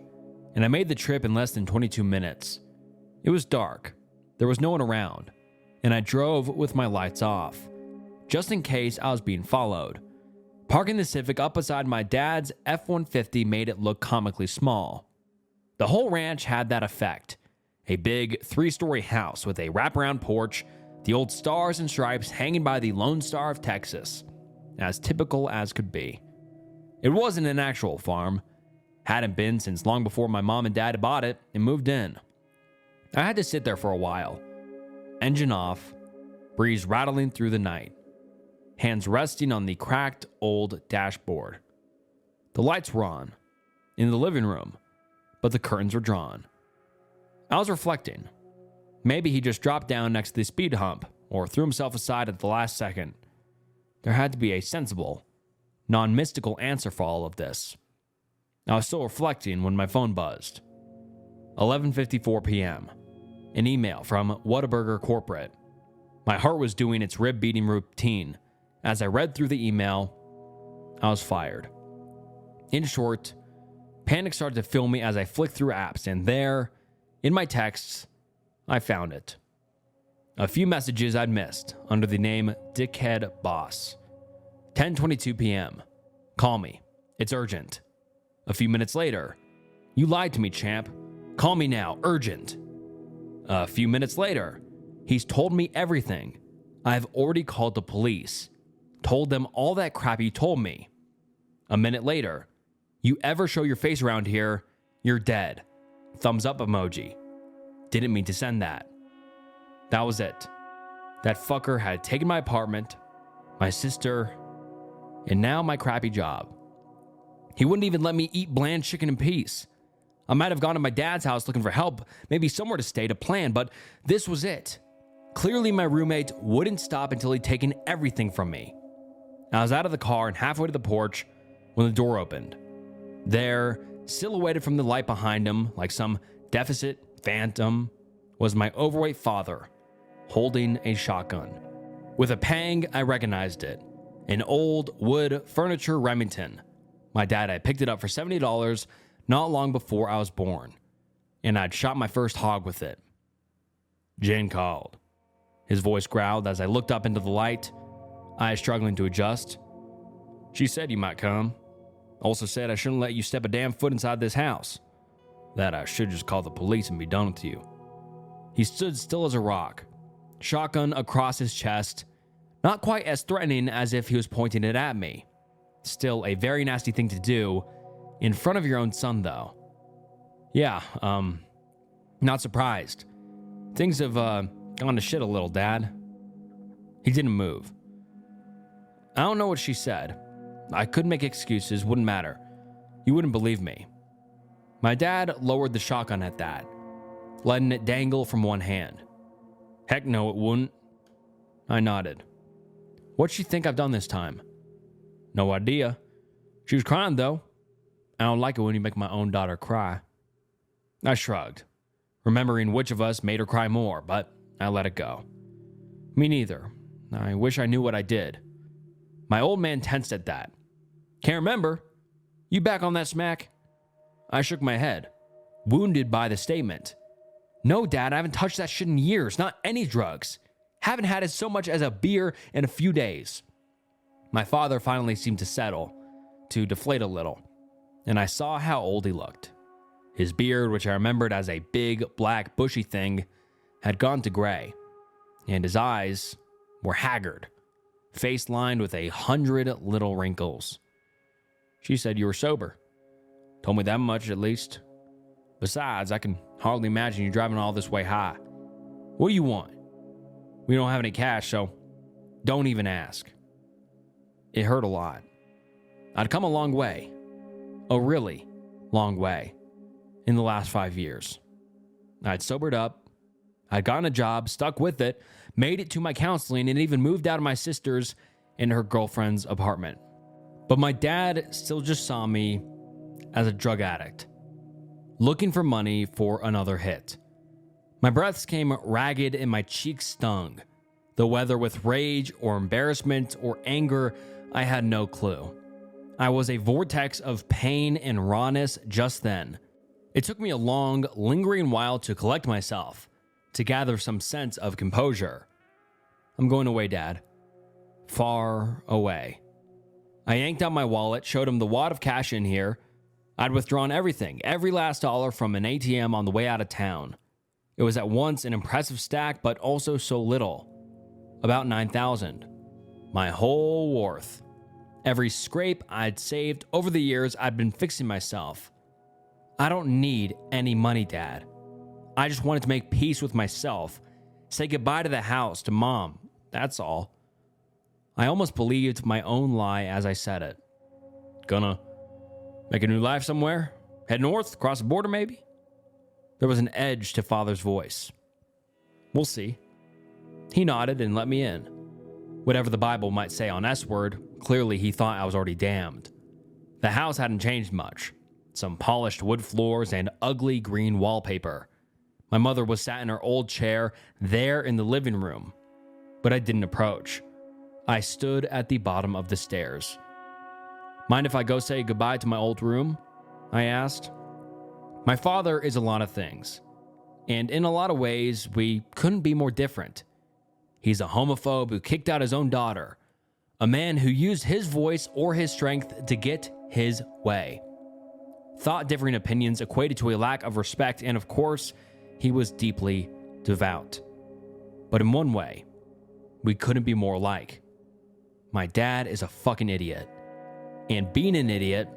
and I made the trip in less than 22 minutes. It was dark, there was no one around, and I drove with my lights off, just in case I was being followed. Parking the Civic up beside my dad's F-150 made it look comically small. The whole ranch had that effect. A big 3-story house with a wraparound porch, the old stars and stripes hanging by the Lone Star of Texas, as typical as could be. It wasn't an actual farm. Hadn't been since long before my mom and dad bought it and moved in. I had to sit there for a while. Engine off, breeze rattling through the night, hands resting on the cracked old dashboard. The lights were on, in the living room, but the curtains were drawn. I was reflecting. Maybe he just dropped down next to the speed hump or threw himself aside at the last second. There had to be a sensible, non-mystical answer for all of this. I was still reflecting when my phone buzzed. 11:54 p.m. An email from Whataburger Corporate. My heart was doing its rib-beating routine. As I read through the email, I was fired. In short, panic started to fill me as I flicked through apps, and there, in my texts, I found it. A few messages I'd missed under the name Dickhead Boss. 10:22 p.m. Call me. It's urgent. A few minutes later, you lied to me, champ. Call me now. Urgent. A few minutes later, he's told me everything. I've already called the police. Told them all that crap you told me. A minute later, you ever show your face around here, you're dead. Thumbs up emoji. Didn't mean to send that. That was it. That fucker had taken my apartment, my sister, and now my crappy job. He wouldn't even let me eat bland chicken in peace. I might have gone to my dad's house looking for help, maybe somewhere to stay to plan, but this was it. Clearly my roommate wouldn't stop until he'd taken everything from me. I was out of the car and halfway to the porch when the door opened. There, silhouetted from the light behind him, like some deficit phantom, was my overweight father, holding a shotgun. With a pang, I recognized it. An old wood furniture Remington. My dad had picked it up for $70 not long before I was born, and I'd shot my first hog with it. Jane called. His voice growled as I looked up into the light, eyes struggling to adjust. She said you might come. Also said I shouldn't let you step a damn foot inside this house. That I should just call the police and be done with you. He stood still as a rock, shotgun across his chest, not quite as threatening as if he was pointing it at me. Still a very nasty thing to do, in front of your own son though. Yeah, not surprised. Things have gone to shit a little, Dad. He didn't move. I don't know what she said. I could make excuses, wouldn't matter. You wouldn't believe me. My dad lowered the shotgun at that, letting it dangle from one hand. Heck no, it wouldn't. I nodded. What'd she think I've done this time? No idea. She was crying, though. I don't like it when you make my own daughter cry. I shrugged, remembering which of us made her cry more, but I let it go. Me neither. I wish I knew what I did. My old man tensed at that. Can't remember. You back on that smack? I shook my head, wounded by the statement. No, Dad, I haven't touched that shit in years, not any drugs. Haven't had it so much as a beer in a few days. My father finally seemed to settle, to deflate a little, and I saw how old he looked. His beard, which I remembered as a big, black, bushy thing, had gone to gray, and his eyes were haggard, face lined with 100 little wrinkles. She said you were sober. Told me that much, at least. Besides, I can hardly imagine you driving all this way high. What do you want? We don't have any cash, so don't even ask. It hurt a lot. I'd come a long way. A really long way. in the last 5 years. I'd sobered up, I'd gotten a job, stuck with it, made it to my counseling, and even moved out of my sister's and her girlfriend's apartment. But my dad still just saw me as a drug addict, looking for money for another hit. My breaths came ragged and my cheeks stung, though whether with rage or embarrassment or anger, I had no clue. I was a vortex of pain and rawness just then. It took me a long, lingering while to collect myself, to gather some sense of composure. I'm going away, Dad. Far away. I yanked out my wallet, showed him the wad of cash in here. I'd withdrawn everything, every last dollar from an ATM on the way out of town. It was at once an impressive stack, but also so little. About $9,000. My whole worth. Every scrape I'd saved over the years, I'd been fixing myself. I don't need any money, Dad. I just wanted to make peace with myself. Say goodbye to the house, to Mom. That's all. I almost believed my own lie as I said it. Gonna make a new life somewhere? Head north, cross the border maybe? There was an edge to Father's voice. We'll see. He nodded and let me in. Whatever the Bible might say on S-word, clearly he thought I was already damned. The house hadn't changed much. Some polished wood floors and ugly green wallpaper. My mother was sat in her old chair there in the living room, but I didn't approach. I stood at the bottom of the stairs. Mind if I go say goodbye to my old room? I asked. My father is a lot of things, and in a lot of ways, we couldn't be more different. He's a homophobe who kicked out his own daughter, a man who used his voice or his strength to get his way. Thought differing opinions equated to a lack of respect, and of course, he was deeply devout. But in one way, we couldn't be more alike. My dad is a fucking idiot. And being an idiot,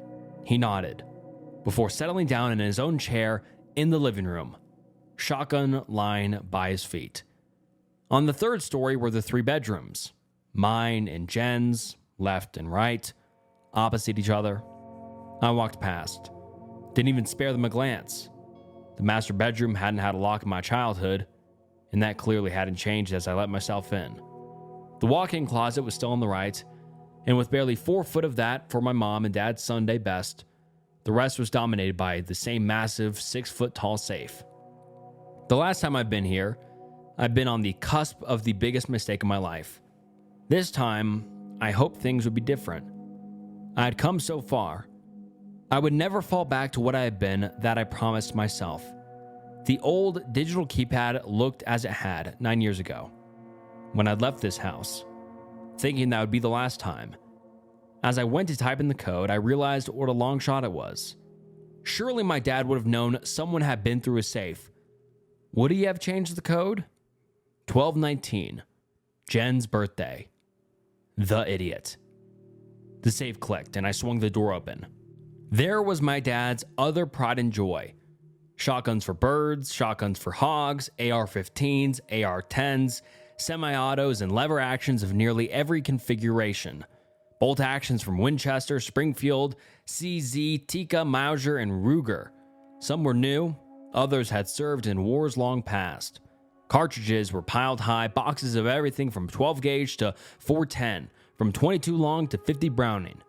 he nodded, before settling down in his own chair in the living room, shotgun lying by his feet. On the third story were the 3 bedrooms, mine and Jen's, left and right, opposite each other. I walked past. Didn't even spare them a glance. The master bedroom hadn't had a lock in my childhood, and that clearly hadn't changed as I let myself in. The walk-in closet was still on the right, and with barely 4 foot of that for my mom and dad's Sunday best, the rest was dominated by the same massive 6-foot-tall safe. The last time I've been here, I've been on the cusp of the biggest mistake of my life. This time, I hoped things would be different. I had come so far. I would never fall back to what I had been that I promised myself. The old digital keypad looked as it had 9 years ago, when I'd left this house, thinking that would be the last time. As I went to type in the code, I realized what a long shot it was. Surely my dad would have known someone had been through his safe. Would he have changed the code? 12/19, Jen's birthday. The idiot. The safe clicked and I swung the door open. There was my dad's other pride and joy. Shotguns for birds, shotguns for hogs, AR-15s, AR-10s, semi-autos, and lever actions of nearly every configuration. Bolt actions from Winchester, Springfield, CZ, Tikka, Mauser, and Ruger. Some were new, others had served in wars long past. Cartridges were piled high, boxes of everything from 12 gauge to 410, from 22 long to 50 Browning.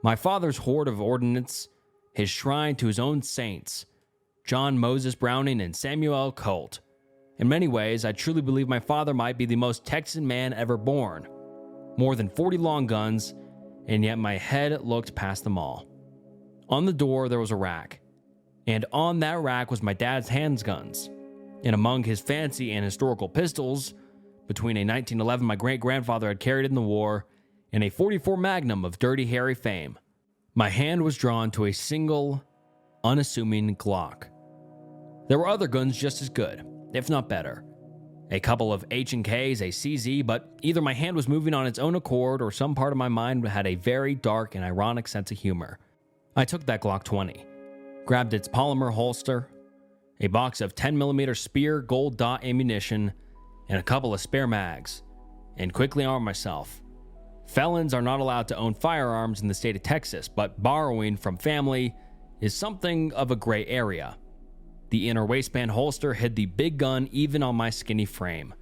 My father's hoard of ordnance, his shrine to his own saints, John Moses Browning and Samuel Colt. In many ways, I truly believe my father might be the most Texan man ever born. More than 40 long guns, and yet my head looked past them all. On the door, there was a rack, and on that rack was my dad's handguns. And among his fancy and historical pistols, between a 1911 my great-grandfather had carried in the war and a .44 Magnum of Dirty Harry fame, my hand was drawn to a single, unassuming Glock. There were other guns just as good, if not better. A couple of H&Ks, a CZ, but either my hand was moving on its own accord or some part of my mind had a very dark and ironic sense of humor. I took that Glock 20, grabbed its polymer holster, a box of 10mm Spear gold dot ammunition, and a couple of spare mags, and quickly armed myself. Felons are not allowed to own firearms in the state of Texas, but borrowing from family is something of a gray area. The inner waistband holster hid the big gun even on my skinny frame.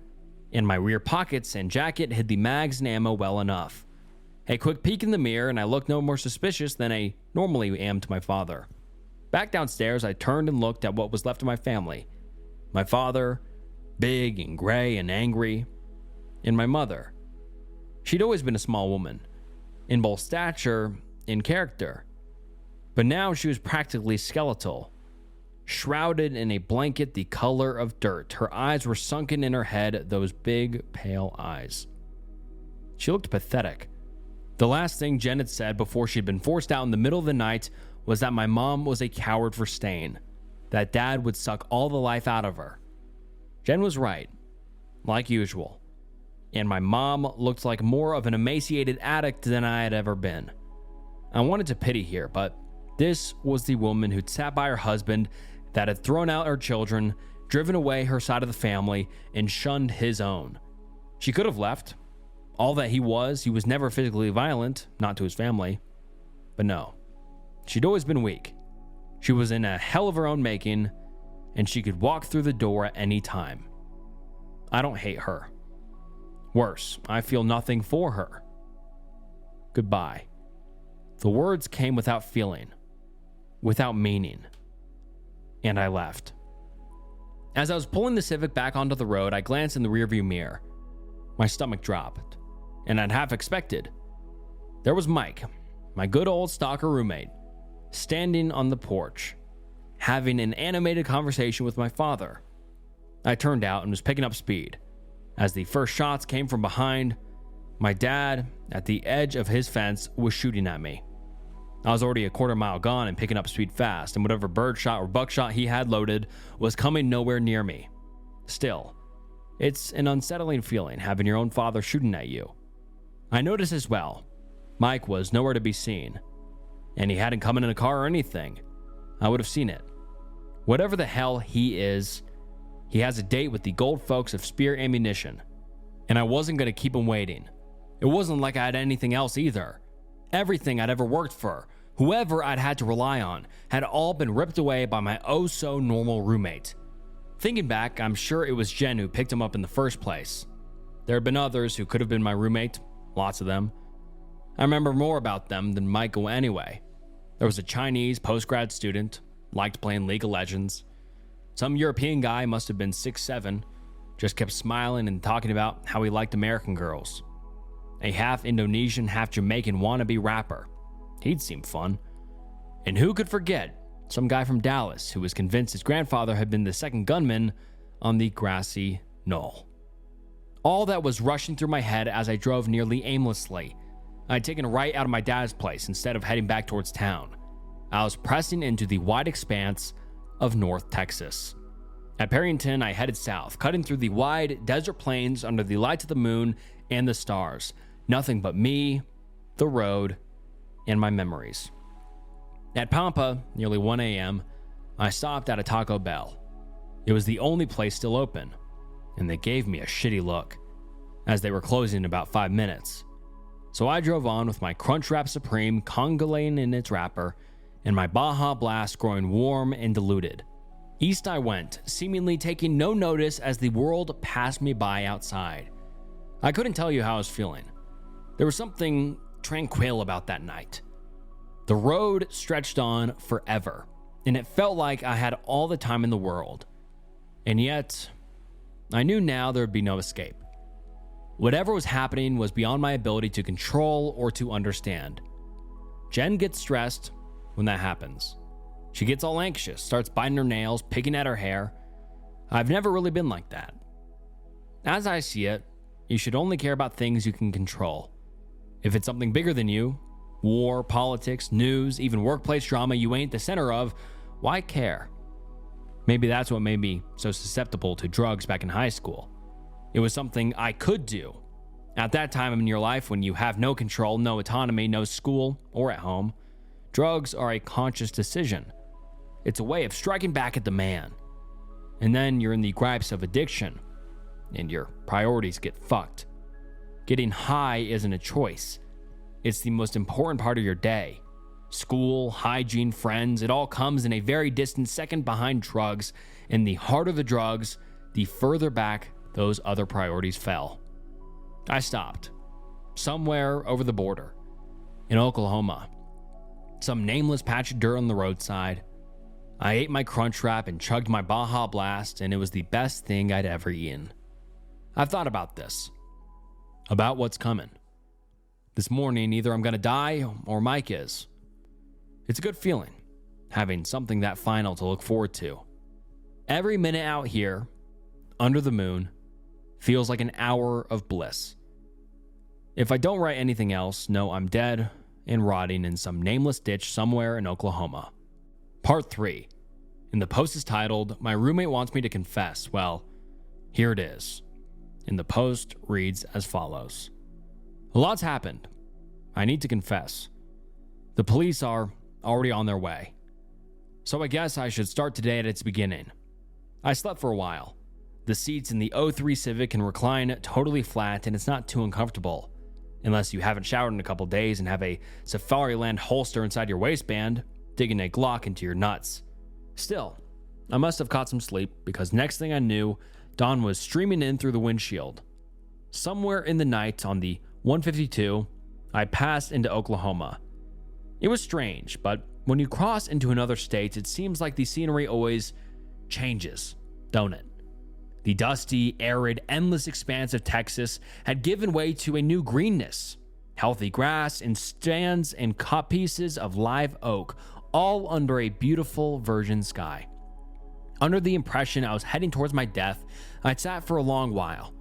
And my rear pockets and jacket hid the mags and ammo well enough. A quick peek in the mirror and I looked no more suspicious than I normally am to my father. Back downstairs, I turned and looked at what was left of my family. My father, big and gray and angry, and my mother. She'd always been a small woman, in both stature and character, but now she was practically skeletal, shrouded in a blanket the color of dirt. Her eyes were sunken in her head, those big, pale eyes. She looked pathetic. The last thing Jen had said before she'd been forced out in the middle of the night was that my mom was a coward for staying, that dad would suck all the life out of her. Jen was right, like usual, and my mom looked like more of an emaciated addict than I had ever been. I wanted to pity here, but this was the woman who'd sat by her husband, that had thrown out her children, driven away her side of the family, and shunned his own. She could have left. All that he was never physically violent, not to his family. But no, she'd always been weak. She was in a hell of her own making, and she could walk through the door at any time. I don't hate her. Worse, I feel nothing for her. Goodbye. The words came without feeling, without meaning, and I left. As I was pulling the Civic back onto the road, I glanced in the rearview mirror. My stomach dropped, and I'd half expected. There was Mike, my good old stalker roommate, standing on the porch, having an animated conversation with my father. I turned out and was picking up speed. As the first shots came from behind, my dad, at the edge of his fence, was shooting at me. I was already a quarter mile gone and picking up speed fast, and whatever birdshot or buckshot he had loaded was coming nowhere near me. Still, it's an unsettling feeling having your own father shooting at you. I noticed as well, Mike was nowhere to be seen, and he hadn't come in a car or anything. I would have seen it. Whatever the hell he is, he has a date with the gold folks of Spear Ammunition, and I wasn't going to keep him waiting. It wasn't like I had anything else either. Everything I'd ever worked for, whoever I'd had to rely on, had all been ripped away by my oh-so-normal roommate. Thinking back, I'm sure it was Jen who picked him up in the first place. There had been others who could have been my roommate, lots of them. I remember more about them than Michael anyway. There was a Chinese post-grad student, liked playing League of Legends. Some European guy must have been 6'7", just kept smiling and talking about how he liked American girls. A half Indonesian, half Jamaican wannabe rapper. He'd seem fun. And who could forget some guy from Dallas who was convinced his grandfather had been the second gunman on the grassy knoll. All that was rushing through my head as I drove nearly aimlessly. I'd taken a right out of my dad's place instead of heading back towards town. I was pressing into the wide expanse of North Texas. At Perryton, I headed south, cutting through the wide desert plains under the lights of the moon and the stars. Nothing but me, the road, and my memories. At Pampa, nearly 1 a.m., I stopped at a Taco Bell. It was the only place still open, and they gave me a shitty look, as they were closing in about 5 minutes. So I drove on with my Crunchwrap Supreme congelating in its wrapper, and my Baja Blast growing warm and diluted. East I went, seemingly taking no notice as the world passed me by outside. I couldn't tell you how I was feeling. There was something tranquil about that night. The road stretched on forever, and it felt like I had all the time in the world. And yet, I knew now there would be no escape. Whatever was happening was beyond my ability to control or to understand. Jen gets stressed when that happens. She gets all anxious, starts biting her nails, picking at her hair. I've never really been like that. As I see it, you should only care about things you can control. If it's something bigger than you, war, politics, news, even workplace drama you ain't the center of, why care? Maybe that's what made me so susceptible to drugs back in high school. It was something I could do. At that time in your life when you have no control, no autonomy, no school, or at home, drugs are a conscious decision. It's a way of striking back at the man. And then you're in the gripes of addiction, and your priorities get fucked. Getting high isn't a choice. It's the most important part of your day. School, hygiene, friends, it all comes in a very distant second behind drugs. In the heart of the drugs, the further back those other priorities fell. I stopped. Somewhere over the border. In Oklahoma. Some nameless patch of dirt on the roadside. I ate my crunch wrap and chugged my Baja Blast, and it was the best thing I'd ever eaten. I've thought about this. About what's coming. This morning, either I'm gonna die or Mike is. It's a good feeling, having something that final to look forward to. Every minute out here, under the moon, feels like an hour of bliss. If I don't write anything else, know I'm dead and rotting in some nameless ditch somewhere in Oklahoma. Part 3. And the post is titled, "My Roommate Wants Me to Confess." Well, here it is. And the post reads as follows. A lot's happened. I need to confess. The police are already on their way. So I guess I should start today at its beginning. I slept for a while. The seats in the '03 Civic can recline totally flat and it's not too uncomfortable. Unless you haven't showered in a couple days and have a Safariland holster inside your waistband, digging a Glock into your nuts. Still, I must have caught some sleep because next thing I knew, dawn was streaming in through the windshield. Somewhere in the night on the 152, I passed into Oklahoma. It was strange, but when you cross into another state, it seems like the scenery always changes, don't it? The dusty, arid, endless expanse of Texas had given way to a new greenness. Healthy grass and stands and cut pieces of live oak, all under a beautiful virgin sky. Under the impression I was heading towards my death, I sat for a long while,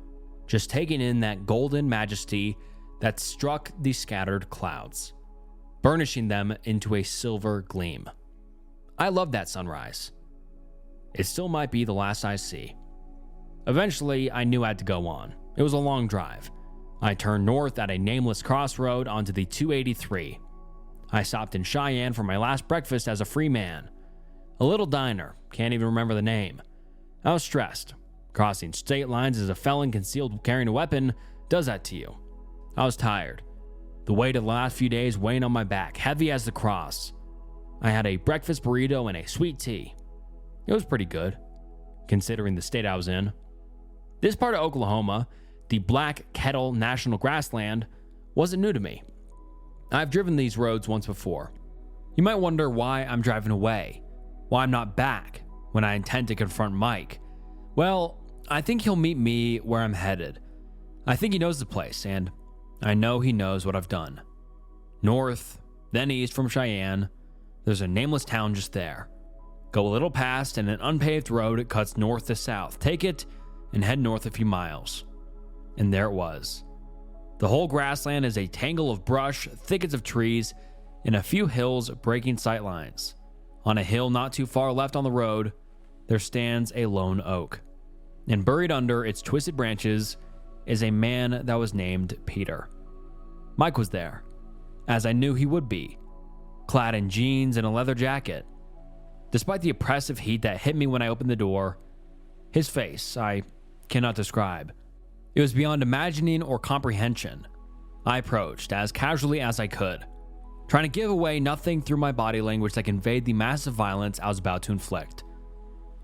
just taking in that golden majesty that struck the scattered clouds, burnishing them into a silver gleam. I loved that sunrise. It still might be the last I see. Eventually, I knew I had to go on. It was a long drive. I turned north at a nameless crossroad onto the 283. I stopped in Cheyenne for my last breakfast as a free man. A little diner, can't even remember the name. I was stressed. Crossing state lines as a felon concealed carrying a weapon does that to you. I was tired. The weight of the last few days weighing on my back, heavy as the cross. I had a breakfast burrito and a sweet tea. It was pretty good, considering the state I was in. This part of Oklahoma, the Black Kettle National Grassland, wasn't new to me. I've driven these roads once before. You might wonder why I'm driving away, why I'm not back when I intend to confront Mike. Well, I think he'll meet me where I'm headed. I think he knows the place, and I know he knows what I've done. North, then east from Cheyenne, there's a nameless town just there. Go a little past and an unpaved road cuts north to south. Take it and head north a few miles. And there it was. The whole grassland is a tangle of brush, thickets of trees, and a few hills breaking sight lines. On a hill not too far left on the road, there stands a lone oak. And buried under its twisted branches is a man that was named Peter. Mike was there, as I knew he would be, clad in jeans and a leather jacket. Despite the oppressive heat that hit me when I opened the door, his face, I cannot describe. It was beyond imagining or comprehension. I approached as casually as I could, trying to give away nothing through my body language that conveyed the massive violence I was about to inflict.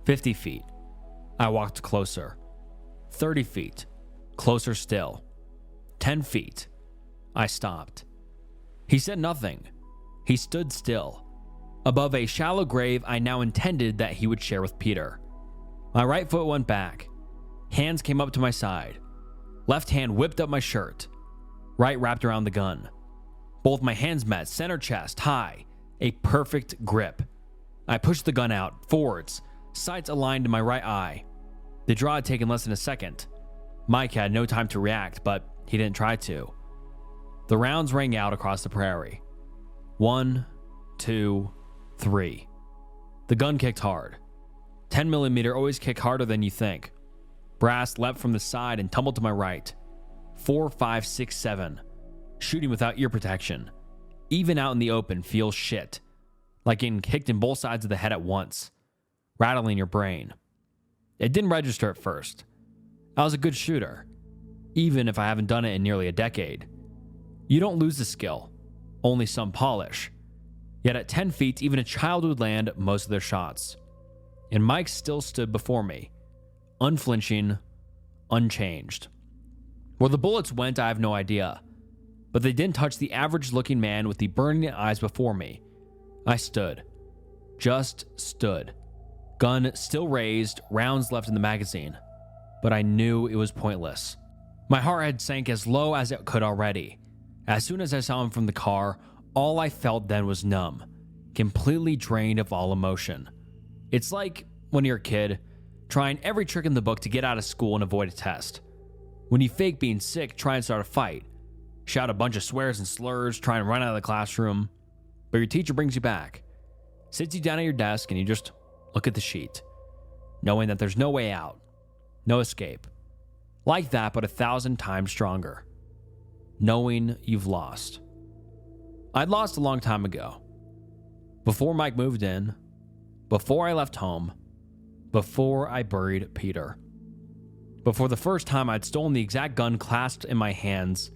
50 feet. I walked closer. 30 feet. Closer still. 10 feet. I stopped. He said nothing. He stood still. Above a shallow grave I now intended that he would share with Peter. My right foot went back. Hands came up to my side. Left hand whipped up my shirt. Right wrapped around the gun. Both my hands met, center chest, high. A perfect grip. I pushed the gun out, forwards, sights aligned to my right eye. The draw had taken less than a second. Mike had no time to react, but he didn't try to. The rounds rang out across the prairie. 1, 2, 3. The gun kicked hard. 10mm always kick harder than you think. Brass leapt from the side and tumbled to my right. 4, 5, 6, 7. Shooting without ear protection. Even out in the open feels shit. Like getting kicked in both sides of the head at once. Rattling your brain. It didn't register at first. I was a good shooter. Even if I haven't done it in nearly a decade. You don't lose the skill. Only some polish. Yet at 10 feet, even a child would land most of their shots. And Mike still stood before me, unflinching, unchanged. Where the bullets went, I have no idea. But they didn't touch the average-looking man with the burning eyes before me. I stood. Just stood. Gun still raised, rounds left in the magazine. But I knew it was pointless. My heart had sank as low as it could already. As soon as I saw him from the car, all I felt then was numb, completely drained of all emotion. It's like when you're a kid, trying every trick in the book to get out of school and avoid a test. When you fake being sick, try and start a fight. Shout a bunch of swears and slurs, try and run out of the classroom. But your teacher brings you back, sits you down at your desk, and you just look at the sheet, knowing that there's no way out, no escape. Like that, but 1,000 times stronger. Knowing you've lost. I'd lost a long time ago. Before Mike moved in, before I left home, before I buried Peter. Before the first time I'd stolen the exact gun clasped in my hands,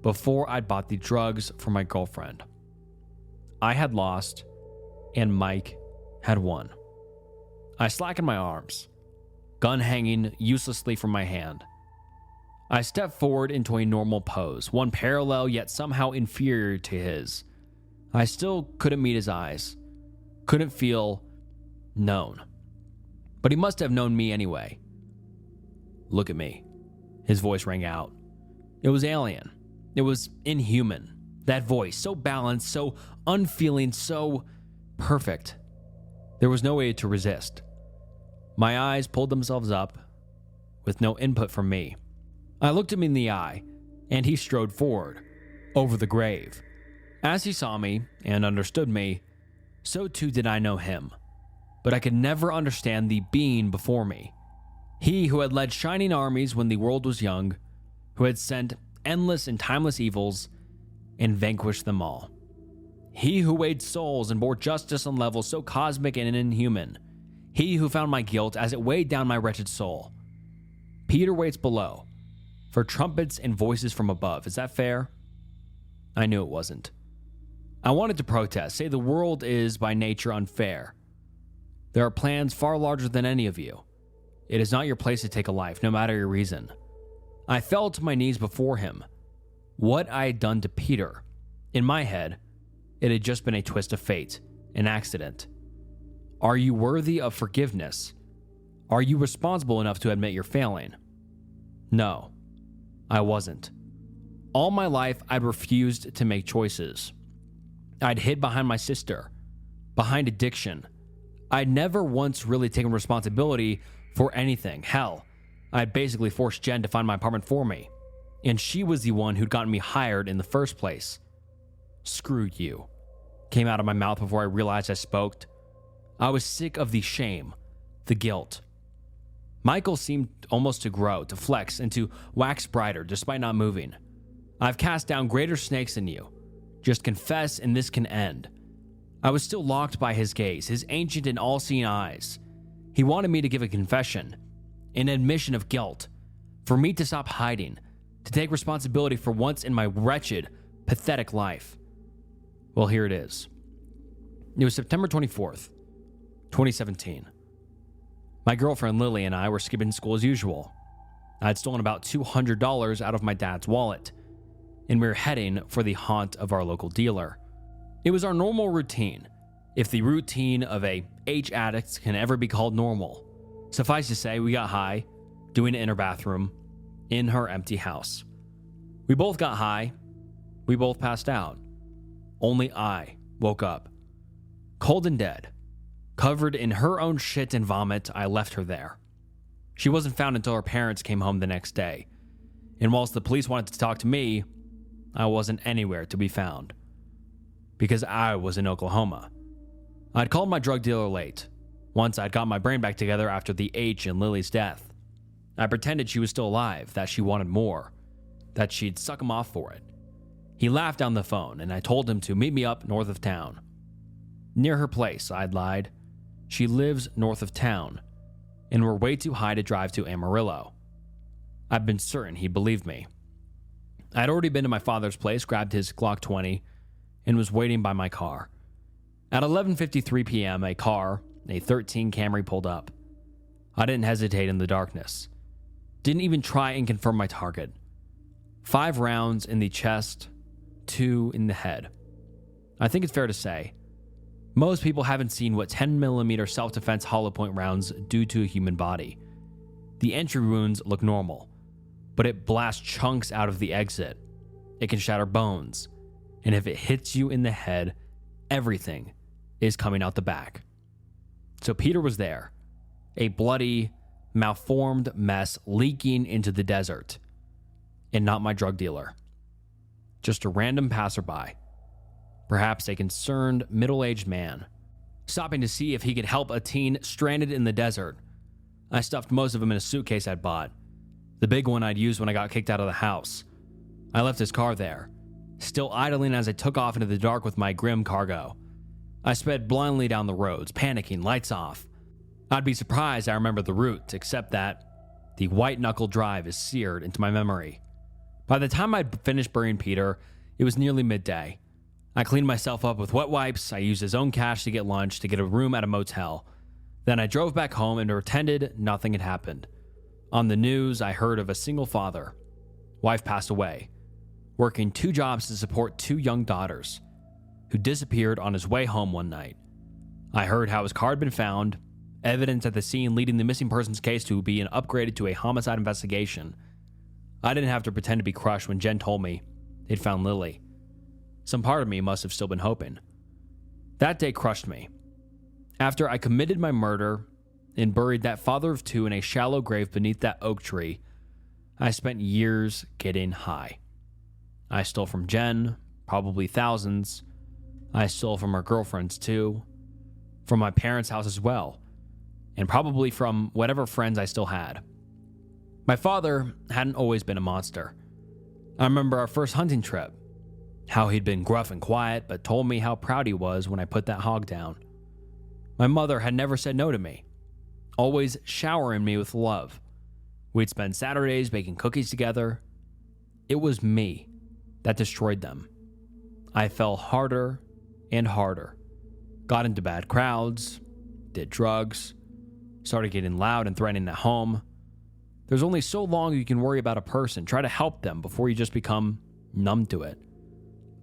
before I'd bought the drugs for my girlfriend. I had lost, and Mike had won. I slackened my arms, gun hanging uselessly from my hand. I stepped forward into a normal pose, one parallel yet somehow inferior to his. I still couldn't meet his eyes, couldn't feel known. But he must have known me anyway. Look at me. His voice rang out. It was alien. It was inhuman. That voice, so balanced, so unfeeling, so perfect. There was no way to resist. My eyes pulled themselves up with no input from me. I looked him in the eye, and he strode forward, over the grave. As he saw me and understood me, so too did I know him. But I could never understand the being before me. He who had led shining armies when the world was young, who had sent endless and timeless evils and vanquished them all. He who weighed souls and bore justice on levels so cosmic and inhuman. He who found my guilt as it weighed down my wretched soul. Peter waits below, for trumpets and voices from above. Is that fair? I knew it wasn't. I wanted to protest, say the world is by nature unfair. There are plans far larger than any of you. It is not your place to take a life, no matter your reason. I fell to my knees before him. What I had done to Peter, in my head, it had just been a twist of fate, an accident. Are you worthy of forgiveness? Are you responsible enough to admit you're failing? No. I wasn't. All my life, I'd refused to make choices. I'd hid behind my sister, behind addiction. I'd never once really taken responsibility for anything. Hell, I'd basically forced Jen to find my apartment for me, and she was the one who'd gotten me hired in the first place. Screw you, came out of my mouth before I realized I spoke. I was sick of the shame, the guilt. Michael seemed almost to grow, to flex, and to wax brighter despite not moving. I've cast down greater snakes than you. Just confess and this can end. I was still locked by his gaze, his ancient and all-seeing eyes. He wanted me to give a confession, an admission of guilt, for me to stop hiding, to take responsibility for once in my wretched, pathetic life. Well, here it is. It was September 24th, 2017. My girlfriend Lily and I were skipping school as usual. I'd stolen about $200 out of my dad's wallet, and we were heading for the haunt of our local dealer. It was our normal routine, if the routine of a H addict can ever be called normal. Suffice to say, we got high, doing it in her bathroom, in her empty house. We both got high, we both passed out. Only I woke up. Cold and dead. Covered in her own shit and vomit, I left her there. She wasn't found until her parents came home the next day. And whilst the police wanted to talk to me, I wasn't anywhere to be found. Because I was in Oklahoma. I'd called my drug dealer late. Once I'd got my brain back together after the H in Lily's death. I pretended she was still alive, that she wanted more, that she'd suck him off for it. He laughed down the phone, and I told him to meet me up north of town. Near her place, I'd lied. She lives north of town, and we're way too high to drive to Amarillo. I'd been certain he'd believe me. I'd already been to my father's place, grabbed his Glock 20, and was waiting by my car. At 11:53 p.m., a car, a 13 Camry, pulled up. I didn't hesitate in the darkness. Didn't even try and confirm my target. 5 rounds in the chest, 2 in the head. I think it's fair to say, most people haven't seen what 10mm self-defense hollow point rounds do to a human body. The entry wounds look normal, but it blasts chunks out of the exit. It can shatter bones, and if it hits you in the head, everything is coming out the back. So Peter was there, a bloody, malformed mess leaking into the desert, and not my drug dealer. Just a random passerby, perhaps a concerned middle-aged man, stopping to see if he could help a teen stranded in the desert. I stuffed most of them in a suitcase I'd bought, the big one I'd used when I got kicked out of the house. I left his car there, still idling as I took off into the dark with my grim cargo. I sped blindly down the roads, panicking, lights off. I'd be surprised I remember the route, except that the white-knuckle drive is seared into my memory. By the time I'd finished burying Peter, it was nearly midday. I cleaned myself up with wet wipes, I used his own cash to get lunch, to get a room at a motel. Then I drove back home and pretended nothing had happened. On the news, I heard of a single father. Wife passed away, working 2 jobs to support 2 young daughters, who disappeared on his way home one night. I heard how his car had been found, evidence at the scene leading the missing persons case to be upgraded to a homicide investigation. I didn't have to pretend to be crushed when Jen told me they'd found Lily. Some part of me must have still been hoping. That day crushed me. After I committed my murder and buried that father of 2 in a shallow grave beneath that oak tree, I spent years getting high. I stole from Jen, probably thousands. I stole from her girlfriends too, from my parents' house as well, and probably from whatever friends I still had. My father hadn't always been a monster. I remember our first hunting trip, how he'd been gruff and quiet, but told me how proud he was when I put that hog down. My mother had never said no to me, always showering me with love. We'd spend Saturdays baking cookies together. It was me that destroyed them. I fell harder and harder, got into bad crowds, did drugs, started getting loud and threatening at home. There's only so long you can worry about a person, try to help them before you just become numb to it.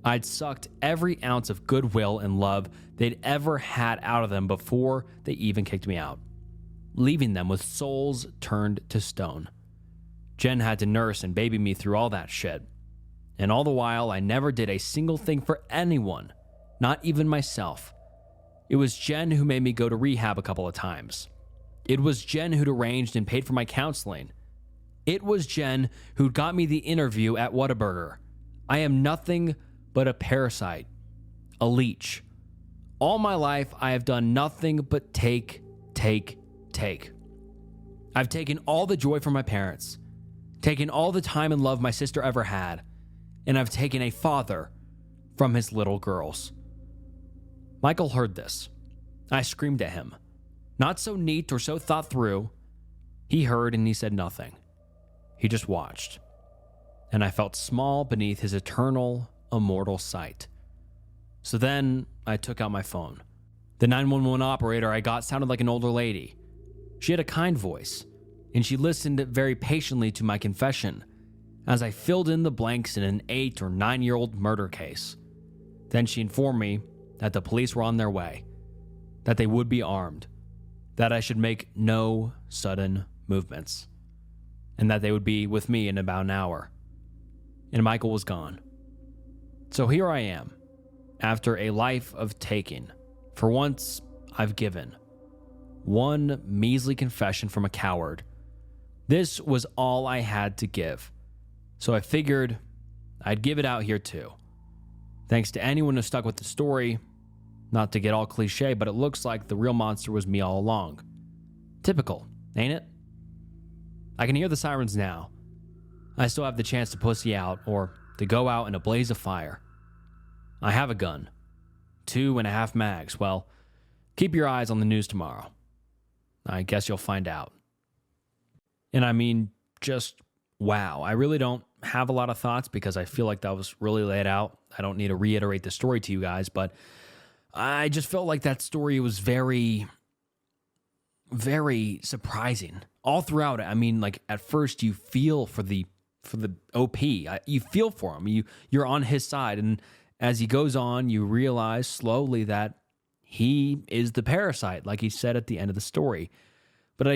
I'd sucked every ounce of goodwill and love they'd ever had out of them before they even kicked me out, leaving them with souls turned to stone. Jen had to nurse and baby me through all that shit. And all the while, I never did a single thing for anyone, not even myself. It was Jen who made me go to rehab a couple of times. It was Jen who'd arranged and paid for my counseling. It was Jen who got me the interview at Whataburger. I am nothing but a parasite, a leech. All my life, I have done nothing but take. I've taken all the joy from my parents, taken all the time and love my sister ever had, and I've taken a father from his little girls. Michael heard this. I screamed at him. Not so neat or so thought through. He heard and he said nothing. He just watched. And I felt small beneath his eternal, immortal sight. So then I took out my phone. The 911 operator I got sounded like an older lady. She had a kind voice, and she listened very patiently to my confession as I filled in the blanks in an 8 or 9-year-old murder case. Then she informed me that the police were on their way, that they would be armed, that I should make no sudden movements, and that they would be with me in about an hour. And Michael was gone. So here I am, after a life of taking. For once, I've given. One measly confession from a coward. This was all I had to give. So I figured I'd give it out here too. Thanks to anyone who stuck with the story. Not to get all cliche, but it looks like the real monster was me all along. Typical, ain't it? I can hear the sirens now. I still have the chance to pussy out or to go out in a blaze of fire. I have a gun. 2.5 mags. Well, keep your eyes on the news tomorrow. I guess you'll find out. And I mean, just wow. I really don't have a lot of thoughts because I feel like that was really laid out. I don't need to reiterate the story to you guys, but I just felt like that story was very, very surprising all throughout it. I mean, like at first you feel for the OP. You feel for him. You're on his side, and as he goes on, you realize slowly that he is the parasite, like he said at the end of the story. But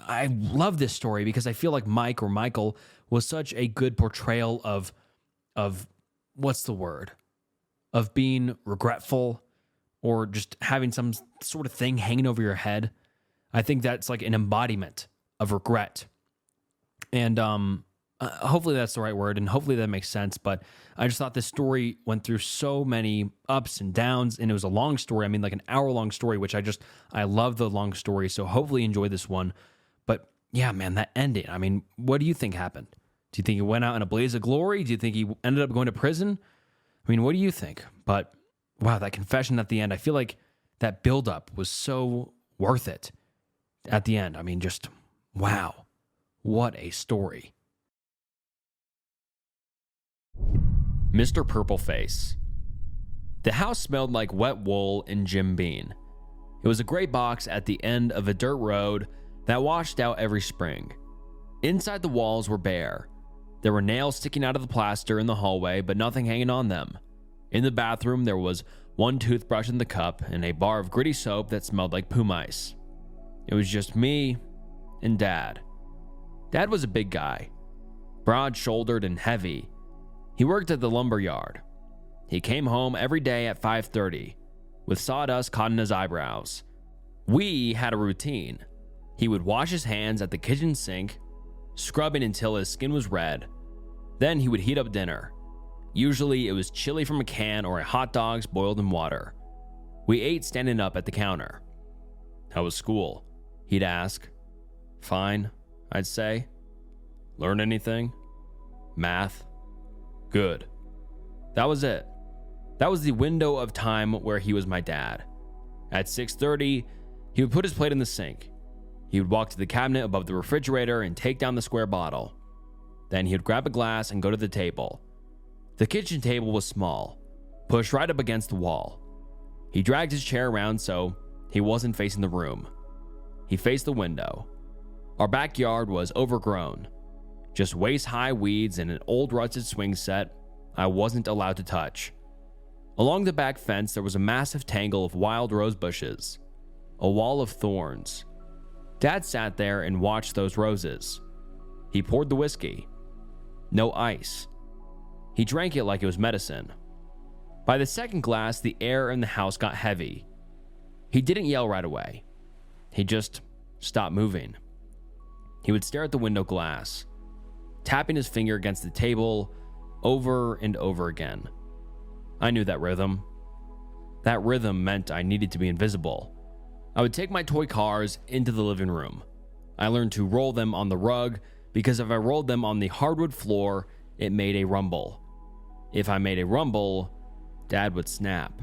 I love this story because I feel like Mike or Michael was such a good portrayal of what's the word? Of being regretful or just having some sort of thing hanging over your head. I think that's like an embodiment of regret. And hopefully that's the right word, and hopefully that makes sense. But I just thought this story went through so many ups and downs, and it was a long story. I mean, like an hour-long story, which I love the long story, so hopefully you enjoy this one. But yeah, man, that ending. I mean, what do you think happened? Do you think he went out in a blaze of glory? Do you think he ended up going to prison? I mean, what do you think? But wow, that confession at the end, I feel like that buildup was so worth it at the end. I mean, just wow, what a story. Mr. Purpleface. The house smelled like wet wool and Jim Beam. It was a gray box at the end of a dirt road that washed out every spring. Inside the walls were bare. There were nails sticking out of the plaster in the hallway, but nothing hanging on them. In the bathroom, there was one toothbrush in the cup and a bar of gritty soap that smelled like poo mice. It was just me and Dad. Dad was a big guy, broad-shouldered and heavy. He worked at the lumber yard. He came home every day at 5:30, with sawdust caught in his eyebrows. We had a routine. He would wash his hands at the kitchen sink, scrubbing until his skin was red. Then he would heat up dinner. Usually it was chili from a can or hot dogs boiled in water. We ate standing up at the counter. "How was school?" he'd ask. "Fine," I'd say. "Learn anything?" "Math." "Good." That was it. That was the window of time where he was my dad. At 6:30, he would put his plate in the sink. He would walk to the cabinet above the refrigerator and take down the square bottle. Then he would grab a glass and go to the table. The kitchen table was small, pushed right up against the wall. He dragged his chair around so he wasn't facing the room. He faced the window. Our backyard was overgrown. Just waist-high weeds and an old rusted swing set I wasn't allowed to touch. Along the back fence, there was a massive tangle of wild rose bushes, a wall of thorns. Dad sat there and watched those roses. He poured the whiskey. No ice. He drank it like it was medicine. By the second glass, the air in the house got heavy. He didn't yell right away. He just stopped moving. He would stare at the window glass, tapping his finger against the table over and over again. I knew that rhythm. That rhythm meant I needed to be invisible. I would take my toy cars into the living room. I learned to roll them on the rug because if I rolled them on the hardwood floor, it made a rumble. If I made a rumble, Dad would snap.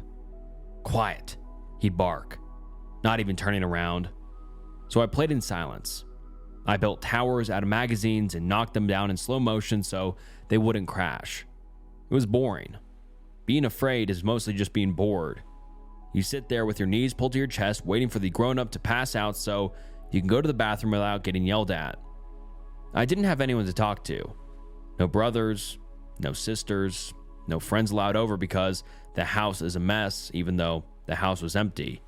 "Quiet," he'd bark, not even turning around. So I played in silence. I built towers out of magazines and knocked them down in slow motion so they wouldn't crash. It was boring. Being afraid is mostly just being bored. You sit there with your knees pulled to your chest, waiting for the grown-up to pass out so you can go to the bathroom without getting yelled at. I didn't have anyone to talk to. No brothers, no sisters, no friends allowed over because the house is a mess, even though the house was empty.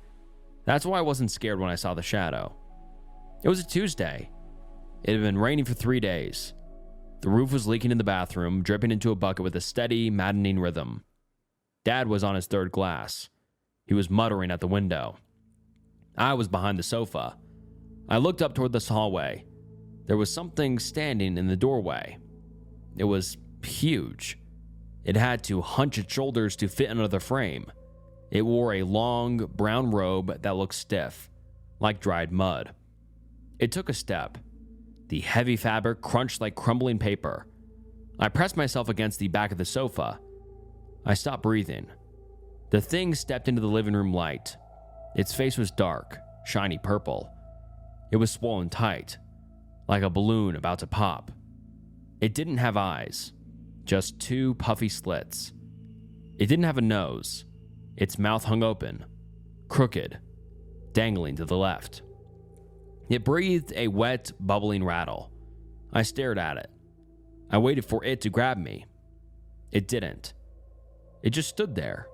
That's why I wasn't scared when I saw the shadow. It was a Tuesday. It had been raining for 3 days. The roof was leaking in the bathroom, dripping into a bucket with a steady, maddening rhythm. Dad was on his third glass. He was muttering at the window. I was behind the sofa. I looked up toward this hallway. There was something standing in the doorway. It was huge. It had to hunch its shoulders to fit under the frame. It wore a long, brown robe that looked stiff, like dried mud. It took a step. The heavy fabric crunched like crumbling paper. I pressed myself against the back of the sofa. I stopped breathing. The thing stepped into the living room light. Its face was dark, shiny purple. It was swollen tight, like a balloon about to pop. It didn't have eyes, just two puffy slits. It didn't have a nose. Its mouth hung open, crooked, dangling to the left. It breathed a wet, bubbling rattle. I stared at it. I waited for it to grab me. It didn't. It just stood there,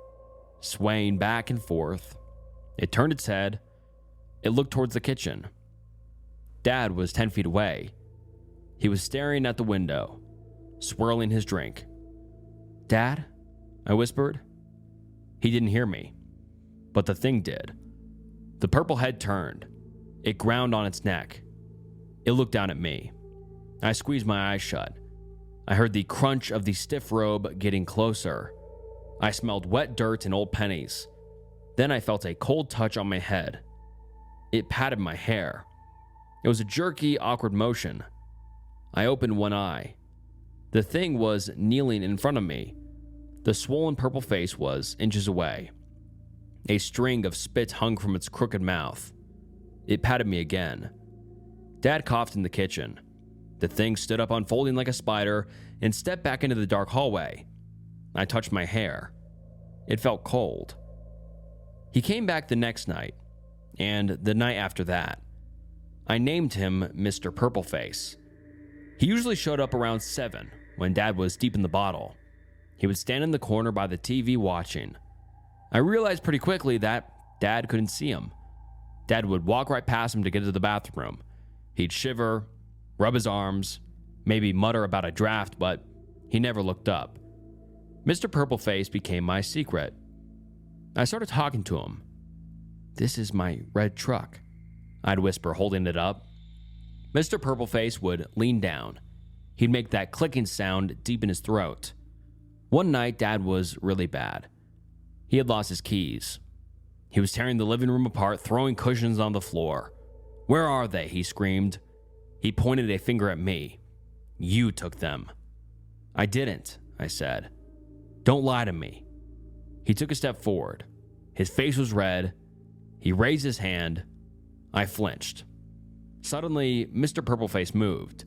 swaying back and forth. It turned its head. It looked towards the kitchen. Dad was 10 feet away. He was staring at the window, swirling his drink. "Dad?" I whispered. He didn't hear me, but the thing did. The purple head turned. It ground on its neck. It looked down at me. I squeezed my eyes shut. I heard the crunch of the stiff robe getting closer. I smelled wet dirt and old pennies. Then I felt a cold touch on my head. It patted my hair. It was a jerky, awkward motion. I opened one eye. The thing was kneeling in front of me. The swollen purple face was inches away. A string of spit hung from its crooked mouth. It patted me again. Dad coughed in the kitchen. The thing stood up, unfolding like a spider, and stepped back into the dark hallway. I touched my hair. It felt cold. He came back the next night, and the night after that. I named him Mr. Purpleface. He usually showed up around 7 when Dad was deep in the bottle. He would stand in the corner by the TV watching. I realized pretty quickly that Dad couldn't see him. Dad would walk right past him to get to the bathroom. He'd shiver, rub his arms, maybe mutter about a draft, but he never looked up. Mr. Purpleface became my secret. I started talking to him. "This is my red truck," I'd whisper, holding it up. Mr. Purpleface would lean down. He'd make that clicking sound deep in his throat. One night, Dad was really bad. He had lost his keys. He was tearing the living room apart, throwing cushions on the floor. "Where are they?" he screamed. He pointed a finger at me. "You took them." "I didn't," I said. "Don't lie to me." He took a step forward. His face was red. He raised his hand. I flinched. Suddenly, Mr. Purpleface moved.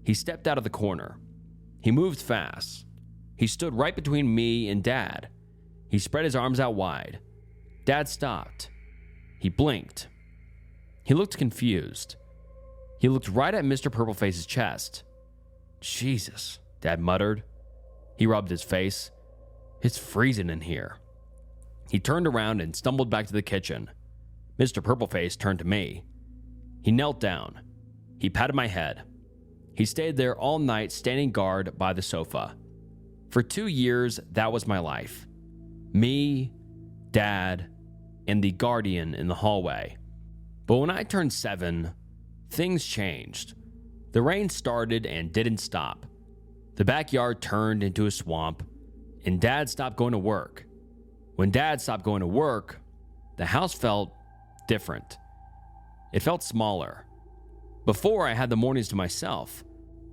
He stepped out of the corner. He moved fast. He stood right between me and Dad. He spread his arms out wide. Dad stopped. He blinked. He looked confused. He looked right at Mr. Purpleface's chest. "Jesus," Dad muttered. He rubbed his face. "It's freezing in here." He turned around and stumbled back to the kitchen. Mr. Purpleface turned to me. He knelt down. He patted my head. He stayed there all night, standing guard by the sofa. For 2 years, that was my life. Me, Dad, and the guardian in the hallway. But when I turned 7, things changed. The rain started and didn't stop. The backyard turned into a swamp, and Dad stopped going to work. When Dad stopped going to work, the house felt different. It felt smaller. Before, I had the mornings to myself.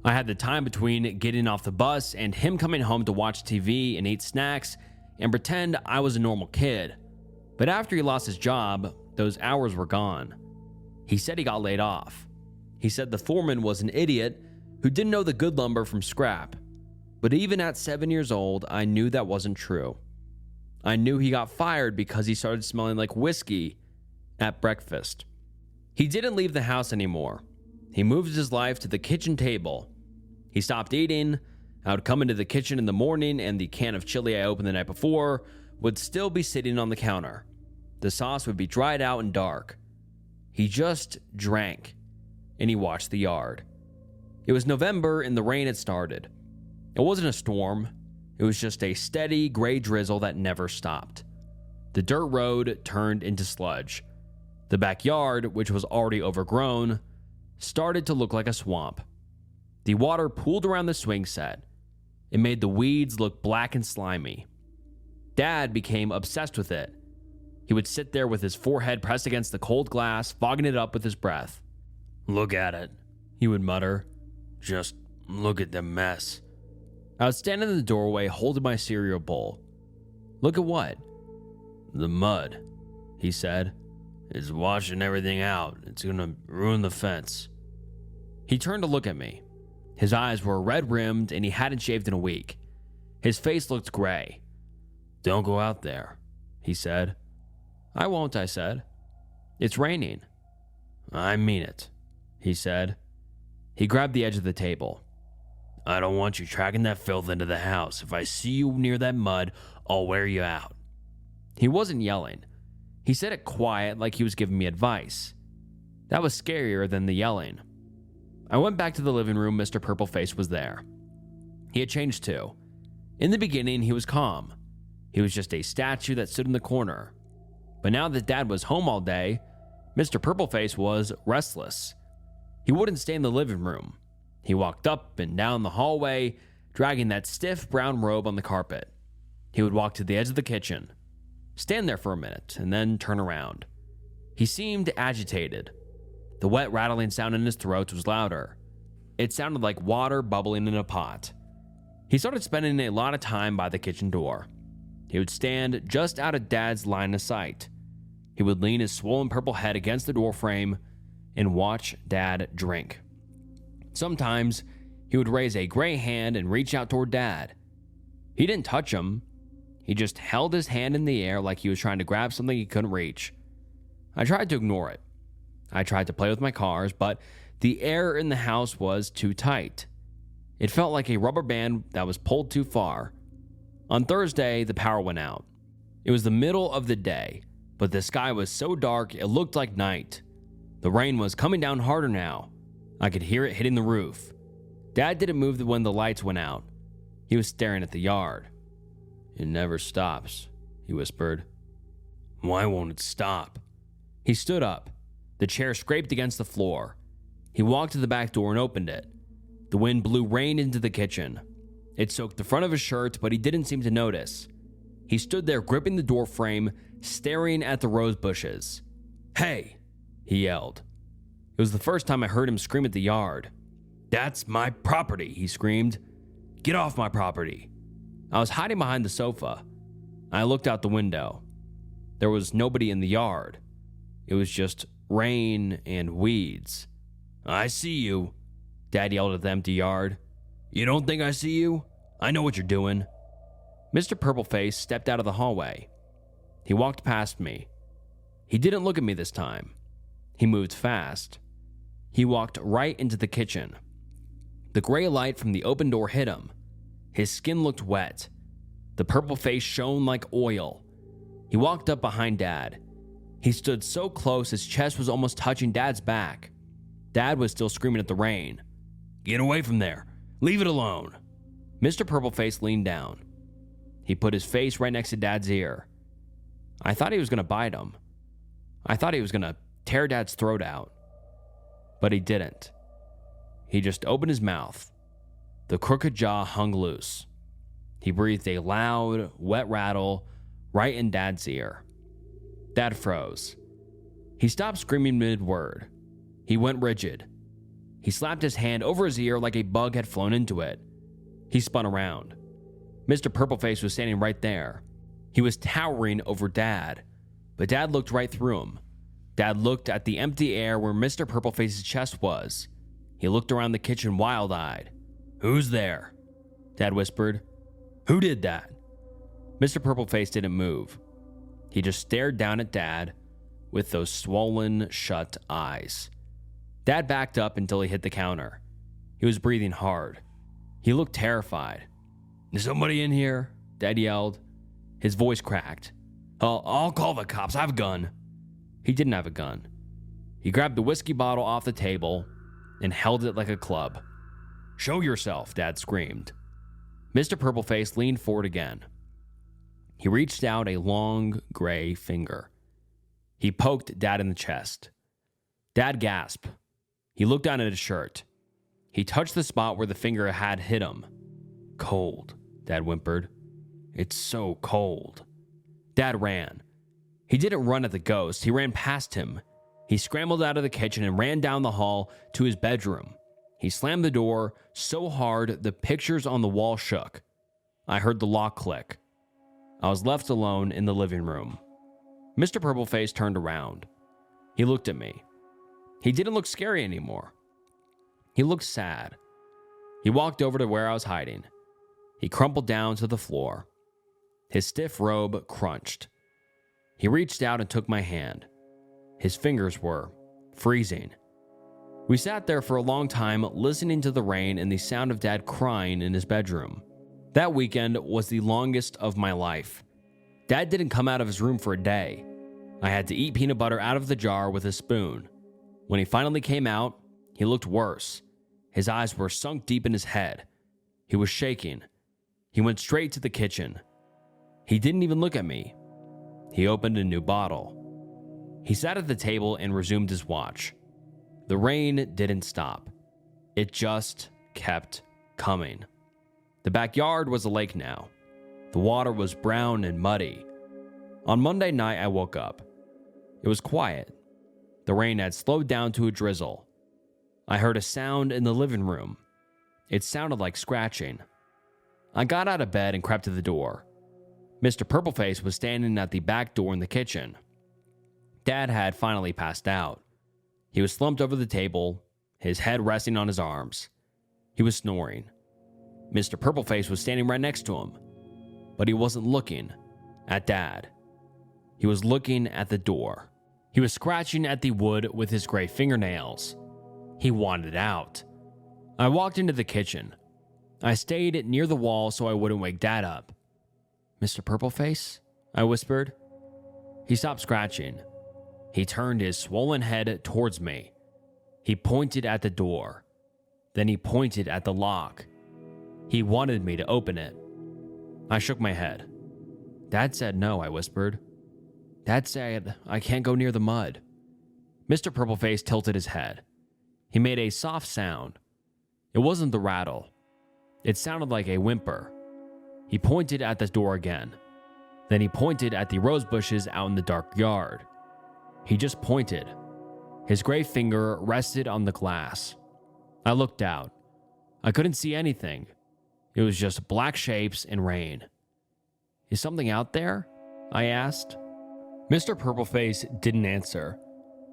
I had the time between getting off the bus and him coming home to watch TV and eat snacks and pretend I was a normal kid. But after he lost his job, those hours were gone. He said he got laid off. He said the foreman was an idiot who didn't know the good lumber from scrap. But even at 7 years old, I knew that wasn't true. I knew he got fired because he started smelling like whiskey at breakfast. He didn't leave the house anymore. He moved his life to the kitchen table. He stopped eating. I would come into the kitchen in the morning and the can of chili I opened the night before would still be sitting on the counter. The sauce would be dried out and dark. He just drank, and he watched the yard. It was November and the rain had started. It wasn't a storm. It was just a steady gray drizzle that never stopped. The dirt road turned into sludge. The backyard, which was already overgrown, started to look like a swamp. The water pooled around the swing set. It made the weeds look black and slimy. Dad became obsessed with it. He would sit there with his forehead pressed against the cold glass, fogging it up with his breath. "Look at it," he would mutter. "Just look at the mess." I would stand in the doorway holding my cereal bowl. "Look at what?" "The mud," he said. "It's washing everything out. It's gonna ruin the fence." He turned to look at me. His eyes were red-rimmed and he hadn't shaved in a week. His face looked gray. "Don't go out there," he said. I won't, I said. It's raining. I mean it, he said. He grabbed the edge of the table. I don't want you tracking that filth into the house. If I see you near that mud, I'll wear you out. He wasn't yelling. He said it quiet, like he was giving me advice. That was scarier than the yelling. I went back to the living room. Mr. Purpleface was there. He had changed too. In the beginning, he was calm. He was just a statue that stood in the corner. But now that Dad was home all day, Mr. Purpleface was restless. He wouldn't stay in the living room. He walked up and down the hallway, dragging that stiff brown robe on the carpet. He would walk to the edge of the kitchen, stand there for a minute, and then turn around. He seemed agitated. The wet rattling sound in his throat was louder. It sounded like water bubbling in a pot. He started spending a lot of time by the kitchen door. He would stand just out of Dad's line of sight. He would lean his swollen purple head against the doorframe and watch Dad drink. Sometimes he would raise a gray hand and reach out toward Dad. He didn't touch him. He just held his hand in the air like he was trying to grab something he couldn't reach. I tried to ignore it. I tried to play with my cars, but the air in the house was too tight. It felt like a rubber band that was pulled too far. On Thursday, the power went out. It was the middle of the day, but the sky was so dark it looked like night. The rain was coming down harder now. I could hear it hitting the roof. Dad didn't move when the lights went out. He was staring at the yard. It never stops, he whispered. Why won't it stop? He stood up. The chair scraped against the floor. He walked to the back door and opened it. The wind blew rain into the kitchen. It soaked the front of his shirt, but he didn't seem to notice. He stood there gripping the door frame, staring at the rose bushes. Hey, he yelled. It was the first time I heard him scream at the yard. That's my property, he screamed. Get off my property. I was hiding behind the sofa. I looked out the window. There was nobody in the yard. It was just rain and weeds. I see you, Dad yelled at the empty yard. You don't think I see you? I know what you're doing. Mr. Purpleface stepped out of the hallway. He walked past me. He didn't look at me this time. He moved fast. He walked right into the kitchen. The gray light from the open door hit him. His skin looked wet. The purple face shone like oil. He walked up behind Dad. He stood so close his chest was almost touching Dad's back. Dad was still screaming at the rain. Get away from there. Leave it alone. Mr. Purpleface leaned down. He put his face right next to Dad's ear. I thought he was going to bite him. I thought he was going to tear Dad's throat out. But he didn't. He just opened his mouth. The crooked jaw hung loose. He breathed a loud, wet rattle right in Dad's ear. Dad froze. He stopped screaming mid-word. He went rigid. He slapped his hand over his ear like a bug had flown into it. He spun around. Mr. Purpleface was standing right there. He was towering over Dad, but Dad looked right through him. Dad looked at the empty air where Mr. Purpleface's chest was. He looked around the kitchen wild-eyed. Who's there? Dad whispered. Who did that? Mr. Purpleface didn't move. He just stared down at Dad with those swollen, shut eyes. Dad backed up until he hit the counter. He was breathing hard. He looked terrified. Is somebody in here? Dad yelled. His voice cracked. I'll call the cops. I have a gun. He didn't have a gun. He grabbed the whiskey bottle off the table and held it like a club. Show yourself, Dad screamed. Mr. Purpleface leaned forward again. He reached out a long, gray finger. He poked Dad in the chest. Dad gasped. He looked down at his shirt. He touched the spot where the finger had hit him. Cold, Dad whimpered. It's so cold. Dad ran. He didn't run at the ghost. He ran past him. He scrambled out of the kitchen and ran down the hall to his bedroom. He slammed the door so hard the pictures on the wall shook. I heard the lock click. I was left alone in the living room. Mr. Purpleface turned around. He looked at me. He didn't look scary anymore. He looked sad. He walked over to where I was hiding. He crumpled down to the floor. His stiff robe crunched. He reached out and took my hand. His fingers were freezing. We sat there for a long time listening to the rain and the sound of Dad crying in his bedroom. That weekend was the longest of my life. Dad didn't come out of his room for a day. I had to eat peanut butter out of the jar with a spoon. When he finally came out, he looked worse. His eyes were sunk deep in his head. He was shaking. He went straight to the kitchen. He didn't even look at me. He opened a new bottle. He sat at the table and resumed his watch. The rain didn't stop. It just kept coming. The backyard was a lake now. The water was brown and muddy. On Monday night, I woke up. It was quiet. The rain had slowed down to a drizzle. I heard a sound in the living room. It sounded like scratching. I got out of bed and crept to the door. Mr. Purpleface was standing at the back door in the kitchen. Dad had finally passed out. He was slumped over the table, his head resting on his arms. He was snoring. Mr. Purpleface was standing right next to him, but he wasn't looking at Dad. He was looking at the door. He was scratching at the wood with his gray fingernails. He wanted out. I walked into the kitchen. I stayed near the wall so I wouldn't wake Dad up. "Mr. Purpleface?" I whispered. He stopped scratching. He turned his swollen head towards me. He pointed at the door. Then he pointed at the lock. He wanted me to open it. I shook my head. "Dad said no," I whispered. "Dad said I can't go near the mud." Mr. Purpleface tilted his head. He made a soft sound. It wasn't the rattle. It sounded like a whimper. He pointed at the door again. Then he pointed at the rose bushes out in the dark yard. He just pointed. His gray finger rested on the glass. I looked out. I couldn't see anything. It was just black shapes and rain. "Is something out there?" I asked. Mr. Purpleface didn't answer.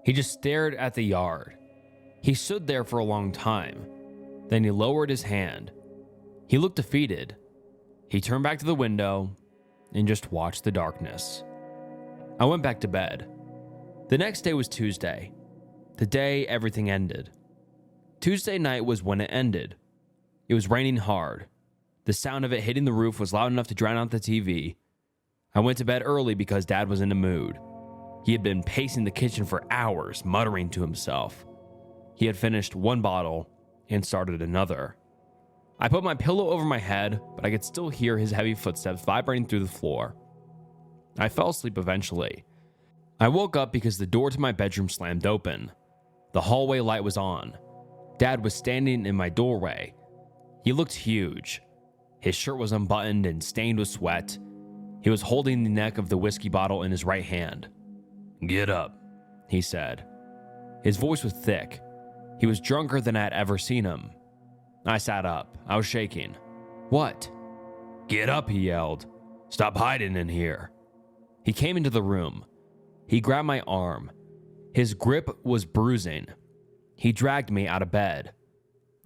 He just stared at the yard. He stood there for a long time. Then he lowered his hand. He looked defeated. He turned back to the window and just watched the darkness. I went back to bed. The next day was Tuesday, the day everything ended. Tuesday night was when it ended. It was raining hard. The sound of it hitting the roof was loud enough to drown out the TV. I went to bed early because Dad was in a mood. He had been pacing the kitchen for hours, muttering to himself. He had finished one bottle and started another. I put my pillow over my head, but I could still hear his heavy footsteps vibrating through the floor. I fell asleep eventually. I woke up because the door to my bedroom slammed open. The hallway light was on. Dad was standing in my doorway. He looked huge. His shirt was unbuttoned and stained with sweat. He was holding the neck of the whiskey bottle in his right hand. "Get up," he said. His voice was thick. He was drunker than I had ever seen him. I sat up. I was shaking. "What?" "Get up," he yelled. "Stop hiding in here." He came into the room. He grabbed my arm. His grip was bruising. He dragged me out of bed.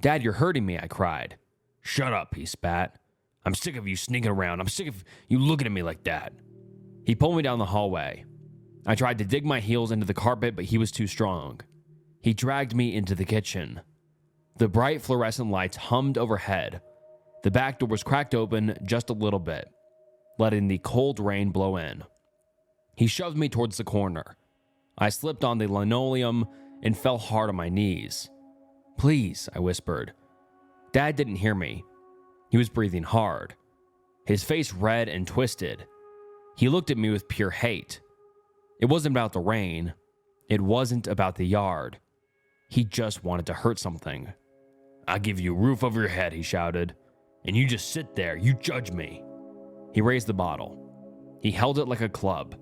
"Dad, you're hurting me," I cried. "Shut up," he spat. "I'm sick of you sneaking around. I'm sick of you looking at me like that." He pulled me down the hallway. I tried to dig my heels into the carpet, but he was too strong. He dragged me into the kitchen. The bright fluorescent lights hummed overhead. The back door was cracked open just a little bit, letting the cold rain blow in. He shoved me towards the corner. I slipped on the linoleum and fell hard on my knees. "Please," I whispered. Dad didn't hear me. He was breathing hard, his face red and twisted. He looked at me with pure hate. It wasn't about the rain. It wasn't about the yard. He just wanted to hurt something. "I'll give you a roof over your head," he shouted. "And you just sit there. You judge me." He raised the bottle. He held it like a club.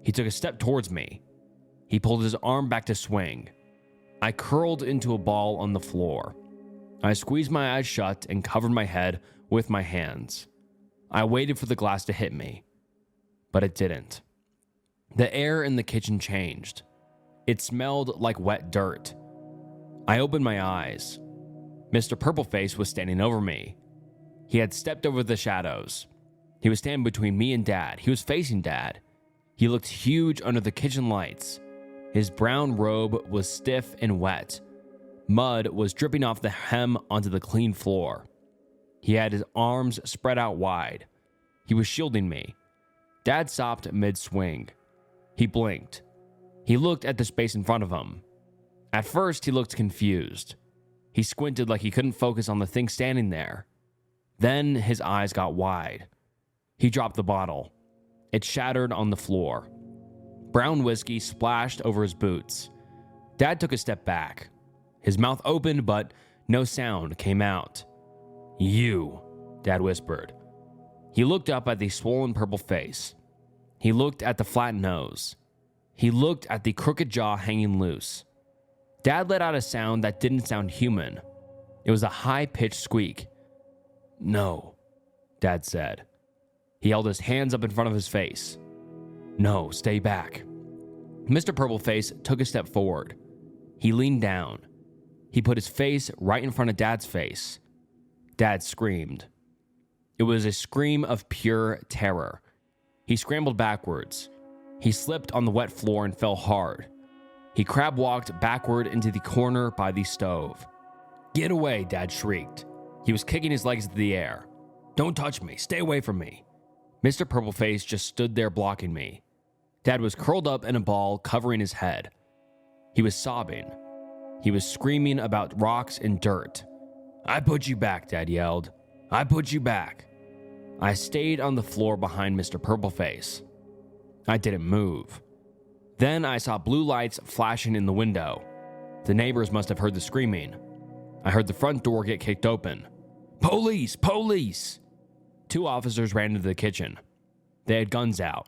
He took a step towards me. He pulled his arm back to swing. I curled into a ball on the floor. I squeezed my eyes shut and covered my head with my hands. I waited for the glass to hit me, but it didn't. The air in the kitchen changed. It smelled like wet dirt. I opened my eyes. Mr. Purpleface was standing over me. He had stepped over the shadows. He was standing between me and Dad. He was facing Dad. He looked huge under the kitchen lights. His brown robe was stiff and wet. Mud was dripping off the hem onto the clean floor. He had his arms spread out wide. He was shielding me. Dad stopped mid-swing. He blinked. He looked at the space in front of him. At first, he looked confused. He squinted like he couldn't focus on the thing standing there. Then his eyes got wide. He dropped the bottle. It shattered on the floor. Brown whiskey splashed over his boots. Dad took a step back. His mouth opened, but no sound came out. "You," Dad whispered. He looked up at the swollen purple face. He looked at the flat nose. He looked at the crooked jaw hanging loose. Dad let out a sound that didn't sound human. It was a high-pitched squeak. "No," Dad said. He held his hands up in front of his face. "No, stay back." Mr. Purpleface took a step forward. He leaned down. He put his face right in front of Dad's face. Dad screamed. It was a scream of pure terror. He scrambled backwards. He slipped on the wet floor and fell hard. He crab walked backward into the corner by the stove. "Get away," Dad shrieked. He was kicking his legs into the air. "Don't touch me. Stay away from me." Mr. Purpleface just stood there blocking me. Dad was curled up in a ball covering his head. He was sobbing. He was screaming about rocks and dirt. "I put you back," Dad yelled. "I put you back." I stayed on the floor behind Mr. Purpleface. I didn't move. Then I saw blue lights flashing in the window. The neighbors must have heard the screaming. I heard the front door get kicked open. "Police! Police!" 2 officers ran into the kitchen. They had guns out.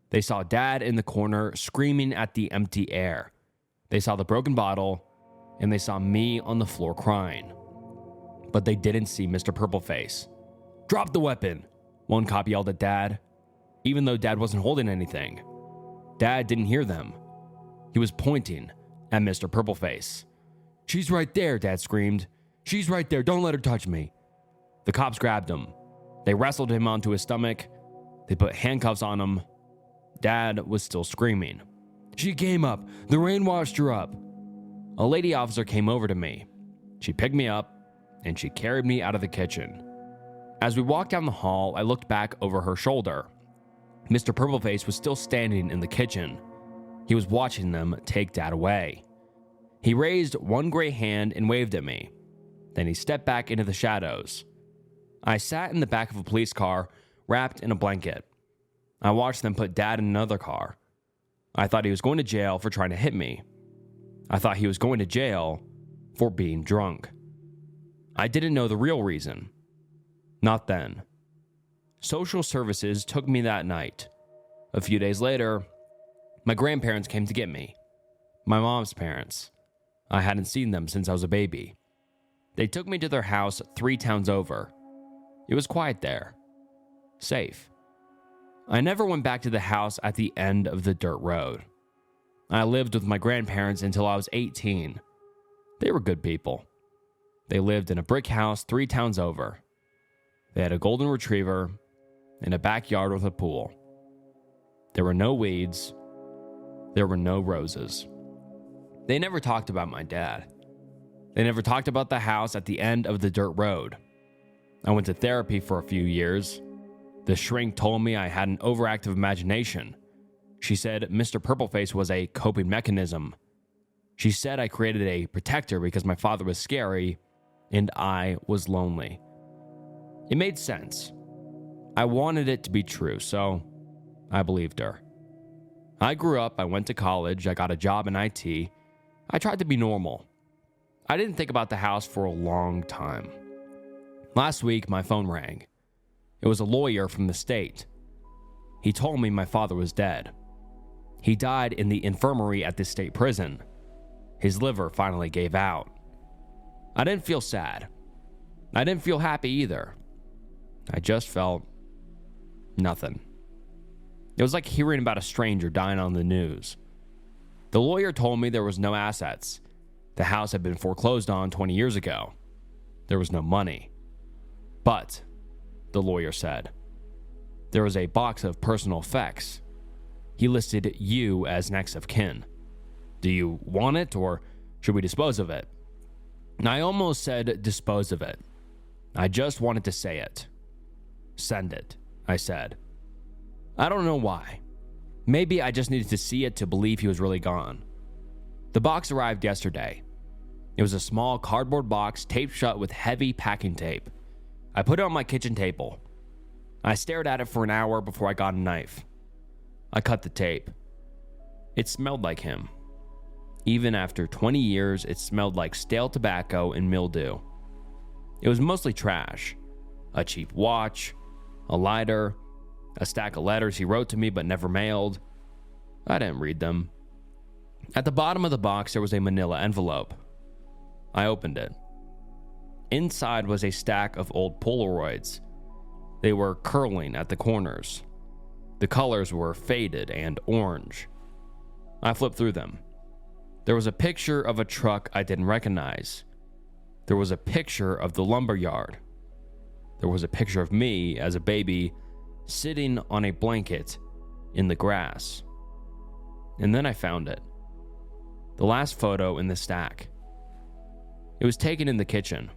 They saw Dad in the corner screaming at the empty air. They saw the broken bottle, and they saw me on the floor crying. But they didn't see Mr. Purpleface. "Drop the weapon," one cop yelled at Dad, even though Dad wasn't holding anything. Dad didn't hear them. He was pointing at Mr. Purpleface. "She's right there," Dad screamed. "She's right there. Don't let her touch me." The cops grabbed him. They wrestled him onto his stomach. They put handcuffs on him. Dad was still screaming. "She came up. The rain washed her up." A lady officer came over to me. She picked me up, and she carried me out of the kitchen. As we walked down the hall, I looked back over her shoulder. Mr. Purpleface was still standing in the kitchen. He was watching them take Dad away. He raised one gray hand and waved at me. Then he stepped back into the shadows. I sat in the back of a police car, wrapped in a blanket. I watched them put Dad in another car. I thought he was going to jail for trying to hit me. I thought he was going to jail for being drunk. I didn't know the real reason. Not then. Social services took me that night. A few days later, my grandparents came to get me. My mom's parents. I hadn't seen them since I was a baby. They took me to their house 3 towns over. It was quiet there. Safe. I never went back to the house at the end of the dirt road. I lived with my grandparents until I was 18. They were good people. They lived in a brick house 3 towns over. They had a golden retriever and a backyard with a pool. There were no weeds. There were no roses. They never talked about my dad. They never talked about the house at the end of the dirt road. I went to therapy for a few years. The shrink told me I had an overactive imagination. She said Mr. Purpleface was a coping mechanism. She said I created a protector because my father was scary and I was lonely. It made sense. I wanted it to be true, so I believed her. I grew up, I went to college, I got a job in IT. I tried to be normal. I didn't think about the house for a long time. Last week, my phone rang. It was a lawyer from the state. He told me my father was dead. He died in the infirmary at the state prison. His liver finally gave out. I didn't feel sad. I didn't feel happy either. I just felt nothing. It was like hearing about a stranger dying on the news. The lawyer told me there was no assets. The house had been foreclosed on 20 years ago. There was no money. But, the lawyer said, there was a box of personal effects. He listed you as next of kin. Do you want it, or should we dispose of it? I almost said dispose of it. I just wanted to say it. Send it, I said. I don't know why. Maybe I just needed to see it to believe he was really gone. The box arrived yesterday. It was a small cardboard box taped shut with heavy packing tape. I put it on my kitchen table. I stared at it for an hour before I got a knife. I cut the tape. It smelled like him. Even after 20 years, it smelled like stale tobacco and mildew. It was mostly trash. A cheap watch, a lighter, a stack of letters he wrote to me but never mailed. I didn't read them. At the bottom of the box, there was a manila envelope. I opened it. Inside was a stack of old Polaroids. They were curling at the corners. The colors were faded and orange. I flipped through them. There was a picture of a truck I didn't recognize. There was a picture of the lumber yard. There was a picture of me as a baby sitting on a blanket in the grass. And then I found it. The last photo in the stack. It was taken in the kitchen.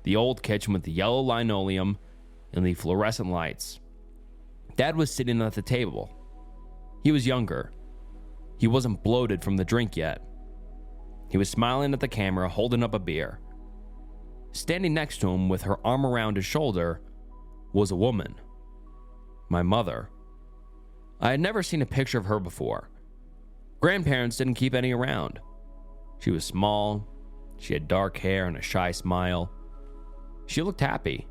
The old kitchen with the yellow linoleum and the fluorescent lights. Dad was sitting at the table. He was younger. He wasn't bloated from the drink yet. He was smiling at the camera, holding up a beer. Standing next to him with her arm around his shoulder was a woman. My mother. I had never seen a picture of her before. Grandparents didn't keep any around. She was small. She had dark hair and a shy smile. She looked happy.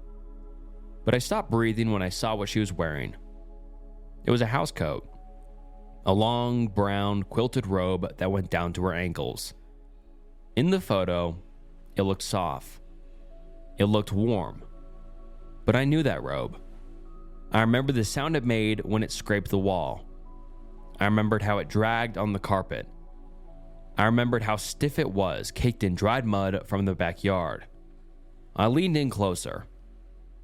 But I stopped breathing when I saw what she was wearing. It was a housecoat. A long, brown, quilted robe that went down to her ankles. In the photo, it looked soft. It looked warm. But I knew that robe. I remembered the sound it made when it scraped the wall. I remembered how it dragged on the carpet. I remembered how stiff it was, caked in dried mud from the backyard. I leaned in closer.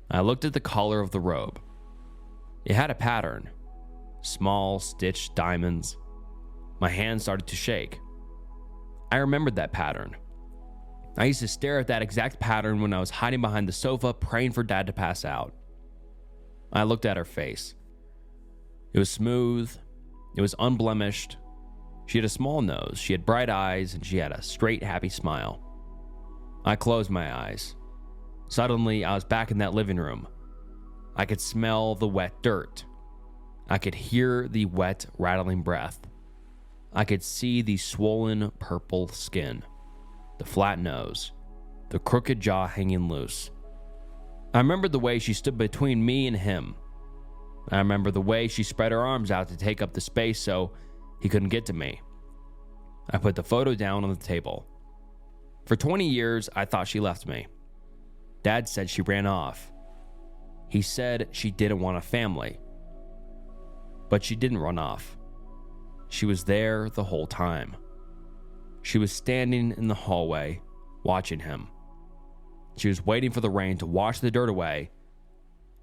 I looked at the collar of the robe. It had a pattern. Small, stitched diamonds. My hand started to shake. I remembered that pattern. I used to stare at that exact pattern when I was hiding behind the sofa, praying for Dad to pass out. I looked at her face. It was smooth. It was unblemished. She had a small nose, she had bright eyes, and she had a straight, happy smile. I closed my eyes. Suddenly, I was back in that living room. I could smell the wet dirt. I could hear the wet, rattling breath. I could see the swollen, purple skin, the flat nose, the crooked jaw hanging loose. I remembered the way she stood between me and him. I remember the way she spread her arms out to take up the space so he couldn't get to me. I put the photo down on the table. For 20 years, I thought she left me. Dad said she ran off. He said she didn't want a family. But she didn't run off. She was there the whole time. She was standing in the hallway, watching him. She was waiting for the rain to wash the dirt away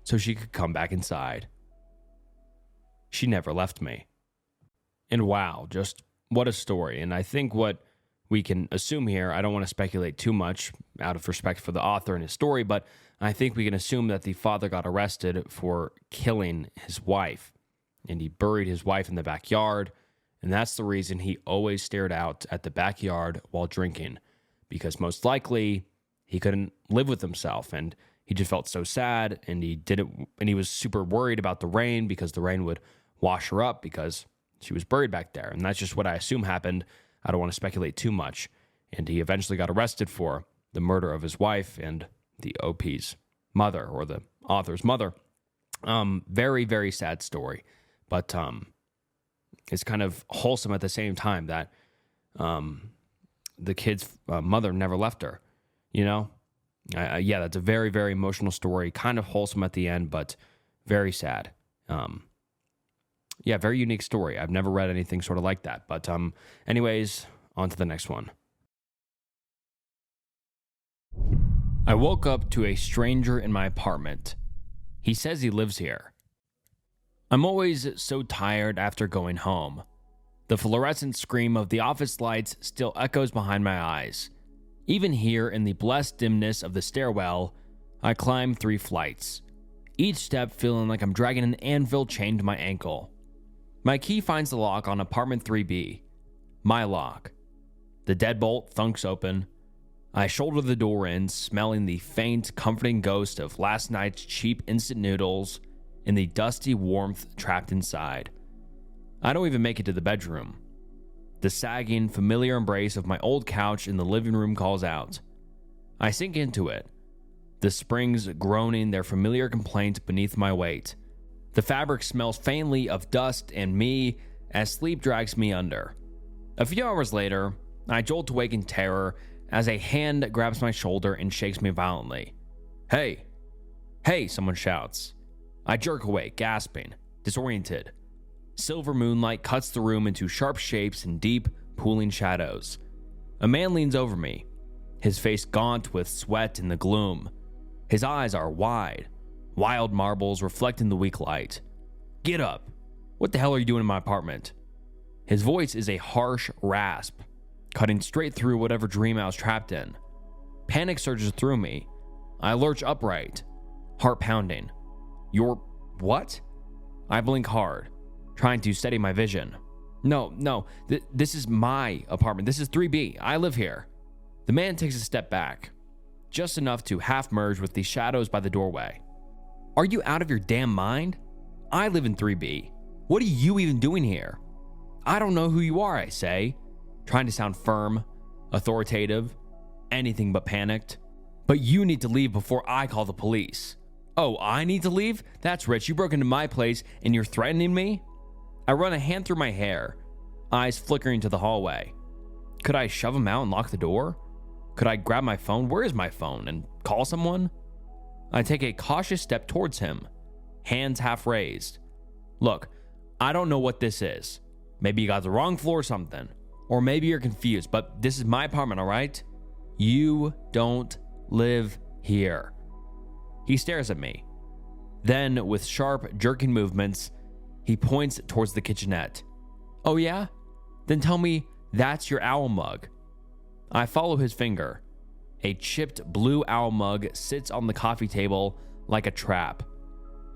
so she could come back inside. She never left me. And wow, just what a story. And I think what we can assume here, I don't want to speculate too much out of respect for the author and his story, but I think we can assume that the father got arrested for killing his wife. And he buried his wife in the backyard. And that's the reason he always stared out at the backyard while drinking. Because most likely he couldn't live with himself. And he just felt so sad. And he was super worried about the rain because the rain would wash her up because she was buried back there. And that's just what I assume happened. I don't want to speculate too much. And he eventually got arrested for the murder of his wife and the OP's mother, or the author's mother. Very, very sad story. But it's kind of wholesome at the same time that the kid's mother never left her, you know? Yeah, that's a very, very emotional story. Kind of wholesome at the end, but very sad. Yeah, very unique story. I've never read anything sort of like that. But anyways, on to the next one. I woke up to a stranger in my apartment. He says he lives here. I'm always so tired after going home. The fluorescent scream of the office lights still echoes behind my eyes. Even here in the blessed dimness of the stairwell, I climb 3 flights, each step feeling like I'm dragging an anvil chained to my ankle. My key finds the lock on apartment 3B. My lock. The deadbolt thunks open. I shoulder the door in, smelling the faint, comforting ghost of last night's cheap instant noodles and the dusty warmth trapped inside. I don't even make it to the bedroom. The sagging, familiar embrace of my old couch in the living room calls out. I sink into it, the springs groaning their familiar complaint beneath my weight. The fabric smells faintly of dust and me as sleep drags me under. A few hours later, I jolt awake in terror as a hand grabs my shoulder and shakes me violently. Hey! Hey! Someone shouts. I jerk awake, gasping, disoriented. Silver moonlight cuts the room into sharp shapes and deep, pooling shadows. A man leans over me, his face gaunt with sweat in the gloom. His eyes are wide, wild marbles reflecting the weak light. Get up! What the hell are you doing in my apartment? His voice is a harsh rasp, cutting straight through whatever dream I was trapped in. Panic surges through me. I lurch upright, heart pounding. You're what? I blink hard, trying to steady my vision. No, this is my apartment. This is 3B. I live here. The man takes a step back, just enough to half merge with the shadows by the doorway. Are you out of your damn mind? I live in 3B. What are you even doing here? I don't know who you are, I say, trying to sound firm, authoritative, anything but panicked. But you need to leave before I call the police. Oh, I need to leave? That's rich. You broke into my place and you're threatening me? I run a hand through my hair, eyes flickering to the hallway. Could I shove him out and lock the door? Could I grab my phone? Where is my phone? And call someone? I take a cautious step towards him, hands half raised. Look, I don't know what this is. Maybe you got the wrong floor or something. Or maybe you're confused, but this is my apartment, all right? You don't live here. He stares at me. Then, with sharp, jerking movements, he points towards the kitchenette. Oh yeah? Then tell me that's your owl mug. I follow his finger. A chipped blue owl mug sits on the coffee table like a trap.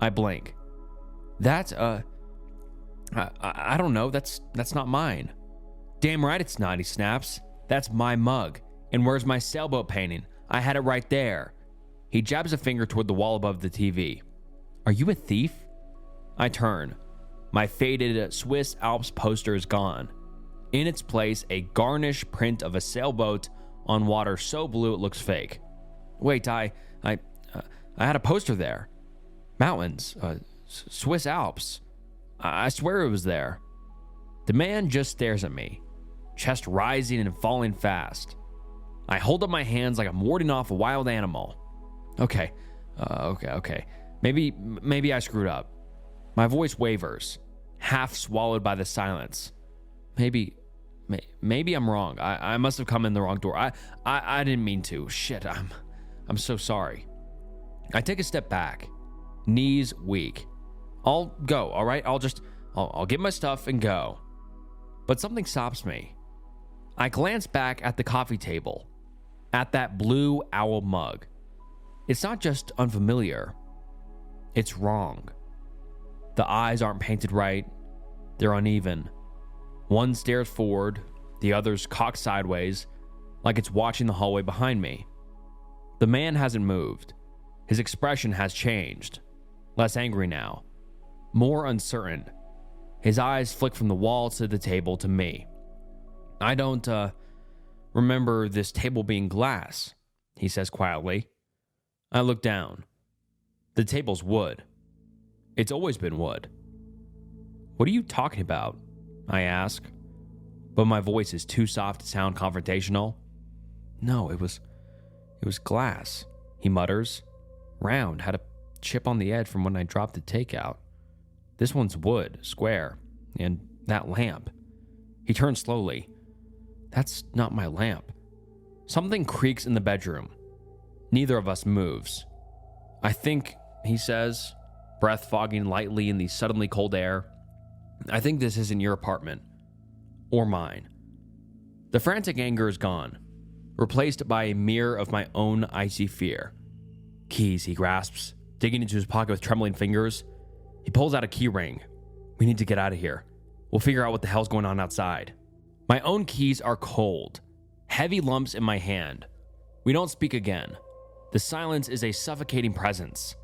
I blink. That's, I don't know. That's not mine. Damn right it's not, he snaps. That's my mug. And where's my sailboat painting? I had it right there. He jabs a finger toward the wall above the TV. Are you a thief? I turn. My faded Swiss Alps poster is gone. In its place, a garnish print of a sailboat on water so blue it looks fake. Wait, I had a poster there. Mountains, Swiss Alps. I swear it was there. The man just stares at me, chest rising and falling fast. I hold up my hands like I'm warding off a wild animal. Okay. Maybe I screwed up. My voice wavers, half swallowed by the silence. Maybe I'm wrong. I must have come in the wrong door. I didn't mean to. Shit, I'm so sorry. I take a step back, knees weak. I'll go, all right? I'll get my stuff and go. But something stops me. I glance back at the coffee table, at that blue owl mug. It's not just unfamiliar. It's wrong. The eyes aren't painted right. They're uneven. One stares forward, the other's cocked sideways, like it's watching the hallway behind me. The man hasn't moved. His expression has changed. Less angry now. More uncertain. His eyes flick from the wall to the table to me. I don't, remember this table being glass, he says quietly. I look down. The table's wood. It's always been wood. What are you talking about? I ask, but my voice is too soft to sound confrontational. No, it was glass, he mutters. Round, had a chip on the edge from when I dropped the takeout. This one's wood, square, and that lamp. He turns slowly. That's not my lamp. Something creaks in the bedroom. Neither of us moves. I think, he says, breath fogging lightly in the suddenly cold air. I think this isn't your apartment. Or mine. The frantic anger is gone, replaced by a mirror of my own icy fear. Keys, he grasps, digging into his pocket with trembling fingers. He pulls out a key ring. We need to get out of here. We'll figure out what the hell's going on outside. My own keys are cold, heavy lumps in my hand. We don't speak again. The silence is a suffocating presence,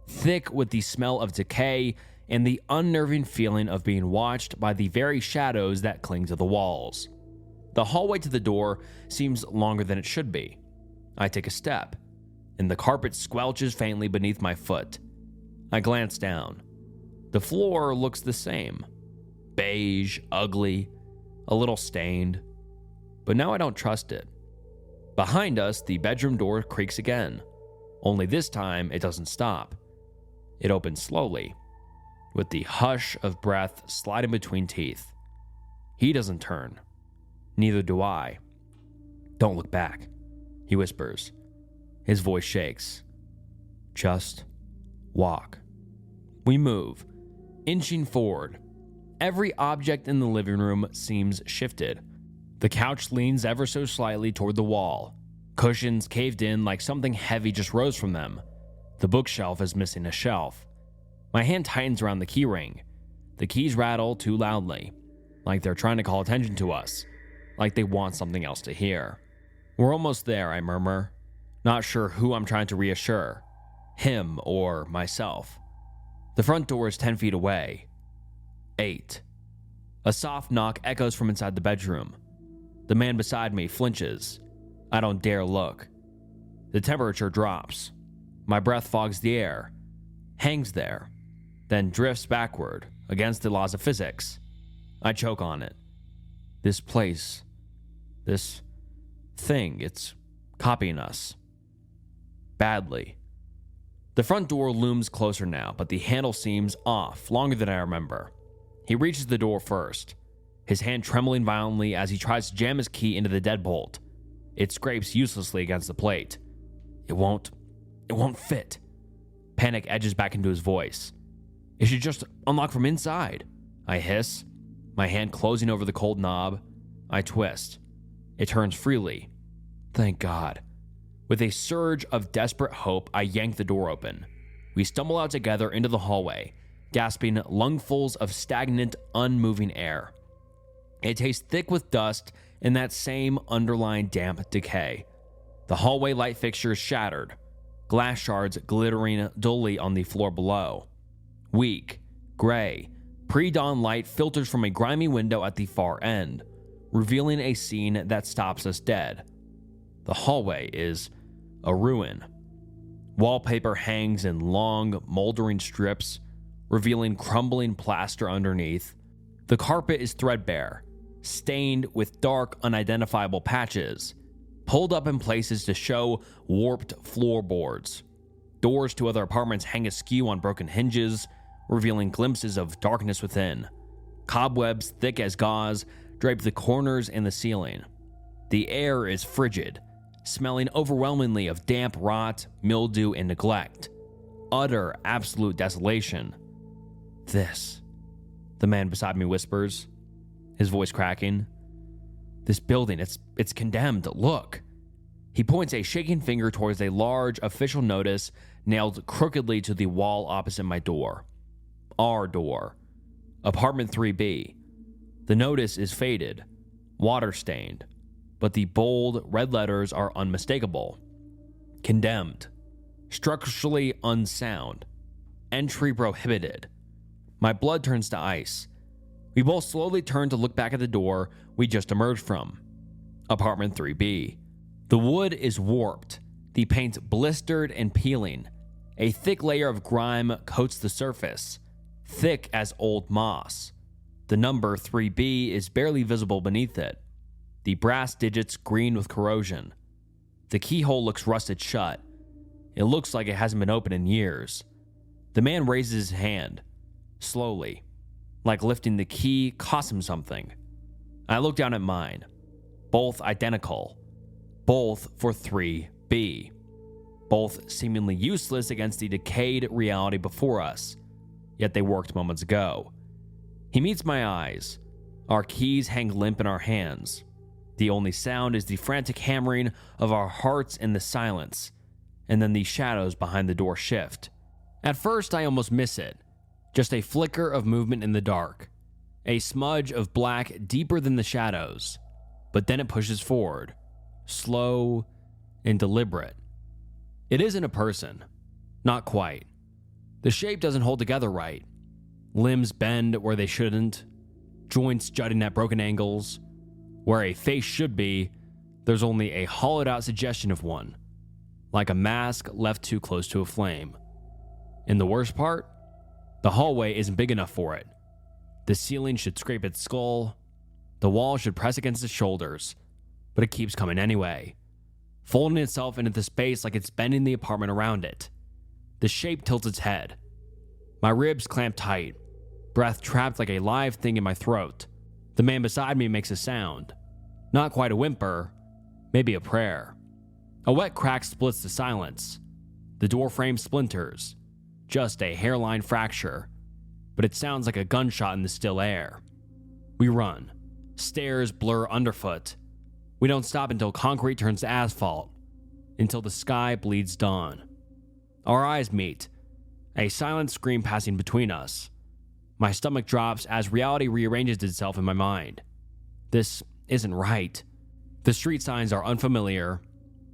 thick with the smell of decay and the unnerving feeling of being watched by the very shadows that cling to the walls. The hallway to the door seems longer than it should be. I take a step, and the carpet squelches faintly beneath my foot. I glance down. The floor looks the same. Beige, ugly, a little stained. But now I don't trust it. Behind us, the bedroom door creaks again. Only this time, it doesn't stop. It opens slowly, with the hush of breath sliding between teeth. He doesn't turn. Neither do I. Don't look back, he whispers. His voice shakes. Just walk. We move, inching forward. Every object in the living room seems shifted. The couch leans ever so slightly toward the wall. Cushions caved in like something heavy just rose from them. The bookshelf is missing a shelf. My hand tightens around the keyring. The keys rattle too loudly, like they're trying to call attention to us, like they want something else to hear. We're almost there, I murmur, not sure who I'm trying to reassure, him or myself. The front door is 10 feet away. 8. A soft knock echoes from inside the bedroom. The man beside me flinches. I don't dare look. The temperature drops. My breath fogs the air, hangs there, then drifts backward against the laws of physics. I choke on it. This place, this thing, it's copying us. Badly. The front door looms closer now, but the handle seems off, longer than I remember. He reaches the door first, his hand trembling violently as he tries to jam his key into the deadbolt. It scrapes uselessly against the plate. It won't fit. Panic edges back into his voice. It should just unlock from inside, I hiss, my hand closing over the cold knob. I twist. It turns freely. Thank God. With a surge of desperate hope, I yank the door open. We stumble out together into the hallway, gasping lungfuls of stagnant, unmoving air. It tastes thick with dust and that same underlying damp decay. The hallway light fixture is shattered, glass shards glittering dully on the floor below. Weak, gray, pre-dawn light filters from a grimy window at the far end, revealing a scene that stops us dead. The hallway is a ruin. Wallpaper hangs in long, moldering strips, revealing crumbling plaster underneath. The carpet is threadbare, stained with dark, unidentifiable patches, pulled up in places to show warped floorboards. Doors to other apartments hang askew on broken hinges, revealing glimpses of darkness within. Cobwebs thick as gauze drape the corners and the ceiling. The air is frigid, smelling overwhelmingly of damp rot, mildew, and neglect. Utter, absolute desolation. This, the man beside me whispers, his voice cracking. This building, it's condemned, look. He points a shaking finger towards a large official notice nailed crookedly to the wall opposite my door. Our door. Apartment 3B. The notice is faded, water-stained, but the bold red letters are unmistakable. Condemned. Structurally unsound. Entry prohibited. My blood turns to ice. We both slowly turn to look back at the door we just emerged from. Apartment 3B. The wood is warped, the paint blistered and peeling. A thick layer of grime coats the surface, thick as old moss. The number 3B is barely visible beneath it, the brass digits green with corrosion. The keyhole looks rusted shut. It looks like it hasn't been opened in years. The man raises his hand, slowly, like lifting the key cost him something. I look down at mine, both identical, both for 3B, both seemingly useless against the decayed reality before us. yet they worked moments ago. He meets my eyes. Our keys hang limp in our hands. The only sound is the frantic hammering of our hearts in the silence, and then the shadows behind the door shift. At first, I almost miss it. Just a flicker of movement in the dark. A smudge of black deeper than the shadows. But then it pushes forward. Slow and deliberate. It isn't a person. Not quite. The shape doesn't hold together right. Limbs bend where they shouldn't. Joints jutting at broken angles. Where a face should be, there's only a hollowed out suggestion of one. Like a mask left too close to a flame. And the worst part? The hallway isn't big enough for it. The ceiling should scrape its skull. The wall should press against its shoulders. But it keeps coming anyway. Folding itself into the space like it's bending the apartment around it. The shape tilts its head. My ribs clamp tight. Breath trapped like a live thing in my throat. The man beside me makes a sound. Not quite a whimper. Maybe a prayer. A wet crack splits the silence. The door frame splinters. Just a hairline fracture. But it sounds like a gunshot in the still air. We run. Stairs blur underfoot. We don't stop until concrete turns to asphalt. Until the sky bleeds dawn. Our eyes meet. A silent scream passing between us. My stomach drops as reality rearranges itself in my mind. This isn't right. The street signs are unfamiliar.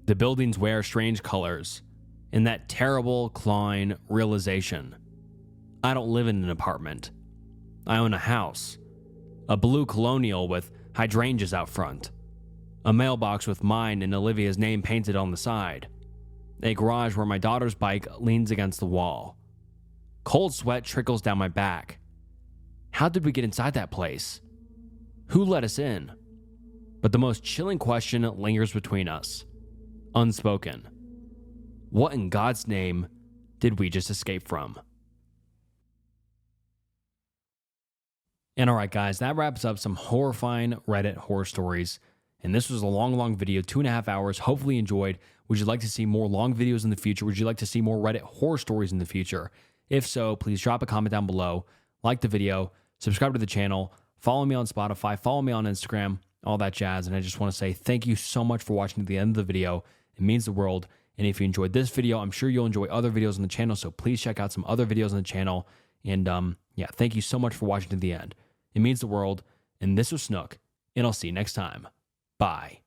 The buildings wear strange colors. And that terrible, clawing realization. I don't live in an apartment. I own a house. A blue colonial with hydrangeas out front. A mailbox with mine and Olivia's name painted on the side. A garage where my daughter's bike leans against the wall. Cold sweat trickles down my back. How did we get inside that place? Who let us in? But the most chilling question lingers between us. Unspoken. What in God's name did we just escape from? And alright guys, that wraps up some horrifying Reddit horror stories. And this was a long video, 2.5 hours. Hopefully you enjoyed. Would you like to see more long videos in the future? Would you like to see more Reddit horror stories in the future? If so, please drop a comment down below. Like the video, subscribe to the channel, follow me on Spotify, follow me on Instagram, all that jazz. And I just want to say thank you so much for watching to the end of the video. It means the world. And if you enjoyed this video, I'm sure you'll enjoy other videos on the channel. So please check out some other videos on the channel. And yeah, thank you so much for watching to the end. It means the world. And this was Snook. And I'll see you next time. Bye.